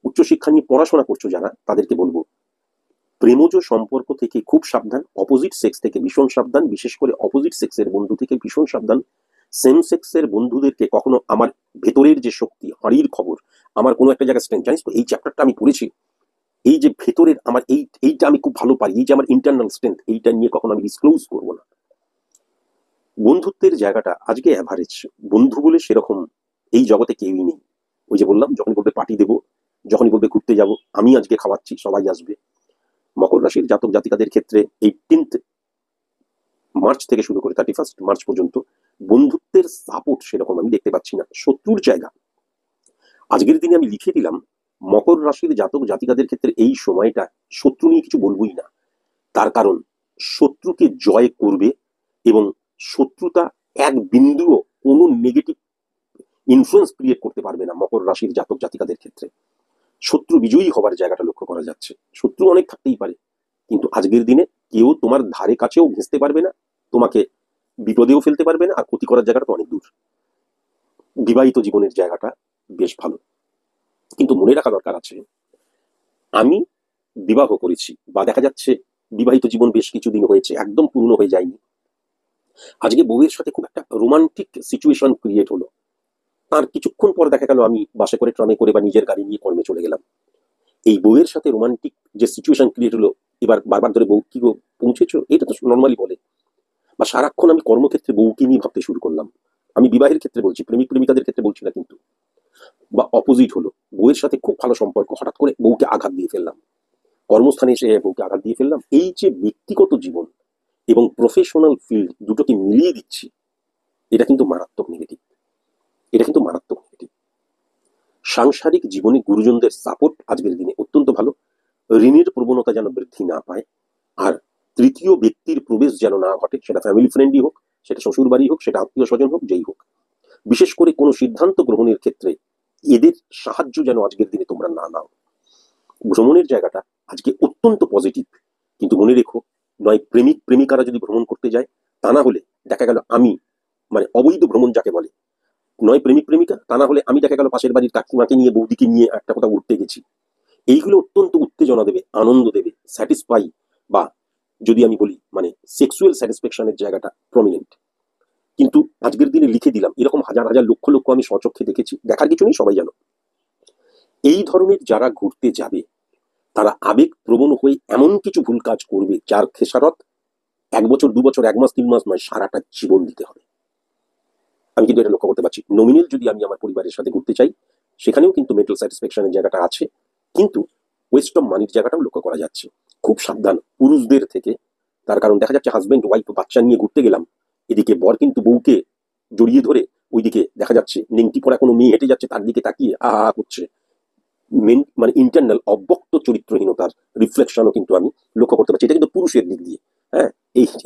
উচ্চশিক্ষা নিয়ে পড়াশোনা করছো যারা, তাদেরকে বলবো প্রেমজ সম্পর্ক থেকে খুব সাবধান, অপোজিট সেক্স থেকে ভীষণ সাবধান, বিশেষ করে অপোজিট সেক্সের বন্ধু থেকে ভীষণ সাবধান। সেম সেক্সের বন্ধুদেরকে কখনো, আমার ভেতরের যে শক্তি, হাড়ির খবর, আমার কোনো একটা জায়গায় স্ট্রেংথ, জানিস তো এই চ্যাপ্টারটা আমি পড়েছি, এই যে ভেতরের আমার এইটা আমি খুব ভালো পারি, এই যে আমার ইন্টারনাল স্ট্রেংথ, এইটা নিয়ে কখনো আমি ডিসক্লোজ করবো না। বন্ধুত্বের জায়গাটা আজকে অ্যাভারেজ, বন্ধু বলে সেরকম এই জগতে কেউই নেই। ওই যে বললাম, যখন বলবে পার্টি দেবো, যখনই বলবে ঘুরতে যাব, আমি আজকে খাওয়াচ্ছি, সবাই আসবে। মকর রাশির জাতক জাতিকাদের ক্ষেত্রে 18 মার্চ থেকে শুরু করে 31 মার্চ পর্যন্ত বন্ধুত্বের সাপোর্ট সেরকম আমি দেখতে পাচ্ছি না। শত্রুর জায়গা আজকের দিনে আমি লিখে দিলাম, মকর রাশির জাতক জাতিকাদের ক্ষেত্রে এই সময়টা শত্রু নিয়ে কিছু বলবোই না। তার কারণ শত্রুকে জয় করবে এবং শত্রুতা এক বিন্দুও কোনো নেগেটিভ ইনফ্লুয়েন্স ক্রিয়েট করতে পারবে না মকর রাশির জাতক জাতিকাদের ক্ষেত্রে। শত্রু বিজয়ী হবার জায়গাটা লক্ষ্য করা যাচ্ছে। শত্রু অনেক থাকতেই পারে, কিন্তু আজকের দিনে কেউ তোমার ধারে কাছেও ঘেঁষতে পারবে না, তোমাকে বিপদেও ফেলতে পারবে না, আর ক্ষতি করার জায়গাটা তো অনেক দূর। বিবাহিত জীবনের জায়গাটা বেশ ভালো, কিন্তু মনে রাখা দরকার আছে, আমি বিবাহ করেছি বা দেখা যাচ্ছে বিবাহিত জীবন বেশ কিছুদিন হয়েছে, একদম পূর্ণ হয়ে যায়নি, আজকে বউয়ের সাথে খুব একটা রোমান্টিক সিচুয়েশন ক্রিয়েট হলো, তার কিছুক্ষণ পর দেখা গেল আমি বাসে করে, ট্রামে করে বা নিজের গাড়ি নিয়ে কর্মে চলে গেলাম। এই বউয়ের সাথে রোমান্টিক যে সিচুয়েশন ক্রিয়েট হলো, এবার বারবার ধরে বউ কি গো পৌঁছেছো, এটা তো নর্মালি বলে, বা সারাক্ষণ আমি কর্মক্ষেত্রে বউকে নিয়ে ভাবতে শুরু করলাম। আমি বিবাহের ক্ষেত্রে বলছি, প্রেমিক প্রেমিকাদের ক্ষেত্রে বলছি না কিন্তু। বা অপোজিট হলো, বউয়ের সাথে খুব ভালো সম্পর্ক, হঠাৎ করে বউকে আঘাত দিয়ে ফেললাম, কর্মস্থানে এসে বউকে আঘাত দিয়ে ফেললাম। এই যে ব্যক্তিগত জীবন এবং প্রফেশনাল ফিল্ড দুটোকে মিলিয়ে দিচ্ছি, এটা কিন্তু মারাত্মক নেগেটিভ, এটা কিন্তু মারাত্মক নেগেটিভ। সাংসারিক জীবনে গুরুজনদের সাপোর্ট আজকের দিনে অত্যন্ত ভালো। ঋণের প্রবণতা যেন বৃদ্ধি না পায়, আর তৃতীয় ব্যক্তির প্রবেশ যেন না ঘটে, সেটা ফ্যামিলি ফ্রেন্ডই হোক, সেটা শ্বশুর বাড়ি হোক, সেটা আত্মীয় স্বজন হোক, যেই হোক। বিশেষ করে কোনো সিদ্ধান্ত গ্রহণের ক্ষেত্রে এদের সাহায্য যেন আজকের দিনে তোমরা না নাও। ভ্রমণের জায়গাটা আজকে অত্যন্ত পজিটিভ, কিন্তু মনে রেখো, নয় প্রেমিক প্রেমিকারা যদি ভ্রমণ করতে যায়, তা না হলে দেখা গেল আমি মানে অবৈধ ভ্রমণ যাকে বলে, নয় প্রেমিক প্রেমিকা, তা না হলে আমি দেখা গেল পাশের বাড়ির কাকিমাকে নিয়ে, বৌদিকে নিয়ে একটা কোথাও উঠতে গেছি। এইগুলো অত্যন্ত উত্তেজনা দেবে, আনন্দ দেবে, স্যাটিসফাই, বা যদি আমি বলি মানে সেক্সুয়াল স্যাটিসফ্যাকশনের জায়গাটা প্রমিনেন্ট। কিন্তু আজকের দিনে লিখে দিলাম, এরকম হাজার হাজার লক্ষ লক্ষ আমি স্বচক্ষে দেখেছি, দেখার কিছু নেই, সবাই জানো। এই ধরনের যারা ঘুরতে যাবে, তারা আবেগ প্রবণ হয়ে এমন কিছু ভুল কাজ করবে যার খেসারত 1 বছর 2 বছর 1 মাস 3 মাস নয়, সারাটা জীবন দিতে হবে। আমি কিন্তু এটা লক্ষ্য করতে পারছি। নমিনাল যদি আমি আমার পরিবারের সাথে ঘুরতে চাই, সেখানেও কিন্তু মেন্টাল স্যাটিসফ্যাকশনের জায়গাটা আছে, কিন্তু ওয়েস্ট অফ মানির জায়গাটাও লক্ষ্য করা যাচ্ছে। খুব সাবধান পুরুষদের থেকে। তার কারণ দেখা যাচ্ছে হাজব্যান্ড ওয়াইফ বাচ্চা নিয়ে ঘুরতে গেলাম, এদিকে বর কিন্তু বউকে জড়িয়ে ধরে ওইদিকে দেখা যাচ্ছে নেংটি পরা কোনো মেয়ে হেঁটে যাচ্ছে তার দিকে তাকিয়ে আ আ করছে। মানে ইন্টারনাল অব্যক্ত চরিত্রহীনতার রিফ্লেকশনও কিন্তু আমি লক্ষ্য করতে পারছি। এটা কিন্তু পুরুষের দিক দিয়ে। হ্যাঁ,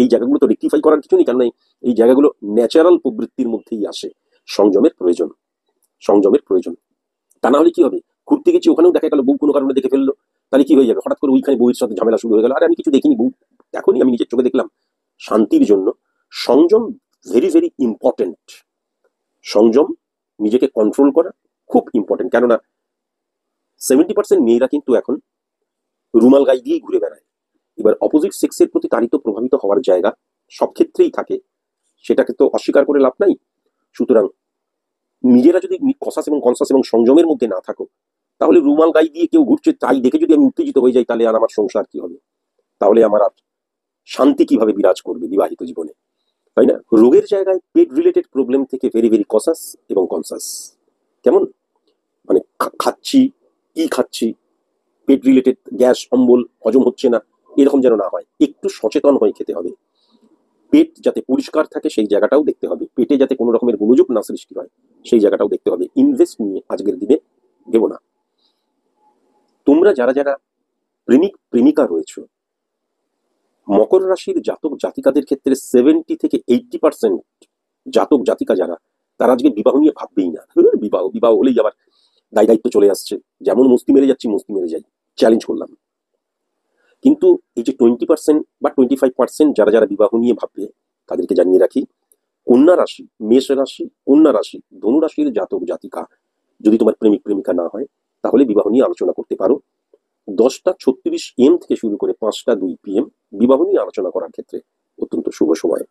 এই জায়গাগুলো তো রেক্টিফাই করার কিছু নেই, কারণ এই জায়গাগুলো ন্যাচারাল প্রবৃত্তির মধ্যেই আসে। সংযমের প্রয়োজন, সংযমের প্রয়োজন। তা না হলে কি হবে, ঘুরতে গেছি ওখানেও দেখা গেল বউ কোনো কারণে দেখে ফেললো, তাহলে কি হয়ে যাবে, হঠাৎ করে ওইখানে বউয়ের সাথে ঝামেলা শুরু হয়ে গেল। আরে আমি কিছু দেখিনি, বউ এখনই আমি নিজের চোখে দেখলাম। শান্তির জন্য সংযম ভেরি ভেরি ইম্পর্টেন্ট। সংযম, নিজেকে কন্ট্রোল করা খুব ইম্পর্টেন্ট। কেননা 70% মেয়েরা কিন্তু এখন রুমাল গায়ে দিয়েই ঘুরে বেড়ায়। এবার অপোজিট সেক্সের প্রতি তারিত প্রভাবিত হওয়ার জায়গা সব ক্ষেত্রেই থাকে, সেটাকে তো অস্বীকার করে লাভ নাই। সুতরাং নিজেরা যদি কসাস এবং কনসাস এবং সংযমের মধ্যে না থাকো, তাহলে রুমাল গায়ে দিয়ে কেউ ঘুরছে তাই দেখে যদি আমি উত্তেজিত হয়ে যাই, তাহলে আর আমার সংসার কি হবে, তাহলে আমার আর শান্তি কিভাবে বিরাজ করবে বিবাহিত জীবনে, তাই না? রোগের জায়গায় পেট রিলেটেড প্রবলেম থেকে ভেরি ভেরি কসাস এবং কনসাস। কেমন মানে খাচ্ছি, কি খাচ্ছি, পেট রিলেটেড গ্যাস অম্বল হজম হচ্ছে না, এরকম যেন না হয়। একটু সচেতন হয়ে খেতে হবে। পেট যাতে পরিষ্কার থাকে সেই জায়গাটাও দেখতে হবে। পেটে যাতে কোনো রকমের গোলযোগ না সৃষ্টি হয় সেই জায়গাটাও দেখতে হবে। ইনভেস্ট নিয়ে আজকের দিনে দেব না। তোমরা যারা যারা প্রেমিক প্রেমিকা রয়েছ, মকর রাশির জাতক জাতিকাদের ক্ষেত্রে 70 থেকে 80% জাতক জাতিকা যারা, তারা আজকে বিবাহ নিয়ে ভাববেই না। বিবাহ বিবাহ হলেই আবার দায় দায়িত্ব চলে আসছে, যেমন মস্তি মেরে যাচ্ছি মস্তি মেরে যাই, চ্যালেঞ্জ করলাম। কিন্তু এই যে 20% বা 25% যারা যারা বিবাহ নিয়ে ভাববে, তাদেরকে জানিয়ে রাখি, কন্যা রাশি, মেষ রাশি, কন্যা রাশি, ধনু রাশির জাতক জাতিকা যদি তোমার প্রেমিক প্রেমিকা না হয়, তাহলে বিবাহ নিয়ে আলোচনা করতে পারো। 10:36 AM থেকে শুরু করে 5:02 PM বিবাহ নিয়ে আলোচনা করার ক্ষেত্রে অত্যন্ত শুভ সময়।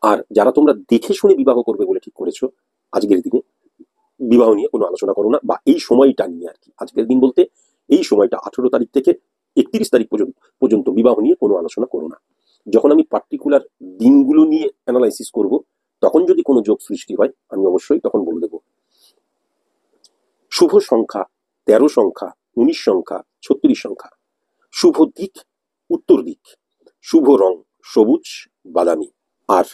আর যারা তোমরা দেখে শুনে বিবাহ করবে বলে ঠিক করেছো, আজকের দিনে বিবাহ নিয়ে কোনো আলোচনা করো না, বা এই সময়টা নিয়ে আর কি। আজকের দিন বলতে এই সময়টা 18 তারিখ থেকে 31 তারিখ পর্যন্ত বিবাহ নিয়ে কোনো আলোচনা করো না। যখন আমি পার্টিকুলার দিনগুলো নিয়ে অ্যানালাইসিস করব, তখন যদি কোনো যোগ সৃষ্টি হয় আমি অবশ্যই তখন বলে দেব। শুভ সংখ্যা 13 সংখ্যা, 19 সংখ্যা, 36 সংখ্যা। শুভ দিক উত্তর দিক। শুভ রং সবুজ বাদামি। আর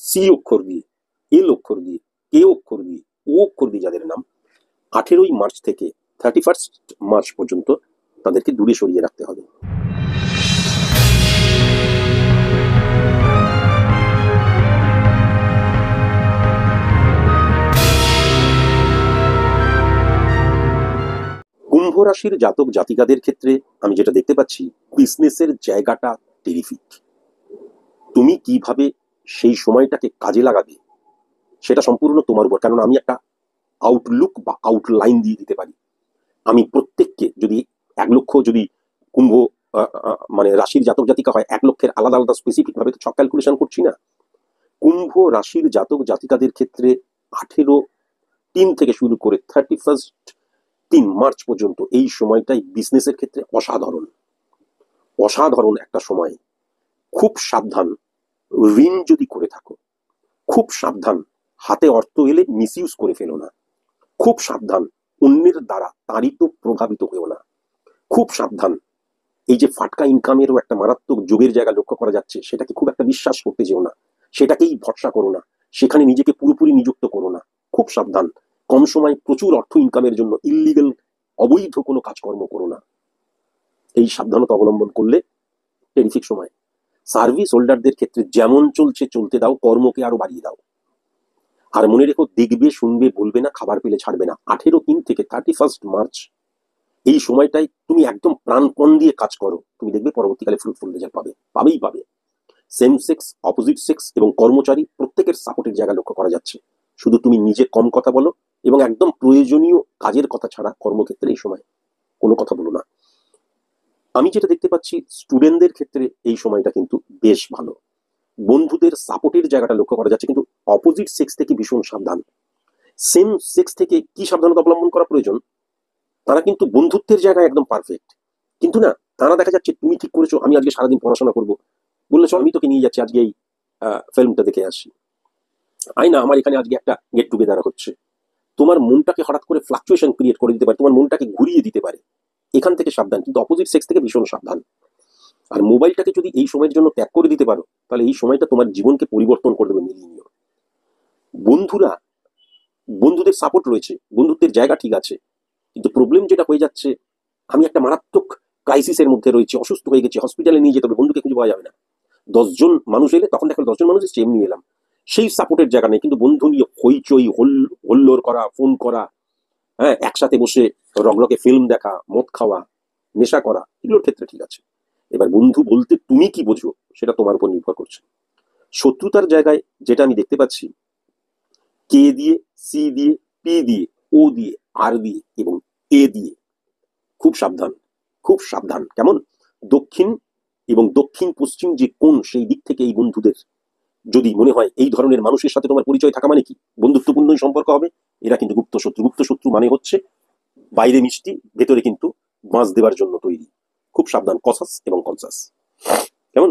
সি অক্ষর দিয়ে, এল অক্ষর দিয়ে, কে অক্ষর দিয়ে, ও অক্ষর দিয়ে যাদের নাম, 18 মার্চ থেকে 31 মার্চ পর্যন্ত তাদেরকে দূরে সরিয়ে রাখতে হবে। কুম্ভ রাশির জাতক জাতিকাদের ক্ষেত্রে আমি যেটা দেখতে পাচ্ছি, বিজনেসের জায়গাটা টেরিফিক। তুমি কিভাবে সেই সময়টাকে কাজে লাগাবে সেটা সম্পূর্ণ তোমার উপর। কারণ আমি একটা আউটলুক বা আউটলাইন দিয়ে দিতে পারি। আমি প্রত্যেককে যদি 1 লক্ষ যদি কুম্ভ মানে রাশির জাতক জাতিকা হয়, 1 লক্ষের আলাদা আলাদা স্পেসিফিক ভাবে তো ছক ক্যালকুলেশন করছি না। কুম্ভ রাশির জাতক জাতিকাদের ক্ষেত্রে 18/3 থেকে শুরু করে 31 মার্চ পর্যন্ত এই সময়টাই বিজনেসের ক্ষেত্রে অসাধারণ, অসাধারণ একটা সময়। খুব সাবধান, ঋণ যদি করে থাকো খুব সাবধান, হাতে অর্থ এলে মিসইউজ করে ফেলো না। খুব সাবধান, অন্যের দ্বারা তাড়িত প্রভাবিত হয়েও না। খুব সাবধান, এই যে ফাটকা ইনকামেরও একটা মারাত্মক যোগের জায়গা লক্ষ্য করা যাচ্ছে, সেটাকে খুব একটা বিশ্বাস করতে যেও না, সেটাকেই ভরসা করো না, সেখানে নিজেকে পুরোপুরি নিযুক্ত করো না। খুব সাবধান, কম সময় প্রচুর অর্থ ইনকামের জন্য ইললিগাল অবৈধ কোনো কাজকর্ম করো না। এই সাবধানতা অবলম্বন করলে টেরিফিক সময়। সার্ভিস হোল্ডারদের ক্ষেত্রে যেমন চলছে চলতে দাও, কর্মকে আরো বাড়িয়ে দাও। আর মনে রেখো, দেখবে শুনবে বলবে না, খাবার পেলে ছাড়বে না। 18/3 থেকে 31 মার্চ এই সময়টাই তুমি একদম প্রাণপণ দিয়ে কাজ করো, তুমি দেখবে পরবর্তীকালে ফ্রুটফুল রেজাল্ট পাবেই পাবে। সেম সেক্স, অপোজিট সেক্স এবং কর্মচারী প্রত্যেকের সাপোর্টের জায়গা লক্ষ্য করা যাচ্ছে। শুধু তুমি নিজে কম কথা বলো এবং একদম প্রয়োজনীয় কাজের কথা ছাড়া কর্মক্ষেত্রে এই সময় কোনো কথা বলো না। আমি যেটা দেখতে পাচ্ছি, স্টুডেন্টদের ক্ষেত্রে এই সময়টা কিন্তু বেশ ভালো। বন্ধুদের সাপোর্টের জায়গাটা লক্ষ্য করা যাচ্ছে, কিন্তু অপোজিট সেক্স থেকে ভীষণ সাবধান। সেম সেক্স থেকে কি সাবধানতা অবলম্বন করা প্রয়োজন, তারা কিন্তু বন্ধুত্বের জায়গায় একদম পারফেক্ট, কিন্তু না, তারা দেখা যাচ্ছে তুমি ঠিক করেছো আমি আজকে সারাদিন পড়াশোনা করবো, বললে চল আমি তোকে নিয়ে যাচ্ছি আজকে এই ফিল্মটা দেখে আসি, আই না আমার এখানে আজকে একটা গেট টুগেদার হচ্ছে। তোমার মনটাকে হঠাৎ করে ফ্লাকচুয়েশন ক্রিয়েট করে দিতে পারে, তোমার মনটাকে ঘুরিয়ে দিতে পারে। এখান থেকে সাবধান, কিন্তু অপোজিট সেক্স থেকে ভীষণ সাবধান। আর মোবাইলটাকে যদি এই সময়ের জন্য ত্যাগ করে দিতে পারো, তাহলে এই সময়টা তোমার জীবনকে পরিবর্তন করে দেবে মিলিয়ে নিও। বন্ধুরা, বন্ধুদের সাপোর্ট রয়েছে, বন্ধুত্বের জায়গা ঠিক আছে, কিন্তু প্রবলেম যেটা হয়ে যাচ্ছে, আমি একটা মারাত্মক ক্রাইসিসের মধ্যে রয়েছি, অসুস্থ হয়ে গেছি, হসপিটালে নিয়ে যেতে হবে, বন্ধুকে খুঁজে পাওয়া যাবে না। 10 জন মানুষ এলে তখন দেখো 10 জন মানুষ এসছে, এমনি এলাম, সেই সাপোর্টের জায়গা নেই। কিন্তু বন্ধু নিয়ে হইচই হল্লোর করা, ফোন করা, হ্যাঁ, একসাথে বসে রগরগে ফিল্ম দেখা, মদ খাওয়া, নেশা করা, এগুলোর ক্ষেত্রে ঠিক আছে। এবার বন্ধু বলতে তুমি কি বোঝো সেটা তোমার উপর নির্ভর করছে। শত্রুতার জায়গায় যেটা আমি দেখতে পাচ্ছি, কে দিয়ে, সি দিয়ে, পি দিয়ে, ও দিয়ে, আর দিয়ে এবং এ দিয়ে, খুব সাবধান, খুব সাবধান। কেমন? দক্ষিণ এবং দক্ষিণ পশ্চিম যে কোণ, সেই দিক থেকে এই বন্ধুদের যদি মনে হয় এই ধরনের মানুষের সাথে তোমার পরিচয় থাকা মানে কি বন্ধুত্বপূর্ণ সম্পর্ক হবে, এরা কিন্তু গুপ্ত শত্রু। গুপ্ত শত্রু মানে হচ্ছে বাইরে মিষ্টি, ভেতরে কিন্তু বাঁচ দেওয়ার জন্য তৈরি। খুব সাবধান, কসাস এবং কনসাস। কেমন?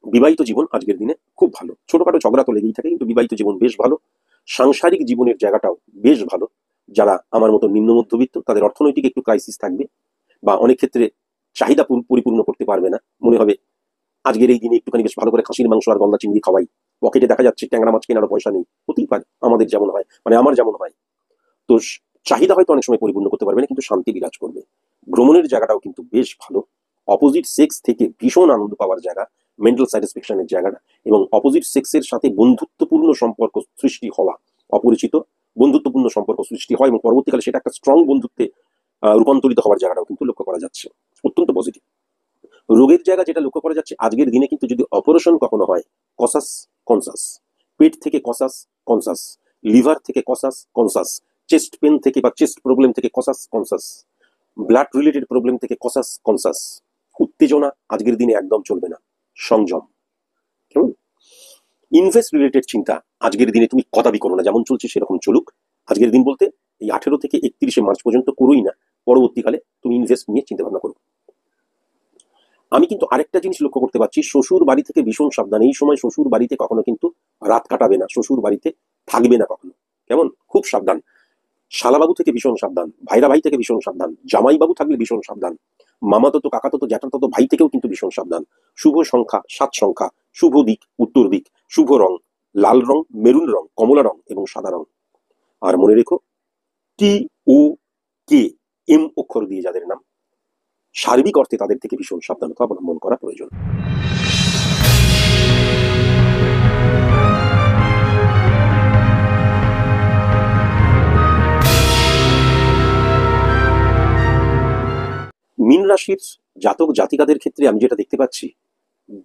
বিবাহিত জীবন আজকের দিনে খুব ভালো, ছোটখাটো ঝগড়া তো লেগেই থাকে, কিন্তু বিবাহিত জীবন বেশ ভালো। সাংসারিক জীবনের জায়গাটাও বেশ ভালো। যারা আমার মতো নিম্ন মধ্যবিত্ত, তাদের অর্থনৈতিক একটু ক্রাইসিস থাকবে, বা অনেক ক্ষেত্রে চাহিদা পরিপূর্ণ করতে পারবে না। মনে হবে আজকের এই দিনে একটুখানি বেশ ভালো করে খাসির মাংস আর গলদা চিংড়ি খাওয়াই, পকেটে দেখা যাচ্ছে ট্যাংরা মাছ কেনারও পয়সা নেই, হতেই পারে, আমাদের যেমন হয়, মানে আমার যেমন হয়। তো চাহিদা হয়তো অনেক সময় পরিপূর্ণ করতে পারবে না, কিন্তু শান্তি বিরাজ করবে। ভ্রমণের জায়গাটাও কিন্তু বেশ ভালো। অপোজিট সেক্স থেকে ভীষণ আনন্দ পাওয়ার জায়গা, মেন্টাল স্যাটিসফ্যাকশনের জায়গাটা, এবং অপোজিট সেক্সের সাথে বন্ধুত্বপূর্ণ সম্পর্ক সৃষ্টি হওয়া, অপরিচিত বন্ধুত্বপূর্ণ সম্পর্ক সৃষ্টি হয়, এবং পরবর্তীকালে সেটা একটা স্ট্রং বন্ধুত্বে রূপান্তরিত হওয়ার জায়গাটাও কিন্তু লক্ষ্য করা যাচ্ছে, অত্যন্ত পজিটিভ। রোগের জায়গা যেটা লক্ষ্য করা যাচ্ছে আজকের দিনে, কিন্তু যদি অপারেশন কখনো হয়, কসাস কনসাস, পেট থেকে কসাস কনসাস, লিভার থেকে কসাস কনসাস, চেস্ট পেন থেকে বা চেস্ট প্রবলেম থেকে cautious conscious, blood related problem থেকে কসাস কনসাস। উত্তেজনা আজকের দিনে একদম চলবে না, সংযম। কেমন? ইনভেস্ট রিলেটেড চিন্তা আজকের দিনে তুমি কদাপি করো না, যেমন চলছে সেরকম চলুক। আজকের দিন বলতে এই 18 থেকে 31শে মার্চ পর্যন্ত করোই না, পরবর্তীকালে তুমি ইনভেস্ট নিয়ে চিন্তা ভাবনা করো। আমি কিন্তু আরেকটা জিনিস লক্ষ্য করতে পারছি, শ্বশুর বাড়ি থেকে ভীষণ সাবধান। এই সময় শ্বশুর বাড়িতে কখনো কিন্তু রাত কাটাবে না, শ্বশুর বাড়িতে থাকবে না কখনো। কেমন? খুব সাবধান। শালাবাবু থেকে ভীষণ সাবধান, ভাইরা ভাই থেকে ভীষণ সাবধান, জামাইবাবু থাকলে ভীষণ সাবধান, মামাতো কাকাতো জ্যাঠাতো ভাই থেকেও কিন্তু ভীষণ সাবধান। শুভ সংখ্যা 7 সংখ্যা, শুভ দিক উত্তর দিক, শুভ রং লাল রং, মেরুন রং, কমলা রং এবং সাদা রং। আর মনে রেখো, টি ও কে এম অক্ষর দিয়ে যাদের নাম, সার্বিক অর্থে তাদের থেকে ভীষণ সাবধানতা অবলম্বন করা প্রয়োজন। মীন রাশির জাতক জাতিকাদের ক্ষেত্রে আমি যেটা দেখতে পাচ্ছি,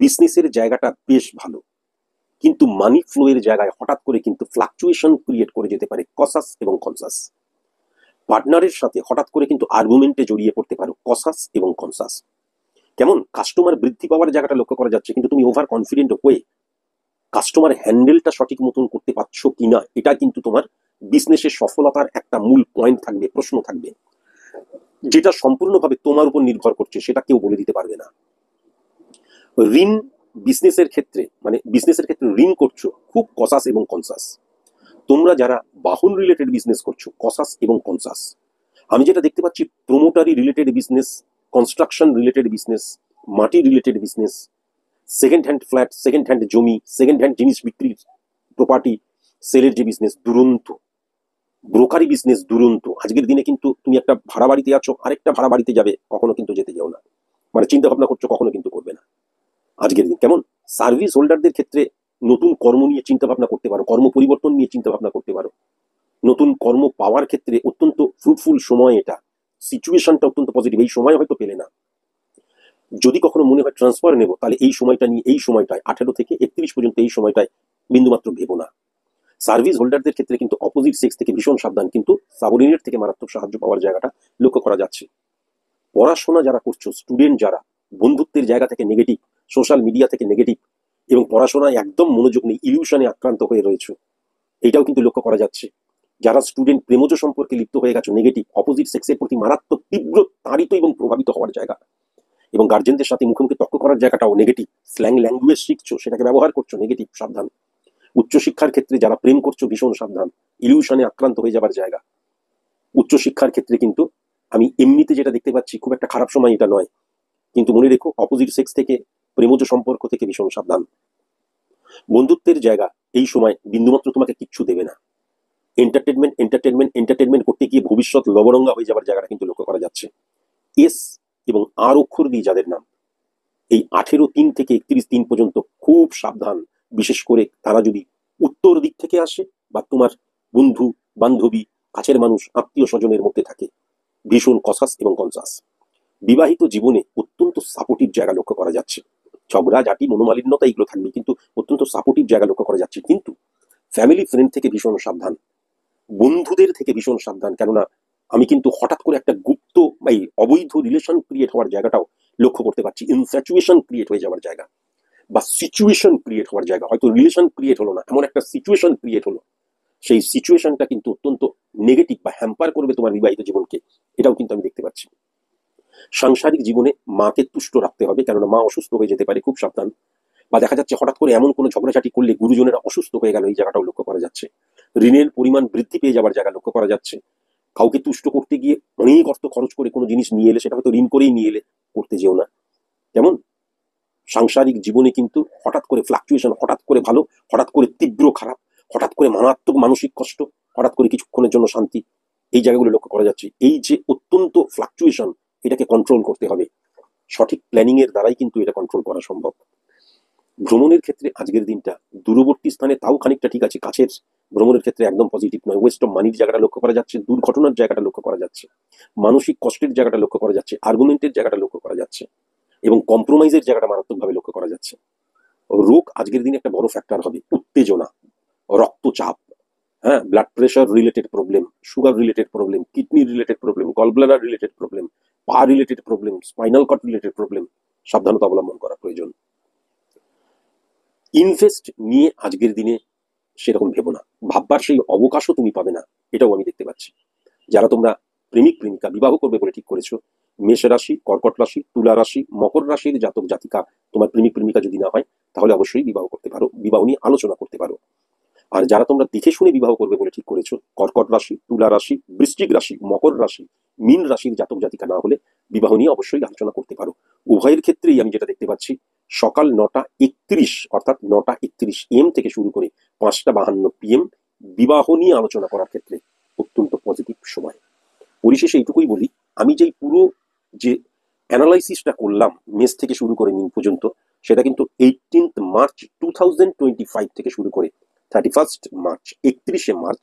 বিজনেসের জায়গাটা বেশ ভালো, কিন্তু মানি ফ্লো এর জায়গায় হঠাৎ করে কিন্তু ফ্লাকচুয়েশন ক্রিয়েট করে যেতে পারে, কসাস এবং কনসাস। পার্টনারের সাথে হঠাৎ করে কিন্তু আর্গুমেন্টে জড়িয়ে পড়তে পারো, কসাস এবং কনসাস। কেমন? কাস্টমার বৃদ্ধি পাওয়ার জায়গাটা লক্ষ্য করা যাচ্ছে, কিন্তু তুমি ওভার কনফিডেন্ট হয়ে কাস্টমার হ্যান্ডেলটা সঠিক মতন করতে পারছো কিনা, এটা কিন্তু তোমার বিজনেসের সফলতার একটা মূল পয়েন্ট থাকবে, প্রশ্ন থাকবে, যেটা সম্পূর্ণভাবে তোমার উপর নির্ভর করছে, সেটা কেউ বলে দিতে পারবে না। ঋণ বিজনেসের ক্ষেত্রে, মানে বিজনেসের ক্ষেত্রে ঋণ করছো, খুব কসাস এবং কনসাস। তোমরা যারা বাহন রিলেটেড বিজনেস করছো, কসাস এবং কনসাস। আমি যেটা দেখতে পাচ্ছি, promoter related business, construction related business, মাটি related business, second hand flat, second hand জমি, সেকেন্ড হ্যান্ড জিনিস বিক্রির, প্রপার্টি সেলের যে বিজনেস, দুরন্ত। ব্রোকারি বিজনেস দুরন্ত। আজকের দিনে কিন্তু তুমি একটা ভাড়া বাড়িতে আছো, আরেকটা ভাড়া বাড়িতে যাবে, কখনো কিন্তু যেতে যাও না, মানে চিন্তা ভাবনা করছো, কখনো কিন্তু করবে না আজকের দিন। কেমন? সার্ভিস হোল্ডারদের ক্ষেত্রে নতুন কর্ম নিয়ে চিন্তা ভাবনা করতে পারো, কর্ম পরিবর্তন নিয়ে চিন্তা ভাবনা করতে পারো, নতুন কর্ম পাওয়ার ক্ষেত্রে অত্যন্ত ফ্রুটফুল সময় এটা, সিচুয়েশনটা অত্যন্ত পজিটিভ। এই সময় হয়তো পেলে না, যদি কখনো মনে হয় ট্রান্সফার নেবো, তাহলে এই সময়টা নিয়ে, এই সময়টায় 18 থেকে 31 পর্যন্ত, এই সময়টায় বিন্দুমাত্র ভেবো না। সার্ভিস হোল্ডারদের ক্ষেত্রে কিন্তু অপোজিট সেক্স থেকে ভীষণ সাবধান, কিন্তু সাবঅর্ডিনেট থেকে মারাত্মক সাহায্য পাওয়ার জায়গাটা লক্ষ্য করা যাচ্ছে। পড়াশোনা যারা করছো, স্টুডেন্ট যারা, বন্ধুত্বের জায়গা থেকে নেগেটিভ, সোশ্যাল মিডিয়া থেকে নেগেটিভ, এবং পড়াশোনায় একদম মনোযোগ নেই, ইলিউশনে আক্রান্ত হয়ে রয়েছে, এটাও কিন্তু লক্ষ্য করা যাচ্ছে। যারা স্টুডেন্ট প্রেমজ সম্পর্কে লিপ্ত হয়ে গেছে, নেগেটিভ, অপোজিট সেক্সের প্রতি মারাত্মক তীব্র তাড়িত এবং প্রভাবিত হওয়ার জায়গা, এবং গার্জেনদের সাথে মুখোমুখি তর্ক করার জায়গাটাও নেগেটিভ। স্ল্যাং ল্যাঙ্গুয়েজ শিখছো, সেটাকে ব্যবহার করছো, নেগেটিভ, সাবধান। উচ্চশিক্ষার ক্ষেত্রে যারা প্রেম করছো, ভীষণ সাবধান, ইলিউশনে আক্রান্ত হয়ে যাবার জায়গা। উচ্চশিক্ষার ক্ষেত্রে কিন্তু আমি এমনিতে যেটা দেখতে পাচ্ছি খুব একটা খারাপ সময় এটা নয়, কিন্তু মনে রেখো অপোজিট সেক্স থেকে, প্রেমজ সম্পর্ক থেকে ভীষণ সাবধান। বন্ধুত্বের জায়গা এই সময় বিন্দুমাত্র তোমাকে কিচ্ছু দেবে না। এন্টারটেনমেন্ট এন্টারটেনমেন্ট এন্টারটেনমেন্ট করতে গিয়ে ভবিষ্যৎ লবরঙ্গা হয়ে যাওয়ার জায়গাটা কিন্তু লক্ষ্য করা যাচ্ছে। এস এবং আর অক্ষর দিয়ে যাদের নাম, এই 18-3 থেকে 31-3 পর্যন্ত খুব সাবধান। বিশেষ করে তারা যদি উত্তর দিক থেকে আসে বা তোমার বন্ধু বান্ধবী কাছের মানুষ আত্মীয় স্বজনের মধ্যে থাকে, ভীষণ কসাস এবং কনসাস। বিবাহিত জীবনে অত্যন্ত সাপোর্টিভ জায়গা লক্ষ্য করা যাচ্ছে। ঝগড়া জাতি মনোমালিন্যতা এগুলো থাকবে, কিন্তু অত্যন্ত সাপোর্টিভ জায়গা লক্ষ্য করা যাচ্ছে। কিন্তু ফ্যামিলি ফ্রেন্ড থেকে ভীষণ সাবধান, বন্ধুদের থেকে ভীষণ সাবধান। কেননা আমি কিন্তু হঠাৎ করে একটা গুপ্ত বা এই অবৈধ রিলেশন ক্রিয়েট হওয়ার জায়গাটাও লক্ষ্য করতে পারছি। ইনস্যাচুয়েশন ক্রিয়েট হয়ে যাওয়ার জায়গা বা সিচুয়েশন ক্রিয়েট হওয়ার জায়গা, হয়তো রিলেশন ক্রিয়েট হলো না, এমন একটা সিচুয়েশন ক্রিয়েট হলো, সেই সিচুয়েশনটা কিন্তু অত্যন্ত নেগেটিভ বা হ্যাম্পার করবে তোমার বিবাহিত জীবনকে, এটাও কিন্তু আমি দেখতে পাচ্ছি। সাংসারিক জীবনে মাকে তুষ্ট রাখতে হবে, কেননা মা অসুস্থ হয়ে যেতে পারে, খুব সাবধান। বা দেখা যাচ্ছে হঠাৎ করে এমন কোনো ঝগড়াঝাটি করলে গুরুজনেরা অসুস্থ হয়ে গেল, এই জায়গাটাও লক্ষ্য করা যাচ্ছে। ঋণের পরিমাণ বৃদ্ধি পেয়ে যাওয়ার জায়গা লক্ষ্য করা যাচ্ছে। কাউকে তুষ্ট করতে গিয়ে অনেক অর্থ খরচ করে কোনো জিনিস নিয়ে এলে, সেটা হয়তো ঋণ করেই নিয়ে এলে, করতে যেও না। যেমন সাংসারিক জীবনে কিন্তু হঠাৎ করে ফ্লাকচুয়েশন, হঠাৎ করে ভালো, হঠাৎ করে তীব্র খারাপ, হঠাৎ করে মারাত্মক মানসিক কষ্ট, হঠাৎ করে কিছুক্ষণের জন্য শান্তি, এই জায়গাগুলো লক্ষ্য করা যাচ্ছে। এই যে অত্যন্ত ফ্লাকচুয়েশন, এটাকে কন্ট্রোল করতে হবে। সঠিক প্ল্যানিং এর দ্বারাই কিন্তু এটা কন্ট্রোল করা সম্ভব। ভ্রমণের ক্ষেত্রে আজকের দিনটা দূরবর্তী স্থানে তাও খানিকটা ঠিক আছে, কাছের ভ্রমণের ক্ষেত্রে একদম পজিটিভ নয়। ওয়েস্ট অফ মানির জায়গাটা লক্ষ্য করা যাচ্ছে, দুর্ঘটনার জায়গাটা লক্ষ্য করা যাচ্ছে, মানসিক কষ্টের জায়গাটা লক্ষ্য করা যাচ্ছে, আর্গুমেন্টের জায়গাটা লক্ষ্য করা যাচ্ছে, এবং কম্প্রোমাইজের জায়গাটা মারাত্মকভাবে লক্ষ্য করা যাচ্ছে। রোগ আজকের দিনে একটা বড় ফ্যাক্টর হবে, উত্তেজনা, রক্তচাপ, হ্যাঁ, blood pressure related problem, sugar related problem, kidney related problem, gallbladder related problem, পা related problem, spinal cord related problem, সাবধানতা অবলম্বন করা প্রয়োজন। ইনভেস্ট নিয়ে আজকের দিনে সেরকম ভেবো না, ভাববার সেই অবকাশও তুমি পাবে না, এটাও আমি দেখতে পাচ্ছি। যারা তোমরা প্রেমিক প্রেমিকা বিবাহ করবে বলে ঠিক করেছো, মেষ রাশি, কর্কট রাশি, তুলা রাশি, মকর রাশির জাতক জাতিকা তোমার প্রেমিক প্রেমিকা যদি না হয়, তাহলে অবশ্যই বিবাহ করতে পারো, বিবাহ নিয়ে আলোচনা করতে পারো। আর যারা তোমরা দেখে শুনে বিবাহ করবে বলে ঠিক করেছো, কর্কট রাশি, তুলা রাশি, বৃশ্চিক রাশি, মকর রাশি, মীন রাশির জাতক জাতিকা না হলে বিবাহ নিয়ে অবশ্যই আলোচনা করতে পারো। উভয়ের ক্ষেত্রেই আমি যেটা দেখতে পাচ্ছি, সকাল 9:31 অর্থাৎ 9:31 AM থেকে শুরু করে 5:52 PM বিবাহ নিয়ে আলোচনা করার ক্ষেত্রে অত্যন্ত পজিটিভ সময়। পরিশেষে এইটুকুই বলি, আমি যেই পুরো যে অ্যানালাইসিসটা করলাম মেষ থেকে শুরু করে মিন পর্যন্ত, সেটা কিন্তু 18 মার্চ 2025 থেকে শুরু করে 31 মার্চ 31 মার্চ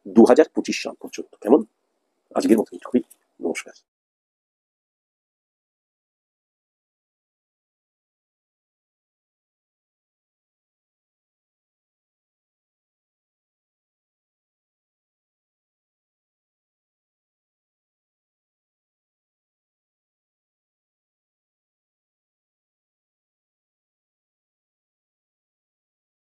2025 সাল পর্যন্ত। কেমন? আজকের মতো এইটুকুই। নমস্কার।